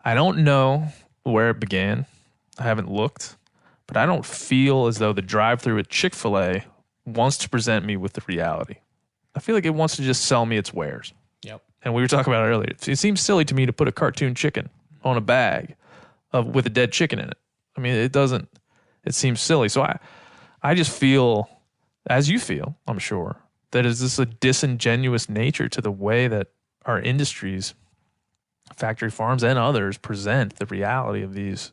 I don't know where it began. I haven't looked, but I don't feel as though the drive-thru at Chick-fil-A wants to present me with the reality. I feel like it wants to just sell me its wares. Yep. And we were talking about it earlier. It seems silly to me to put a cartoon chicken on a bag with a dead chicken in it. I mean, it seems silly. So I just feel, as you feel, I'm sure, that is this a disingenuous nature to the way that our industries, factory farms and others, present the reality of these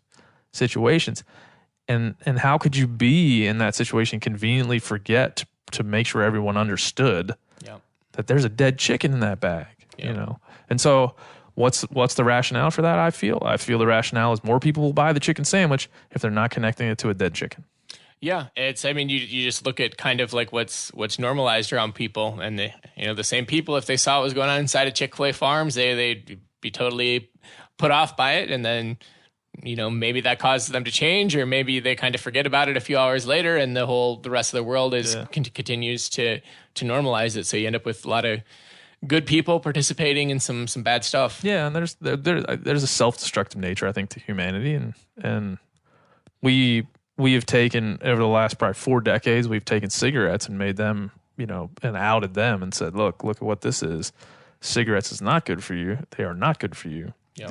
situations. And how could you be in that situation, conveniently forget to make sure everyone understood that there's a dead chicken in that bag, And so what's the rationale for that? I feel the rationale is more people will buy the chicken sandwich if they're not connecting it to a dead chicken. Yeah, you just look at kind of like what's normalized around people, and the same people, if they saw what was going on inside of Chick-fil-A farms, they'd be totally put off by it, and then maybe that causes them to change, or maybe they kind of forget about it a few hours later, and the rest of the world continues to normalize it. So you end up with a lot of good people participating in some bad stuff. Yeah, and there's a self-destructive nature, I think, to humanity, and we have taken, over the last probably 4 decades, we've taken cigarettes and made them, and outed them and said, look at what this is. Cigarettes is not good for you. They are not good for you. Yep.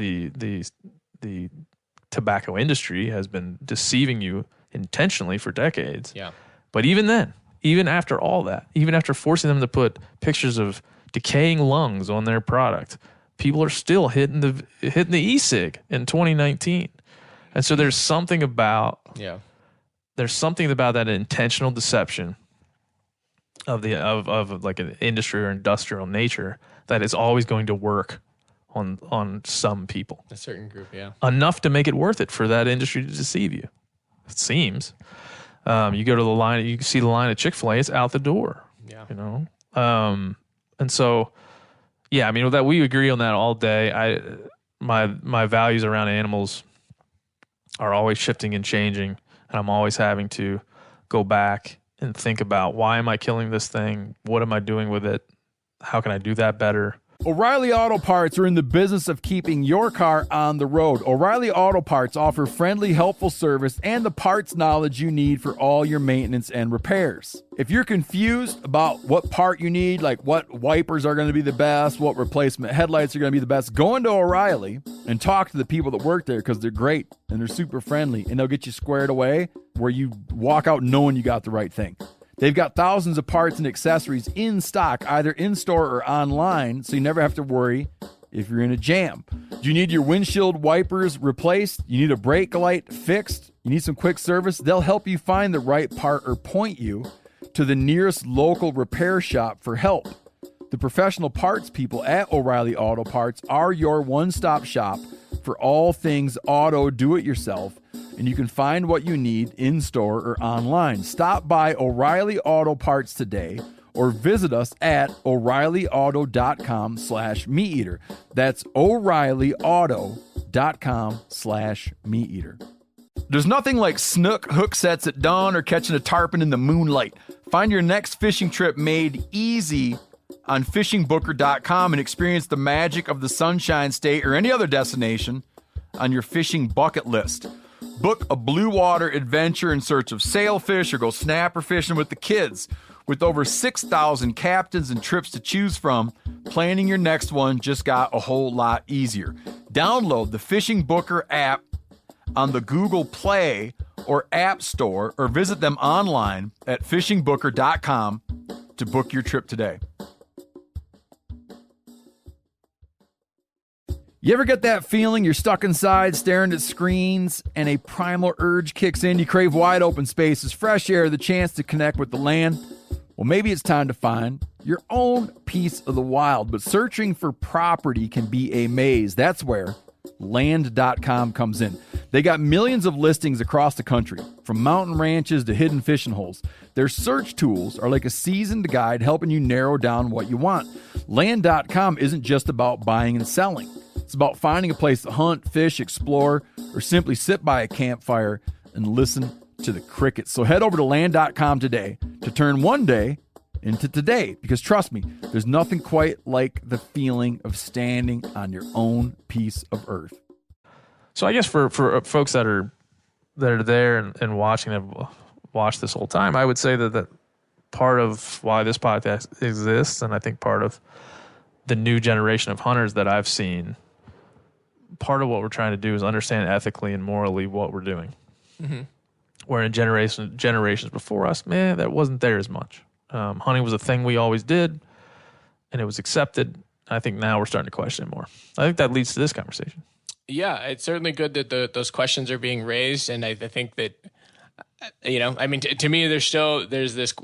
The tobacco industry has been deceiving you intentionally for decades. Yeah. But even then, even after all that, even after forcing them to put pictures of decaying lungs on their product, people are still hitting the e-cig in 2019. And so there's something about that intentional deception of like an industry or industrial nature that is always going to work on some people. A certain group, yeah. Enough to make it worth it for that industry to deceive you. It seems. You go to the line, you can see the line at Chick-fil-A, it's out the door. Yeah. And so, yeah, I mean, with that, we agree on that all day. My values around animals are always shifting and changing, and I'm always having to go back and think about, why am I killing this thing? What am I doing with it? How can I do that better? O'Reilly Auto Parts are in the business of keeping your car on the road. O'Reilly Auto Parts offer friendly, helpful service and the parts knowledge you need for all your maintenance and repairs. If you're confused about what part you need, like what wipers are going to be the best, what replacement headlights are going to be the best, go into O'Reilly and talk to the people that work there, because they're great and they're super friendly, and they'll get you squared away where you walk out knowing you got the right thing. They've got thousands of parts and accessories in stock, either in-store or online, so you never have to worry if you're in a jam. Do you need your windshield wipers replaced? You need a brake light fixed? You need some quick service? They'll help you find the right part or point you to the nearest local repair shop for help. The professional parts people at O'Reilly Auto Parts are your one-stop shop for all things auto do-it-yourself, and you can find what you need in-store or online. Stop by O'Reilly Auto Parts today or visit us at O'ReillyAuto.com/MeatEater. That's O'ReillyAuto.com/MeatEater. There's nothing like snook hook sets at dawn or catching a tarpon in the moonlight. Find your next fishing trip made easy on fishingbooker.com and experience the magic of the Sunshine State or any other destination on your fishing bucket list. Book a blue water adventure in search of sailfish, or go snapper fishing with the kids. With over 6,000 captains and trips to choose from, planning your next one just got a whole lot easier. Download the Fishing Booker app on the Google Play or App Store, or visit them online at fishingbooker.com to book your trip today. You ever get that feeling you're stuck inside staring at screens and a primal urge kicks in? You crave wide open spaces, fresh air, the chance to connect with the land. Well, maybe it's time to find your own piece of the wild, but searching for property can be a maze. That's where Land.com comes in. They got millions of listings across the country, from mountain ranches to hidden fishing holes. Their search tools are like a seasoned guide helping you narrow down what you want. Land.com isn't just about buying and selling. It's about finding a place to hunt, fish, explore, or simply sit by a campfire and listen to the crickets. So head over to Land.com today to turn one day into today, because trust me, there's nothing quite like the feeling of standing on your own piece of earth. So I guess for folks that are there and watching, have watched this whole time, I would say that part of why this podcast exists, and I think part of the new generation of hunters that I've seen, part of what we're trying to do is understand ethically and morally what we're doing. Mm-hmm. Where in generations before us, man, that wasn't there as much. Hunting was a thing we always did, and it was accepted. I think now we're starting to question it more. I think that leads to this conversation. Yeah, it's certainly good that those questions are being raised, and I think that, I mean, to me, there's this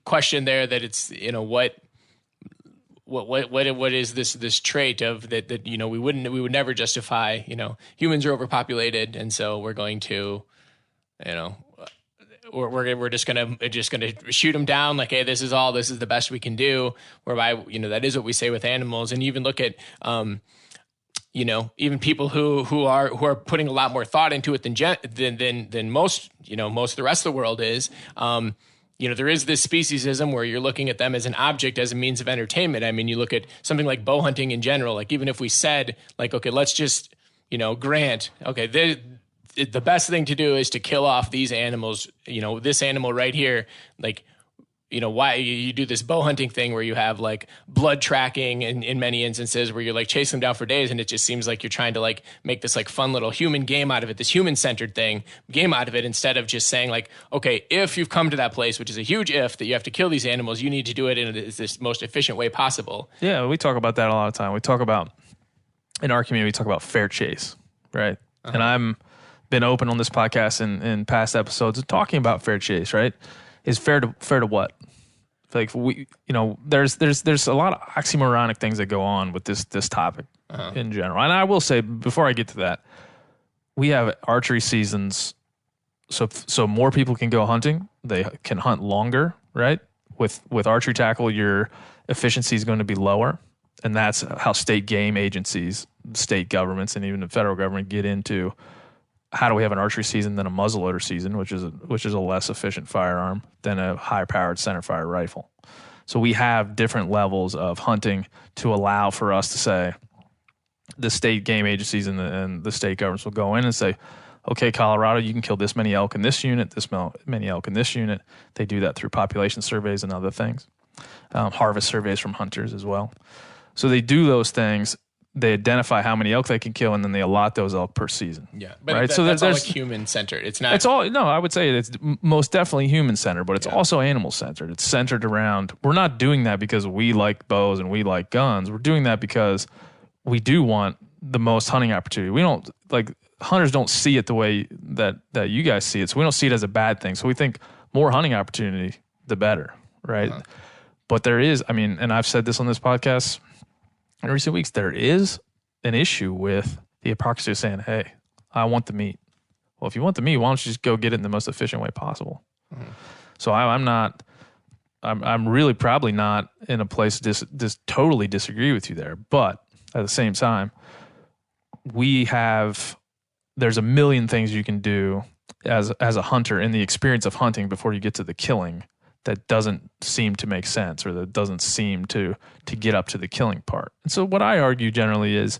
question there that it's, what is this trait of that we would never justify, humans are overpopulated, and so we're going to, we're just gonna shoot them down like, hey, this is the best we can do. Whereby, that is what we say with animals. And you even look at, even people who are putting a lot more thought into it than most, most of the rest of the world is. There is this speciesism where you're looking at them as an object, as a means of entertainment. I mean, you look at something like bow hunting in general. Like, even if we said, like, okay, let's just, grant, okay, the best thing to do is to kill off these animals, this animal right here, like, why you do this bow hunting thing where you have like blood tracking in many instances where you're like chasing them down for days, and it just seems like you're trying to like make this like fun little human game out of it, this human-centered game out of it, instead of just saying like, okay, if you've come to that place, which is a huge if, that you have to kill these animals, you need to do it in this most efficient way possible. Yeah, we talk about that a lot of time. We talk about, in our community, we talk about fair chase, right? Uh-huh. And I'm been open on this podcast in past episodes talking about fair chase, right? Is fair to what? Like, we, there's a lot of oxymoronic things that go on with this topic in general. And I will say, before I get to that, we have archery seasons, so more people can go hunting. They can hunt longer, right? With archery tackle, your efficiency is going to be lower, and that's how state game agencies, state governments, and even the federal government get into how do we have an archery season than a muzzleloader season, which is a less efficient firearm than a high-powered centerfire rifle. So we have different levels of hunting to allow for us to say the state game agencies and the state governments will go in and say, okay, Colorado, you can kill this many elk in this unit, this many elk in this unit. They do that through population surveys and other things, harvest surveys from hunters as well. So they do those things. They identify how many elk they can kill, and then they allot those elk per season. Yeah, but right? so that's all like human-centered. It's not. It's all no. I would say it's most definitely human-centered, but it's also animal-centered. It's centered around. We're not doing that because we like bows and we like guns. We're doing that because we do want the most hunting opportunity. We don't like hunters don't see it the way that you guys see it. So we don't see it as a bad thing. So we think more hunting opportunity, the better, right? Uh-huh. But there is, I mean, and I've said this on this podcast in recent weeks, there is an issue with the hypocrisy of saying, hey, I want the meat. Well, if you want the meat, why don't you just go get it in the most efficient way possible? Mm-hmm. So I'm really probably not in a place to just totally disagree with you there. But at the same time, there's a million things you can do as a hunter in the experience of hunting before you get to the killing that doesn't seem to make sense, or that doesn't seem to get up to the killing part. And so what I argue generally is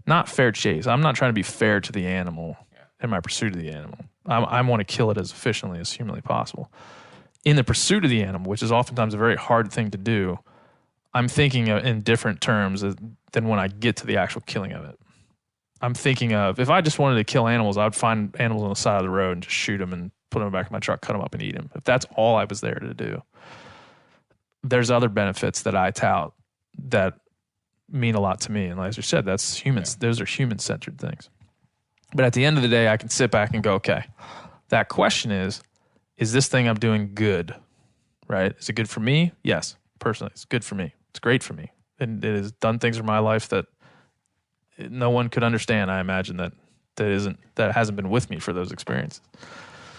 not fair chase. I'm not trying to be fair to the animal in my pursuit of the animal. I want to kill it as efficiently as humanly possible. In the pursuit of the animal, which is oftentimes a very hard thing to do, I'm thinking in different terms than when I get to the actual killing of it. I'm thinking of, if I just wanted to kill animals, I would find animals on the side of the road and just shoot them and put them in the back of my truck, cut them up and eat them. If that's all I was there to do. There's other benefits that I tout that mean a lot to me. And like you said, that's humans. Yeah. Those are human-centered things. But at the end of the day, I can sit back and go, okay, that question is this thing I'm doing good, right? Is it good for me? Yes, personally, it's good for me. It's great for me. And it has done things in my life that no one could understand. I imagine that hasn't been with me for those experiences.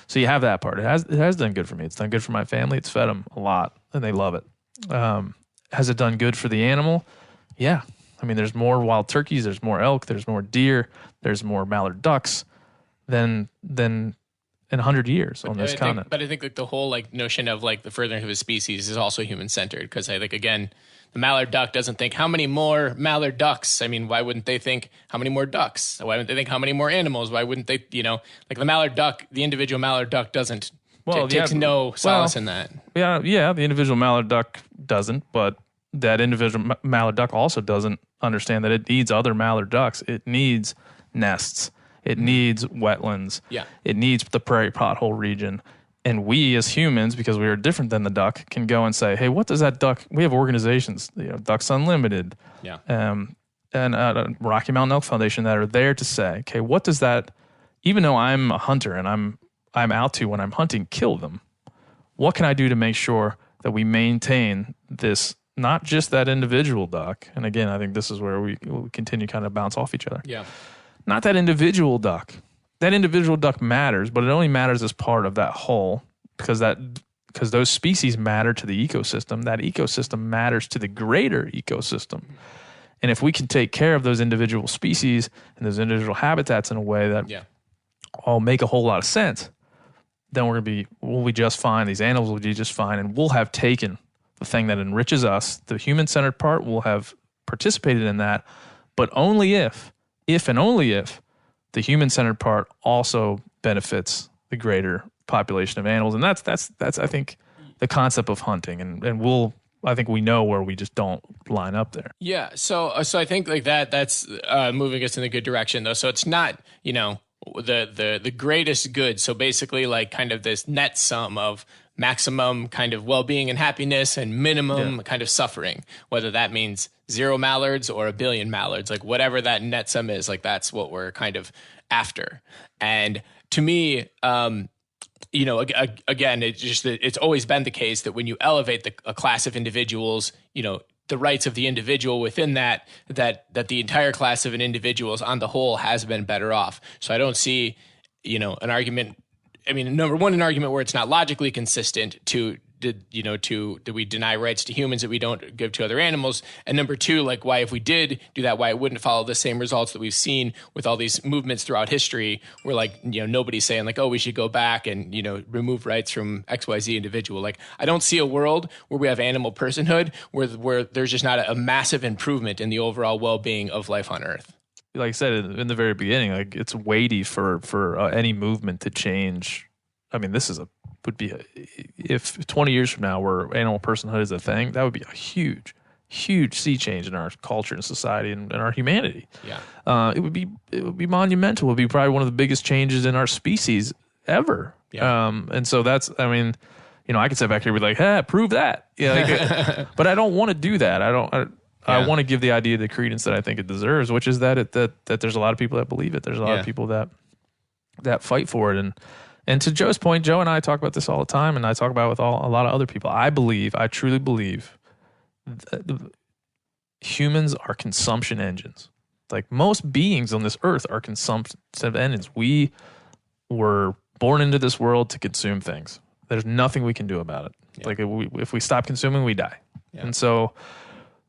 So you have that part. It has done good for me. It's done good for my family. It's fed them a lot, and they love it. Has it done good for the animal? Yeah. I mean, there's more wild turkeys. There's more elk. There's more deer. There's more mallard ducks than in 100 years on this continent. But I think like the whole like notion of like the furthering of a species is also human centered, because I think again, the mallard duck doesn't think how many more mallard ducks. I mean, why wouldn't they think how many more ducks? Why wouldn't they think how many more animals? Why wouldn't they? Like the mallard duck, the individual mallard duck doesn't takes no solace in that. Yeah, the individual mallard duck doesn't, but that individual mallard duck also doesn't understand that it needs other mallard ducks. It needs nests. It needs wetlands. Yeah. It needs the prairie pothole region. And we as humans, because we are different than the duck, can go and say, hey, what does that duck, we have organizations, Ducks Unlimited, and Rocky Mountain Elk Foundation that are there to say, okay, what does that, even though I'm a hunter and I'm out to, when I'm hunting, kill them, what can I do to make sure that we maintain this, not just that individual duck, and again, I think this is where we continue to kind of bounce off each other. Yeah. Not that individual duck. That individual duck matters, but it only matters as part of that whole, because those species matter to the ecosystem. That ecosystem matters to the greater ecosystem. And if we can take care of those individual species and those individual habitats in a way that all make a whole lot of sense, then we'll be just fine. These animals will be just fine, and we'll have taken the thing that enriches us, the human-centered part. We'll have participated in that, but only if and only if the human-centered part also benefits the greater population of animals. And that's I think the concept of hunting, and I think we know where we just don't line up there. Yeah. So I think like that's moving us in a good direction though. So it's not, the greatest good. So basically like kind of this net sum of maximum kind of well-being and happiness and minimum kind of suffering, whether that means 0 mallards or 1 billion mallards, like whatever that net sum is, like that's what we're kind of after. And to me, again, it's always been the case that when you elevate a class of individuals, the rights of the individual within that the entire class of an individuals on the whole has been better off. So I don't see, an argument. I mean, number one, an argument where it's not logically consistent to do we deny rights to humans that we don't give to other animals? And number two, like why, if we did do that, why it wouldn't follow the same results that we've seen with all these movements throughout history, where like, nobody's saying like, oh, we should go back and, remove rights from XYZ individual. Like, I don't see a world where we have animal personhood where there's just not a massive improvement in the overall well-being of life on Earth. Like I said in the very beginning, like it's weighty for any movement to change. I mean, if 20 years from now where animal personhood is a thing, that would be a huge sea change in our culture and society and our humanity. Yeah. It would be monumental. It would be probably one of the biggest changes in our species ever. Yeah. And so that's, I mean, I could sit back here and be like, hey, prove that. Yeah. But I don't want to do that. I want to give the idea the credence that I think it deserves, which is that there's a lot of people that believe it. There's a lot of people that fight for it. And to Joe's point, Joe and I talk about this all the time, and I talk about it with a lot of other people. I truly believe that humans are consumption engines. Like most beings on this earth are consumptive engines. We were born into this world to consume things. There's nothing we can do about it. Yeah. Like if we stop consuming, we die. Yeah. And so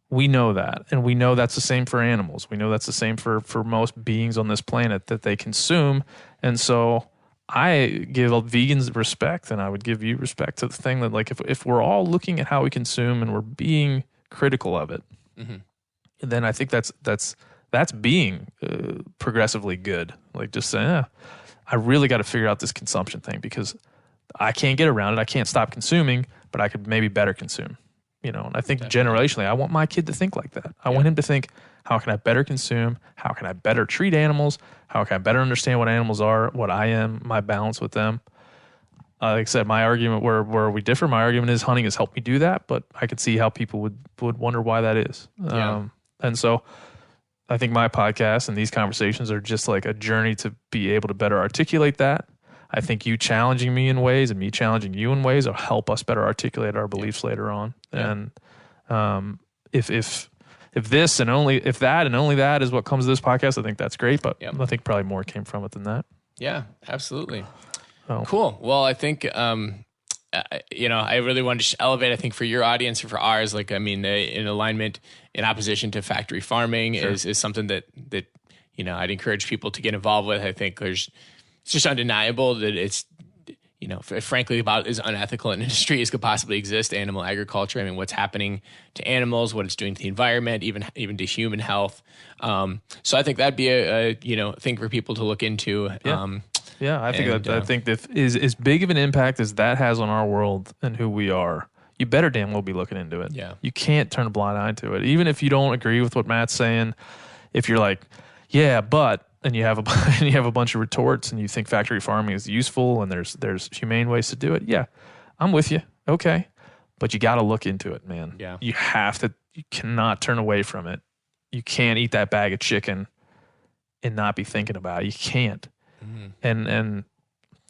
we know that. And we know that's the same for animals. We know that's the same for most beings on this planet, that they consume. And so I give vegans respect, and I would give you respect to the thing that, like, if we're all looking at how we consume and we're being critical of it, then I think that's being progressively good. Like just saying, I really got to figure out this consumption thing because I can't get around it. I can't stop consuming, but I could maybe better consume. And I think generationally, I want my kid to think like that. I want him to think, how can I better consume? How can I better treat animals? How can I better understand what animals are, what I am, my balance with them? Like I said, my argument where we differ, my argument is hunting has helped me do that, but I could see how people would wonder why that is. And so I think my podcast and these conversations are just like a journey to be able to better articulate that. I think you challenging me in ways and me challenging you in ways will help us better articulate our beliefs later on. Yeah. And if this and only if that and only that is what comes to this podcast, I think that's great. But I think probably more came from it than that. Yeah, absolutely. Oh. Cool. Well, I think I really wanted to elevate. I think for your audience and for ours, like in alignment, in opposition to factory farming is something that I'd encourage people to get involved with. I think it's just undeniable that it's, frankly, about as unethical an industry as could possibly exist, animal agriculture. I mean, what's happening to animals, what it's doing to the environment, even to human health. So I think that'd be a thing for people to look into. Yeah. I think that is as big of an impact as that has on our world and who we are. You better damn well be looking into it. Yeah. You can't turn a blind eye to it. Even if you don't agree with what Matt's saying, if you're like, yeah, but, and you have a bunch of retorts and you think factory farming is useful and there's humane ways to do it. Yeah, I'm with you. Okay. But you got to look into it, man. Yeah. You cannot turn away from it. You can't eat that bag of chicken and not be thinking about it. You can't. Mm-hmm. And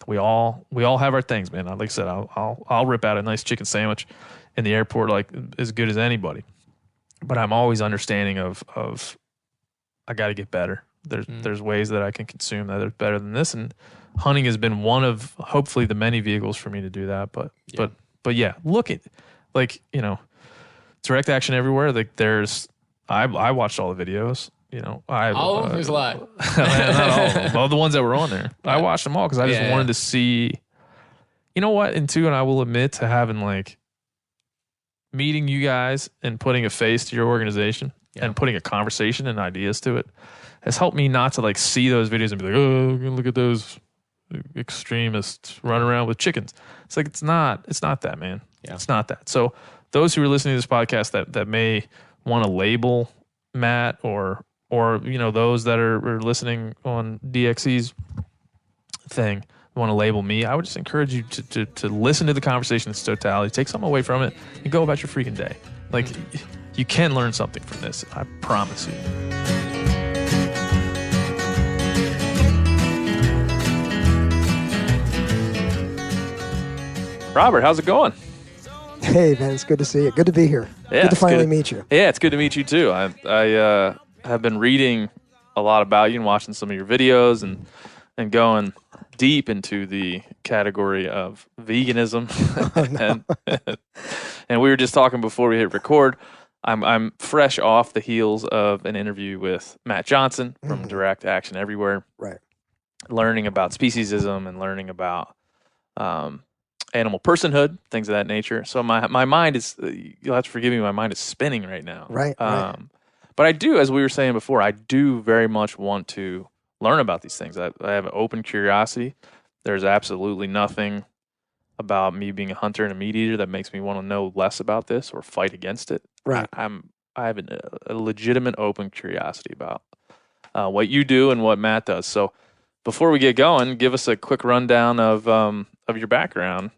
we all have our things, man. Like I said, I'll rip out a nice chicken sandwich in the airport like as good as anybody. But I'm always understanding of I got to get better. There's ways that I can consume that are better than this, and hunting has been one of hopefully the many vehicles for me to do that. But yeah, look at direct action everywhere. Like I watched all the videos. All of them. There's a lot. Not all of them. All the ones that were on there, I watched them all because I just wanted to see. You know what? And I will admit to having like meeting you guys and putting a face to your organization and putting a conversation and ideas to it has helped me not to like see those videos and be like, oh, look at those extremists run around with chickens. It's like, it's not that, man. Yeah. It's not that. So those who are listening to this podcast that may want to label Matt or those that are listening on DXE's thing want to label me, I would just encourage you to listen to the conversation in its totality, take something away from it, and go about your freaking day. Like, you can learn something from this. I promise you. Robert, how's it going? Hey, man, it's good to see you. Good to be here. Yeah, good to finally meet you. Yeah, it's good to meet you too. I have been reading a lot about you and watching some of your videos and going, deep into the category of veganism, and we were just talking before we hit record. I'm fresh off the heels of an interview with Matt Johnson from Direct Action Everywhere. Right. Learning about speciesism and learning about animal personhood, things of that nature. So my mind is, you'll have to forgive me, my mind is spinning right now. Right. But I do, as we were saying before, I do very much want to learn about these things. I have an open curiosity. There's absolutely nothing about me being a hunter and a meat eater that makes me want to know less about this or fight against it. Right. I have a legitimate open curiosity about what you do and what Matt does. So before we get going, give us a quick rundown of your background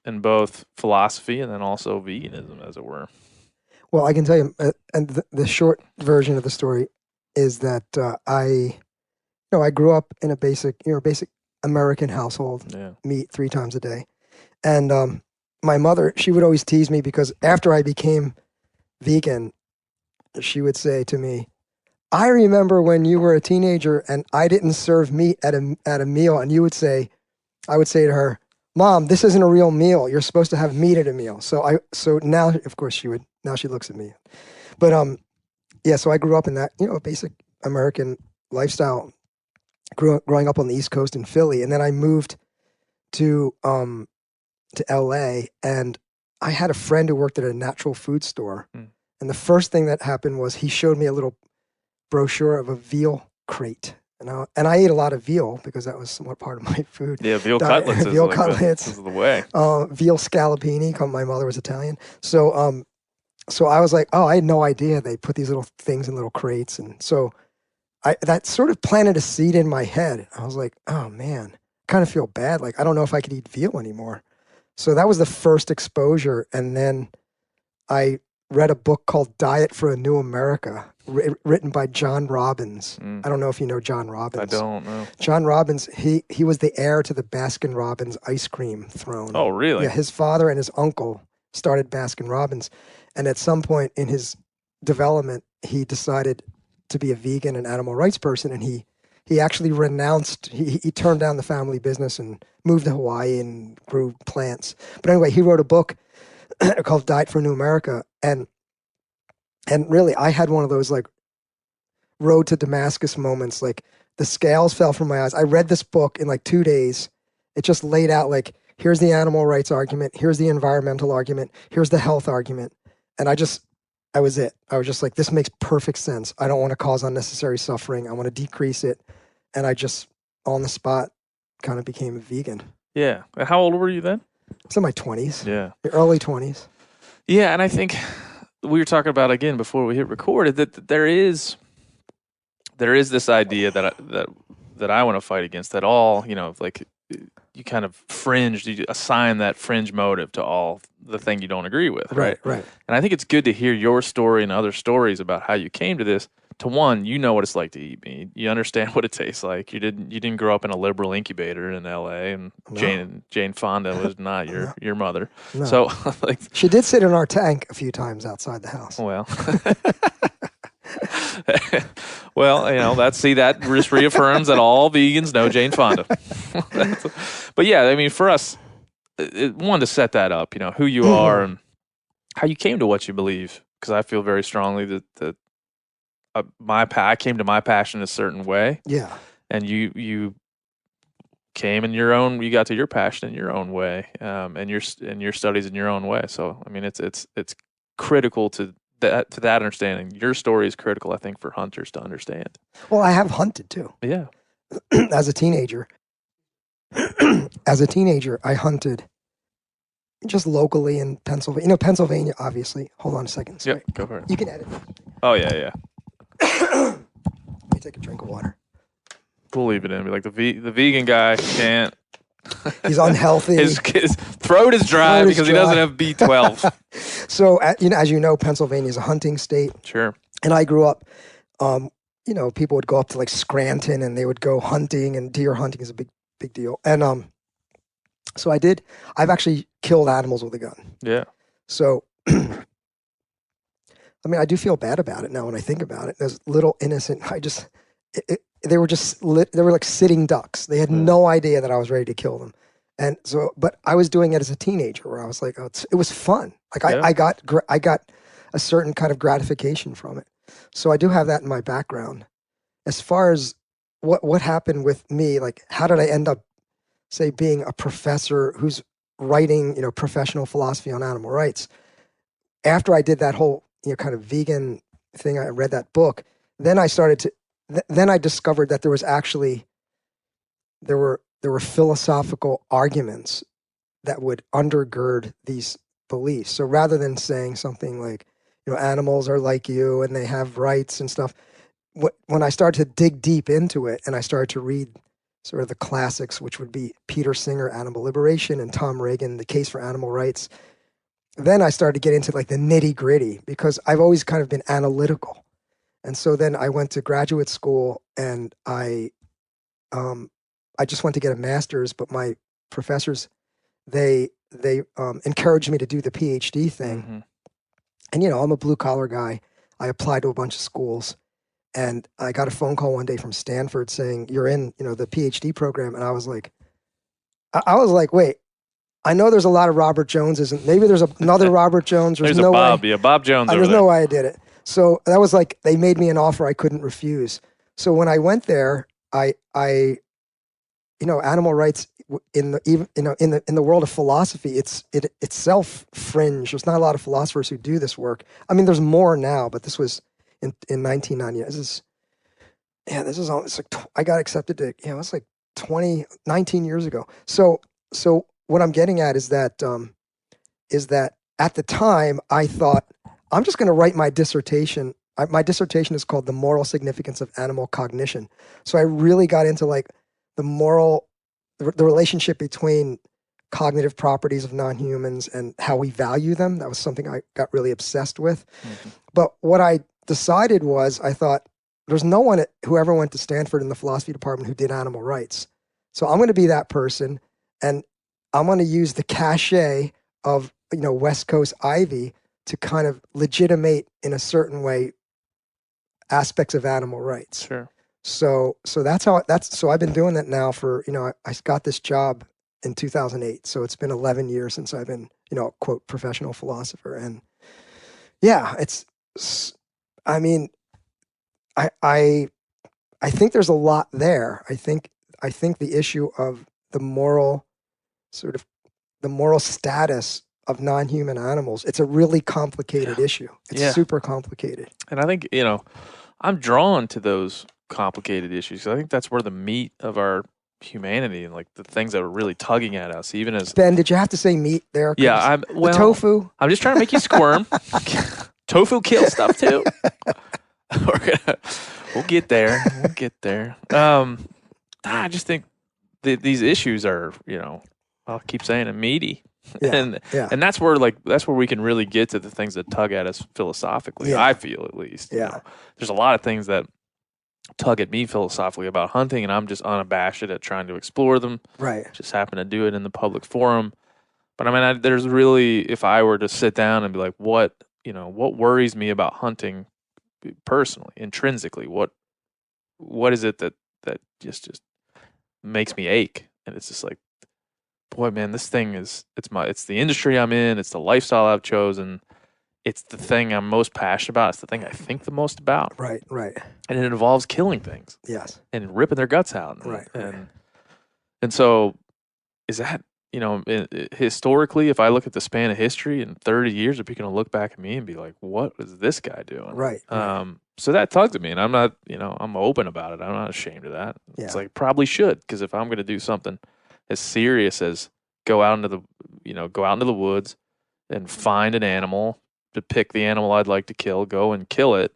in both philosophy and then also veganism, as it were. Well, I can tell you, and the short version of the story is that I grew up in a basic American household, meat 3 times a day. And my mother, she would always tease me because after I became vegan, she would say to me, I remember when you were a teenager and I didn't serve meat at a meal. And I would say to her, Mom, this isn't a real meal. You're supposed to have meat at a meal. So now, of course, now she looks at me. But so I grew up in that, basic American lifestyle, growing up on the East Coast in Philly. And then I moved to LA, and I had a friend who worked at a natural food store. And the first thing that happened was he showed me a little brochure of a veal crate. And I ate a lot of veal because that was somewhat part of my food. Yeah, veal cutlets. Veal cutlets. This is the way. Veal scallopini. My mother was Italian. So I was like, oh, I had no idea they put these little things in little crates. And so that sort of planted a seed in my head. I was like, oh man, I kind of feel bad. Like, I don't know if I could eat veal anymore. So that was the first exposure. And then I read a book called Diet for a New America, written by John Robbins. I don't know if you know John Robbins. I don't know. John Robbins, he was the heir to the Baskin Robbins ice cream throne. Oh, really? Yeah, his father and his uncle started Baskin Robbins. And at some point in his development, he decided to be a vegan and animal rights person. And he actually renounced, he turned down the family business and moved to Hawaii and grew plants. But anyway, he wrote a book called Diet for a New America. And really, I had one of those like road to Damascus moments. Like the scales fell from my eyes. I read this book in like 2 days. It just laid out like, here's the animal rights argument. Here's the environmental argument. Here's the health argument. And I was it. I was just like, this makes perfect sense. I don't want to cause unnecessary suffering. I want to decrease it. And I just, on the spot, kind of became a vegan. Yeah. And how old were you then? I was in my 20s. Yeah. The early 20s. Yeah, and I think we were talking about, again, before we hit record, that there is this idea that I want to fight against, that all, like you kind of you assign that fringe motive to all the thing you don't agree with. Right. Right. And I think it's good to hear your story and other stories about how you came to this. To one, you know what it's like to eat meat. You understand what it tastes like. You didn't grow up in a liberal incubator in L.A. and no. Jane Fonda was not your mother. No. So like she did sit in our tank a few times outside the house. Well, that just reaffirms that all vegans know Jane Fonda. But yeah, I mean, for us, one to set that up, who you are and how you came to what you believe. Because I feel very strongly that I came to my passion a certain way. Yeah. And you came in your own. You got to your passion in your own way, and your studies in your own way. So I mean, it's critical to that understanding. Your story is critical, I think, for hunters to understand. Well, I have hunted too. Yeah. As a teenager. I hunted just locally in Pennsylvania. Pennsylvania, obviously. Hold on a second. Sorry. Yep, go for it. You can edit. Oh yeah. Let me take a drink of water. We'll leave it in. Be like the vegan guy can't. He's unhealthy. His throat is dry because he doesn't have B12. So, as you know, Pennsylvania is a hunting state. Sure. And I grew up, people would go up to like Scranton and they would go hunting, and deer hunting is a big deal. And so I've actually killed animals with a gun. Yeah. So, I mean, I do feel bad about it now when I think about it. There's little innocent, they were just they were like sitting ducks. They had no idea that I was ready to kill them. And so, but I was doing it as a teenager where I was like, oh, it was fun. Like I got a certain kind of gratification from it. So I do have that in my background. As far as what happened with me, like how did I end up, say, being a professor who's writing, professional philosophy on animal rights? After I did that whole, kind of vegan thing, I read that book. Then I started to, then I discovered that there were philosophical arguments that would undergird these beliefs. So rather than saying something like, animals are like you and they have rights and stuff, when I started to dig deep into it and I started to read sort of the classics, which would be Peter Singer, Animal Liberation, and Tom Reagan, The Case for Animal Rights, then I started to get into like the nitty gritty because I've always kind of been analytical. And so then I went to graduate school and I just went to get a master's, but my professors, they encouraged me to do the PhD thing. Mm-hmm. And, I'm a blue collar guy. I applied to a bunch of schools and I got a phone call one day from Stanford saying, you're in, the PhD program. And I was like, wait, I know there's a lot of Robert Joneses and maybe there's another Robert Jones. There's no a Bob. way. Yeah, Bob Jones over There's there. no way I did it. So that was like, they made me an offer I couldn't refuse. So when I went there, I animal rights in the world of philosophy, it's itself fringe. There's not a lot of philosophers who do this work. I mean, there's more now, but this was in 1990. This is almost like I got accepted to. It's like 19 years ago. So what I'm getting at is that at the time I thought I'm just going to write my dissertation. My dissertation is called "The Moral Significance of Animal Cognition." So I really got into like the relationship between cognitive properties of non-humans and how we value them. That was something I got really obsessed with. Mm-hmm. But what I decided was, I thought, there's no one who ever went to Stanford in the philosophy department who did animal rights. So I'm going to be that person, and I'm going to use the cachet of, West Coast Ivy to kind of legitimate in a certain way aspects of animal rights. Sure. So I've been doing that now for, I got this job in 2008. So it's been 11 years since I've been, quote, professional philosopher. And yeah, I think there's a lot there. I think the issue of the moral status of non-human animals, it's a really complicated issue. It's super complicated. And I think, I'm drawn to those complicated issues. I think that's where the meat of our humanity and like the things that are really tugging at us, even as Ben, did you have to say meat there? Yeah, the tofu. I'm just trying to make you squirm. Tofu kills stuff too. We'll get there. I just think these issues are, I'll keep saying it, meaty. Yeah, and that's where we can really get to the things that tug at us philosophically. I feel, at least. There's a lot of things that tug at me philosophically about hunting, and I'm just unabashed at trying to explore them. Right. Just happen to do it in the public forum. But I mean, there's really, if I were to sit down and be like, what worries me about hunting personally, intrinsically, what is it that just makes me ache? And it's just like, boy, man, this thing it's the industry I'm in, it's the lifestyle I've chosen. It's the thing I'm most passionate about. It's the thing I think the most about. Right. And it involves killing things. Yes. And ripping their guts out. Right. And so is that, historically, if I look at the span of history in 30 years, are people going to look back at me and be like, what was this guy doing? Right. So that tugs at me, and I'm not, I'm open about it. I'm not ashamed of that. Yeah. It's like, probably should, because if I'm going to do something as serious as go out into the woods and find an animal, to pick the animal I'd like to kill, go and kill it,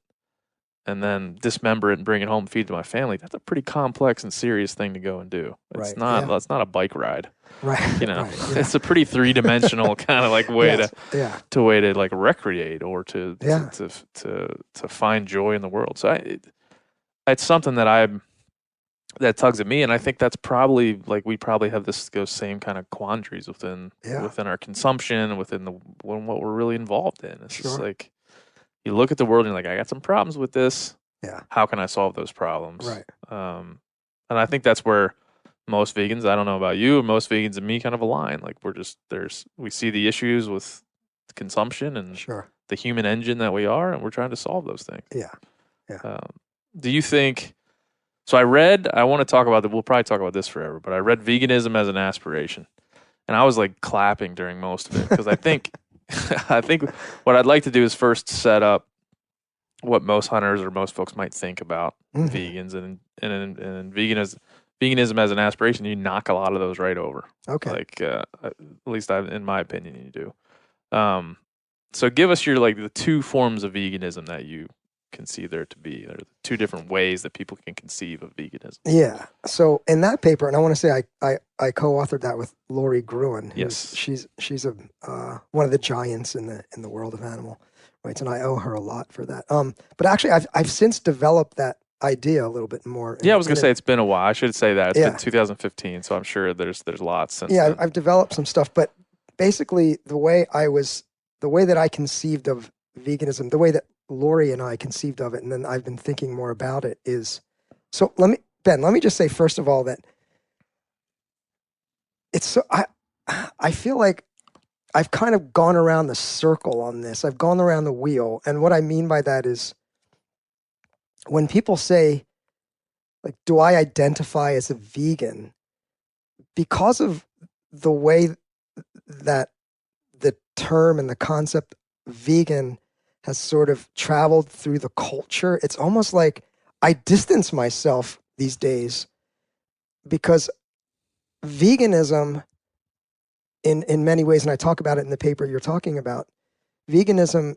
and then dismember it and bring it home and feed it to my family. That's a pretty complex and serious thing to go and do. It's not. It's not a bike ride. Right. It's a pretty 3-dimensional kind of like way to like recreate or to find joy in the world. So it's something that tugs at me, and I think that's probably like we probably have those same kind of quandaries within our consumption, within what we're really involved in. It's just like you look at the world and you're like, I got some problems with this. Yeah. How can I solve those problems? Right. And I think that's where most vegans, I don't know about you, most vegans and me kind of align. Like we see the issues with consumption and the human engine that we are, and we're trying to solve those things. Yeah. Yeah. Do you think, so I want to talk about we'll probably talk about this forever, but I read Veganism as an Aspiration, and I was like clapping during most of it because I think what I'd like to do is first set up what most hunters or most folks might think about vegans, and veganism as an aspiration, you knock a lot of those right over. Okay. Like at least in my opinion, you do. So give us your the two forms of veganism that you conceive there to be, or the two different ways that people can conceive of veganism. Yeah. So in that paper, and I want to say I co-authored that with Lori Gruen. Yes. She's one of the giants in the world of animal rights, and I owe her a lot for that. But actually, I've since developed that idea a little bit more. I was gonna say it's been a while. I should say that it's been 2015, so I'm sure there's lots since. Yeah, then. I've developed some stuff, but basically the way that I conceived of veganism, the way that Lori and I conceived of it, and then I've been thinking more about it is, so let me just say first of all that it's so I feel like I've kind of gone around the circle on this. I've gone around the wheel, and what I mean by that is when people say, like, do I identify as a vegan? Because of the way that the term and the concept vegan has sort of traveled through the culture, it's almost like I distance myself these days, because veganism in many ways, and I talk about it in the paper you're talking about, veganism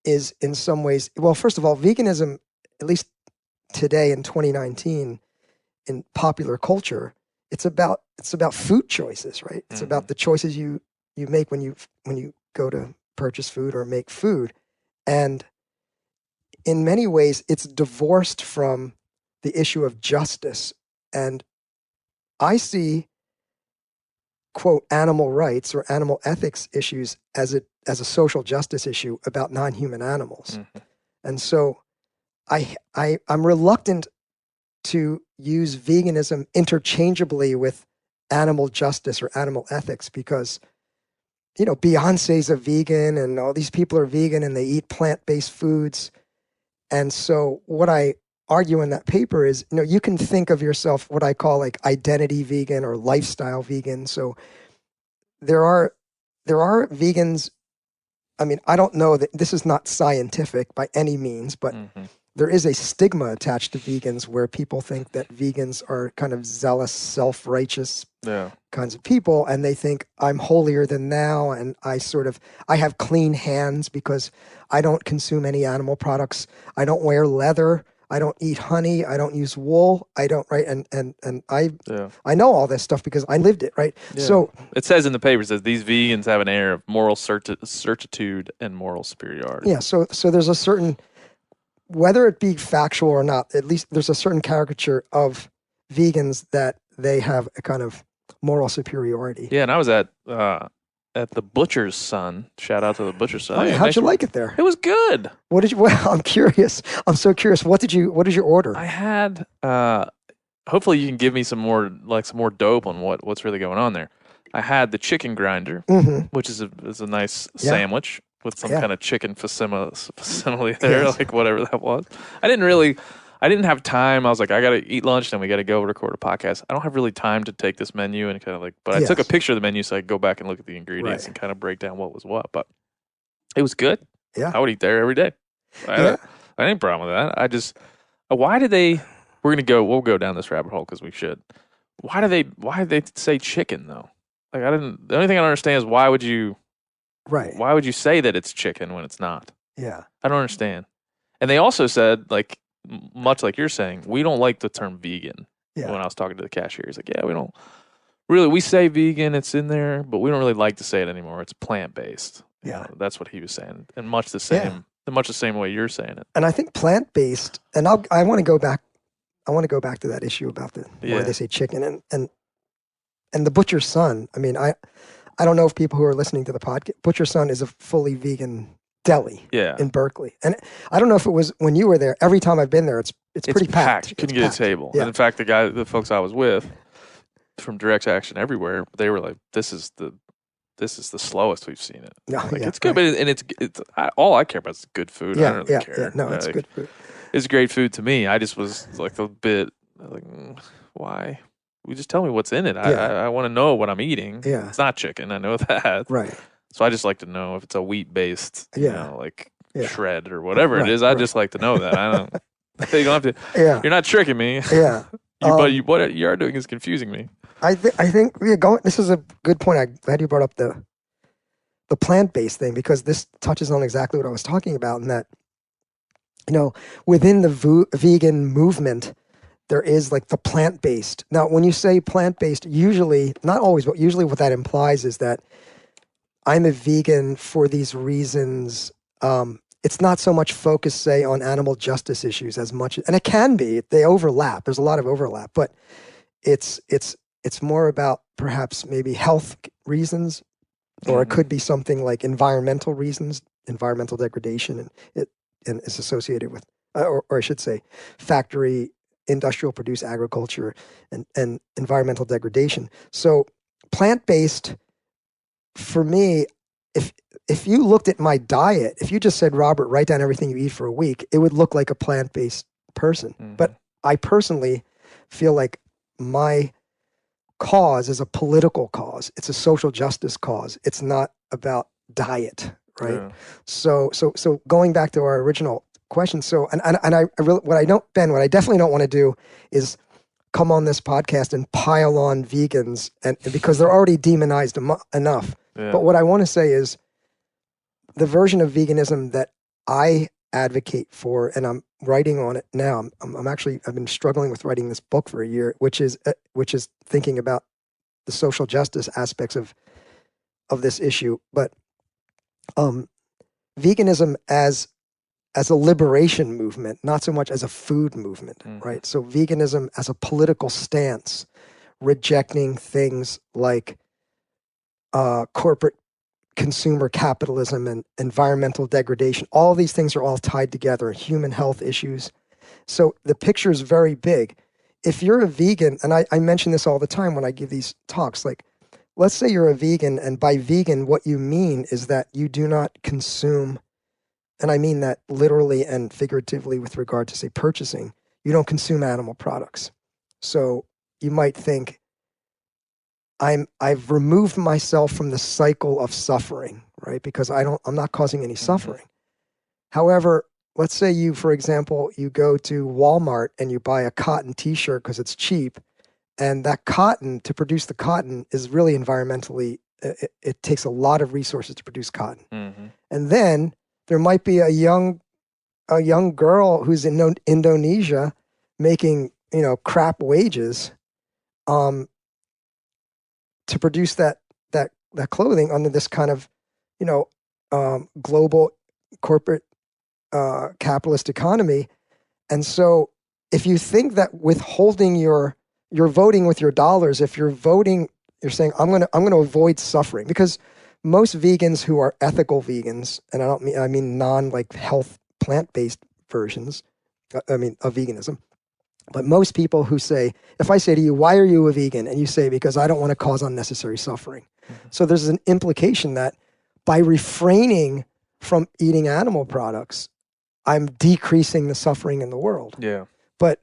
is in some ways, well, first of all, veganism, at least today in 2019 in popular culture, it's about food choices, right? It's about the choices you make when you go to purchase food or make food. And in many ways, it's divorced from the issue of justice. And I see, quote, animal rights or animal ethics issues as a social justice issue about non-human animals. And so I'm reluctant to use veganism interchangeably with animal justice or animal ethics, because, you know, Beyonce's a vegan and all these people are vegan and they eat plant-based foods. And so what I argue in that paper is, you know, you can think of yourself what I call like identity vegan or lifestyle vegan. So there are vegans. I mean, I don't know that this is not scientific by any means, but there is a stigma attached to vegans where people think that vegans are kind of zealous, self-righteous kinds of people, and they think I'm holier than thou, and I have clean hands because I don't consume any animal products. I don't wear leather. I don't eat honey. I don't use wool. I don't, right? And I know all this stuff because I lived it, right? Yeah. So it says in the paper, it says these vegans have an air of moral certitude and moral superiority. Yeah. So there's a certain, whether it be factual or not, at least there's a certain caricature of vegans that they have a kind of moral superiority. Yeah, and I was at the Butcher's Son. Shout out to the Butcher's Son. Oh, yeah, how'd you like it there? It was good. What did you? Well, I'm curious. I'm so curious. What did you order? I had. Hopefully, you can give me some more dope on what's really going on there. I had the chicken grinder, which is a nice sandwich with some kind of chicken facsimile there, like whatever that was. I didn't have time. I was like, I got to eat lunch, then we got to go record a podcast. I don't have really time to take this menu and kind of like, but I took a picture of the menu so I could go back and look at the ingredients and kind of break down what was what. But it was good. Yeah. I would eat there every day. I had any problem with that. I just, we'll go down this rabbit hole because we should. Why do they say chicken though? Like the only thing I don't understand is why would you say that it's chicken when it's not? Yeah. I don't understand. And they also said, like, much like you're saying, we don't like the term vegan. Yeah. When I was talking to the cashier, he's like, yeah, we don't really, we say vegan, it's in there, but we don't really like to say it anymore. It's plant-based. Yeah. That's what he was saying. And much the same way you're saying it. And I think plant-based, and I want to go back to that issue about why they say chicken and the Butcher's Son. I mean, I don't know if people who are listening to the podcast, Butcher's Son is a fully vegan deli Yeah. in Berkeley. And I don't know if it was when you were there. Every time I've been there, it's pretty packed. You couldn't get a table. Yeah. And in fact, the folks I was with from Direct Action Everywhere, they were like, "This is the slowest we've seen it. It's good, but all I care about is good food. I don't really care. Yeah. No, it's good food. It's great food to me. I just was like a bit like, why? You just tell me what's in it. I want to know what I'm eating. Yeah. It's not chicken. I know that. Right. So I just like to know if it's a wheat based, like shred or whatever it is. I just like to know that. I don't. You don't have to. Yeah. You're not tricking me. Yeah. But what you are doing is confusing me. I think this is a good point. I'm glad you brought up the plant-based thing, because this touches on exactly what I was talking about, in that, within the vegan movement, there is like the plant-based. Now, when you say plant-based, usually, not always, but usually what that implies is that I'm a vegan for these reasons. It's not so much focused, say, on animal justice issues as much, and it can be. They overlap. There's a lot of overlap, but it's more about perhaps maybe health reasons, or it could be something like environmental reasons, environmental degradation, and is associated with, or I should say, factory, industrial produce agriculture, and environmental degradation. So plant-based, for me, if you looked at my diet, if you just said, Robert, write down everything you eat for a week, it would look like a plant-based person. But I personally feel like my cause is a political cause. It's a social justice cause. It's not about diet, right? Yeah. So going back to our original question. So, and I really, what I definitely don't want to do is come on this podcast and pile on vegans, and because they're already demonized enough. Yeah. But what I want to say is the version of veganism that I advocate for, and I'm writing on it now. I've been struggling with writing this book for a year, which is thinking about the social justice aspects of this issue. But veganism as a liberation movement, not so much as a food movement, right? So veganism as a political stance, rejecting things like corporate consumer capitalism and environmental degradation. All these things are all tied together, human health issues. So the picture is very big. If you're a vegan, and I mention this all the time when I give these talks, like, let's say you're a vegan, and by vegan, what you mean is that you do not consume, and I mean that literally and figuratively with regard to, say, purchasing, you don't consume animal products. So you might think, I've removed myself from the cycle of suffering, right? Because I'm not causing any suffering. However, let's say you, for example, you go to Walmart and you buy a cotton t-shirt because it's cheap, and that cotton, to produce the cotton, is really environmentally, it takes a lot of resources to produce cotton. And then there might be a young girl who's in Indonesia making, crap wages, to produce that clothing under this kind of, global corporate capitalist economy. And so if you think that withholding you're voting with your dollars, if you're voting, you're saying, I'm going to avoid suffering, because most vegans who are ethical vegans, and I mean non health plant-based versions, of veganism, but most people who say, if I say to you, why are you a vegan? And you say, because I don't want to cause unnecessary suffering. So there's an implication that by refraining from eating animal products, I'm decreasing the suffering in the world. Yeah. But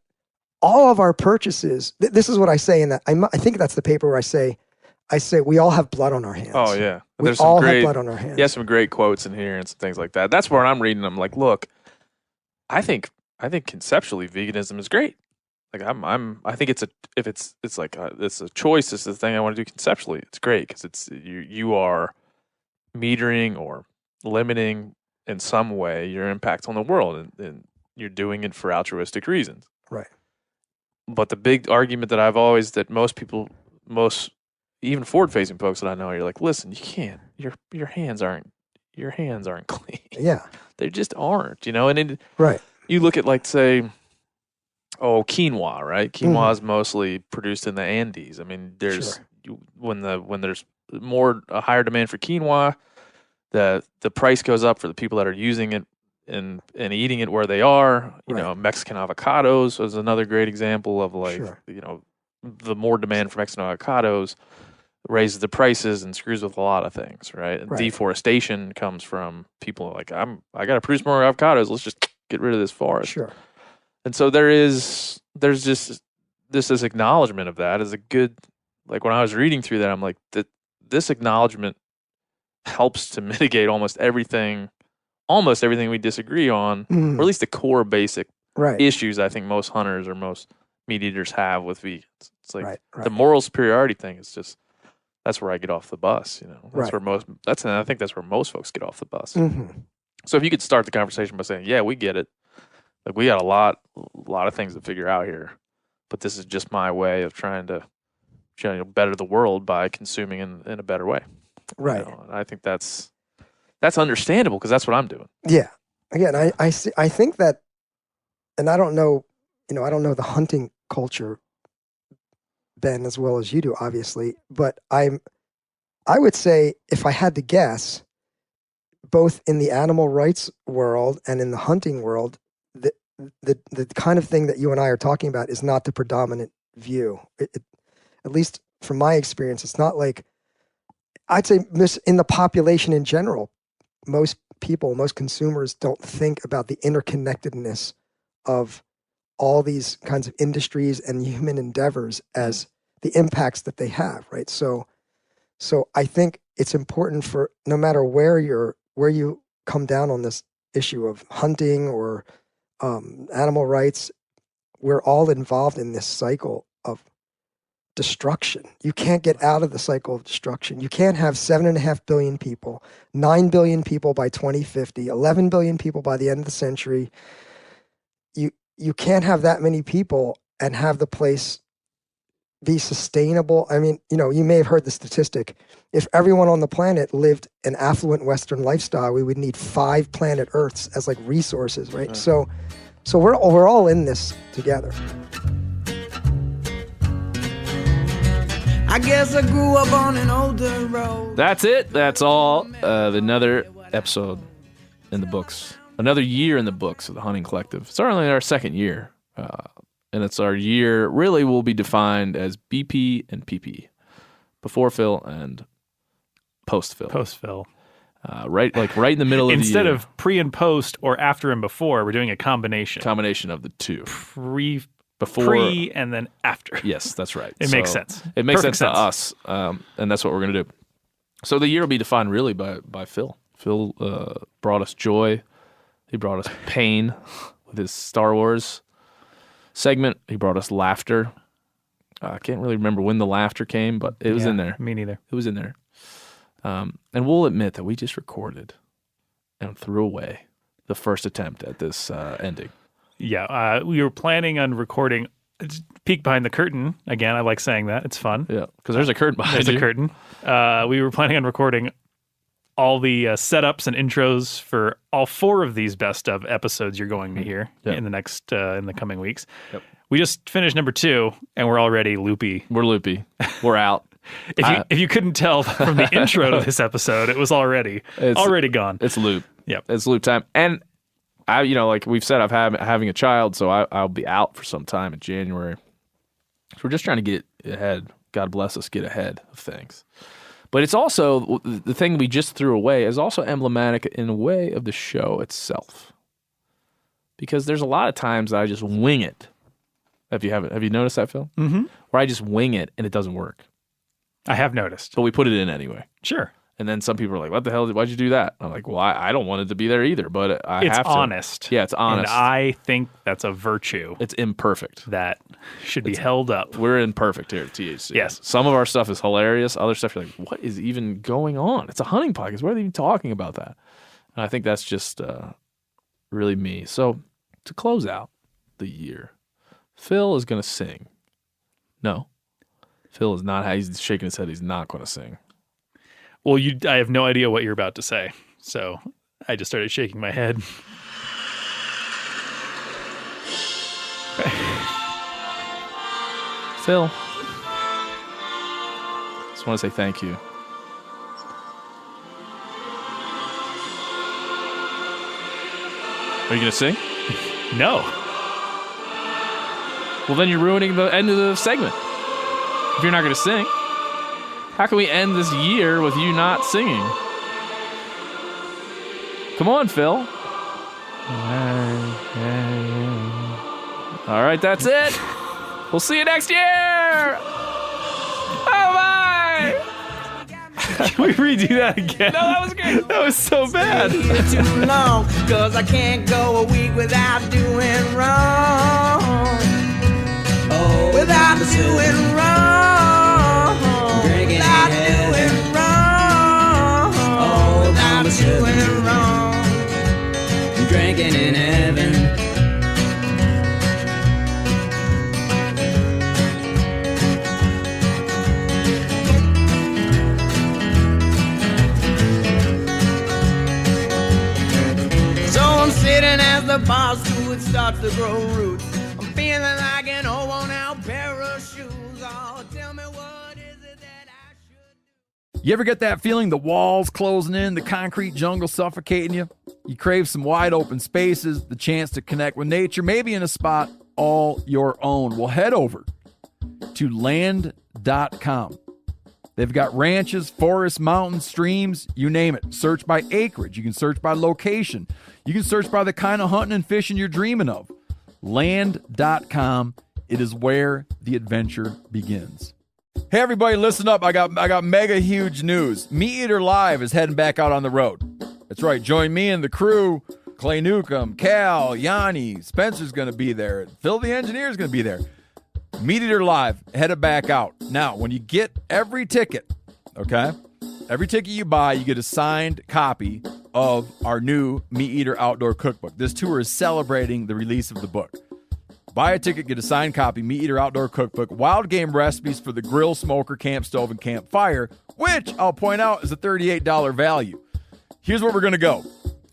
all of our purchases, this is what I say in that, I think that's the paper where I say we all have blood on our hands. Oh, yeah. We all have blood on our hands. Yeah, some great quotes in here and some things like that. That's where I'm reading them. Like, look, I think conceptually veganism is great. Like I think it's a choice. It's the thing I want to do conceptually. It's great because it's you are metering or limiting in some way your impact on the world, and you're doing it for altruistic reasons. Right. But the big argument that most people, even forward-facing folks that I know, you're like, listen, you can't. Your hands aren't clean. Yeah. They just aren't. And right. You look at, like, say, quinoa, right? Quinoa is mostly produced in the Andes. I mean, there's when there's a higher demand for quinoa, the price goes up for the people that are using it and eating it where they are. You know, Mexican avocados was another great example of like, you know, the more demand for Mexican avocados raises the prices and screws with a lot of things, right? And deforestation comes from people like, I got to produce more avocados. Let's just get rid of this forest. Sure. And so there's just this acknowledgement of that is a good, like when I was reading through that, I'm like, this acknowledgement helps to mitigate almost everything we disagree on, or at least the core basic issues I think most hunters or most meat eaters have with vegans. It's like the moral superiority thing is just, that's where I get off the bus, you know. That's where I think that's where most folks get off the bus. So if you could start the conversation by saying, yeah, we get it. Like we got a lot of things to figure out here, but this is just my way of trying to better the world by consuming in a better way. Right. You know, and I think that's understandable because that's what I'm doing. Yeah. Again, I think that, and I don't know, I don't know the hunting culture, Ben, as well as you do, obviously, but I would say if I had to guess, both in the animal rights world and in the hunting world, the kind of thing that you and I are talking about is not the predominant view. At least from my experience, it's not like, I'd say in the population in general, most people, most consumers don't think about the interconnectedness of all these kinds of industries and human endeavors as the impacts that they have, right? So I think it's important for no matter where you come down on this issue of hunting or animal rights, we're all involved in this cycle of destruction. You can't get out of the cycle of destruction. You can't have 7.5 billion people, 9 billion people by 2050, 11 billion people by the end of the century. You can't have that many people and have the place be sustainable. I mean, you may have heard the statistic. If everyone on the planet lived an affluent Western lifestyle, we would need 5 planet Earths as like resources, right? So we're all in this together. I guess I grew up on an older road. That's it. That's all. Another episode in the books. Another year in the books of the Hunting Collective. It's only our second year. And it's our year really will be defined as BP and PP. Before Phil and post Phil. Post Phil. Right in the middle of the year. Instead of pre and post or after and before, we're doing a combination. Combination of the two. Before, pre and then after. Yes, that's right. It makes sense. It makes sense to us, and that's what we're going to do. So the year will be defined really by Phil. Phil brought us joy. He brought us pain with his Star Wars segment. He brought us laughter. I can't really remember when the laughter came, but it was in there. Me neither. It was in there. And we'll admit that we just recorded and threw away the first attempt at this ending. Yeah, we were planning on recording. Peek behind the curtain. Again, I like saying that. It's fun. Yeah, because there's a curtain behind you. There's a curtain. We were planning on recording all the setups and intros for all 4 of these best of episodes you're going to hear in the coming weeks. Yep. We just finished number 2, and we're already loopy. We're loopy. We're out. If you couldn't tell from the intro to this episode, it was already gone. It's loop. Yep. It's loop time. And I, like we've said, having a child, so I'll be out for some time in January. So we're just trying to get ahead. God bless us, get ahead of things. But it's also, the thing we just threw away is also emblematic in a way of the show itself. Because there's a lot of times that I just wing it. Have you noticed that, Phil? Mm-hmm. Where I just wing it and it doesn't work. I have noticed. But we put it in anyway. Sure. And then some people are like, what the hell, why'd you do that? I'm like, well, I don't want it to be there either, but it's have to. Honest. Yeah, it's honest. And I think that's a virtue. It's imperfect. That should be held up. We're imperfect here at THC. Yes. Some of our stuff is hilarious. Other stuff, you're like, what is even going on? It's a hunting podcast. Why are they even talking about that? And I think that's just really me. So to close out the year, Phil is going to sing. No. Phil is not. He's shaking his head. He's not going to sing. Well, I have no idea what you're about to say, so I just started shaking my head. Phil, just want to say thank you. Are you going to sing? No. Well, then you're ruining the end of the segment. If you're not going to sing, how can we end this year with you not singing? Come on, Phil. All right, that's it. We'll see you next year. Bye-bye. Can we redo that again? No, that was great. That was so bad. Too long, 'cause I can't go a week without doing wrong. Oh, without doing wrong. Without doing wrong. Oh, without doing wrong. Drinking in heaven. Sitting as the boss to it starts to grow roots. I'm feeling like an old worn out pair of shoes. Oh, tell me what is it that I should do? You ever get that feeling the walls closing in, the concrete jungle suffocating you? You crave some wide open spaces, the chance to connect with nature, maybe in a spot all your own. Well, head over to land.com. They've got ranches, forests, mountains, streams, you name it. Search by acreage. You can search by location. You can search by the kind of hunting and fishing you're dreaming of. Land.com. It is where the adventure begins. Hey, everybody, listen up. I got mega huge news. Meat Eater Live is heading back out on the road. That's right. Join me and the crew. Clay Newcomb, Cal, Yanni, Spencer's going to be there. Phil the Engineer's going to be there. Meat Eater Live, headed back out. Now, when you get every ticket, okay, every ticket you buy, you get a signed copy of our new Meat Eater Outdoor Cookbook. This tour is celebrating the release of the book. Buy a ticket, get a signed copy, Meat Eater Outdoor Cookbook, wild game recipes for the grill, smoker, camp stove, and campfire, which I'll point out is a $38 value. Here's where we're going to go.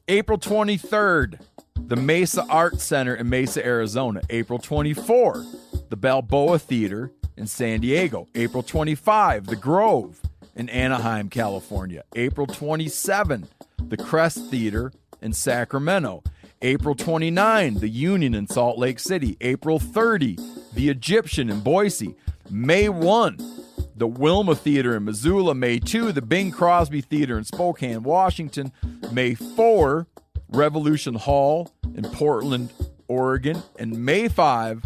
April 23rd, the Mesa Arts Center in Mesa, Arizona. April 24th, the Balboa Theater in San Diego. April 25, the Grove in Anaheim, California. April 27, the Crest Theater in Sacramento. April 29, the Union in Salt Lake City. April 30, the Egyptian in Boise. May 1, the Wilma Theater in Missoula. May 2, the Bing Crosby Theater in Spokane, Washington. May 4, Revolution Hall in Portland, Oregon. And May 5,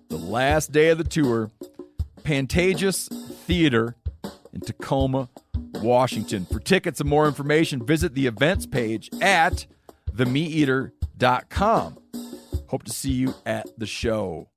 the last day of the tour, Pantages Theater in Tacoma, Washington. For tickets and more information, visit the events page at themeateater.com. Hope to see you at the show.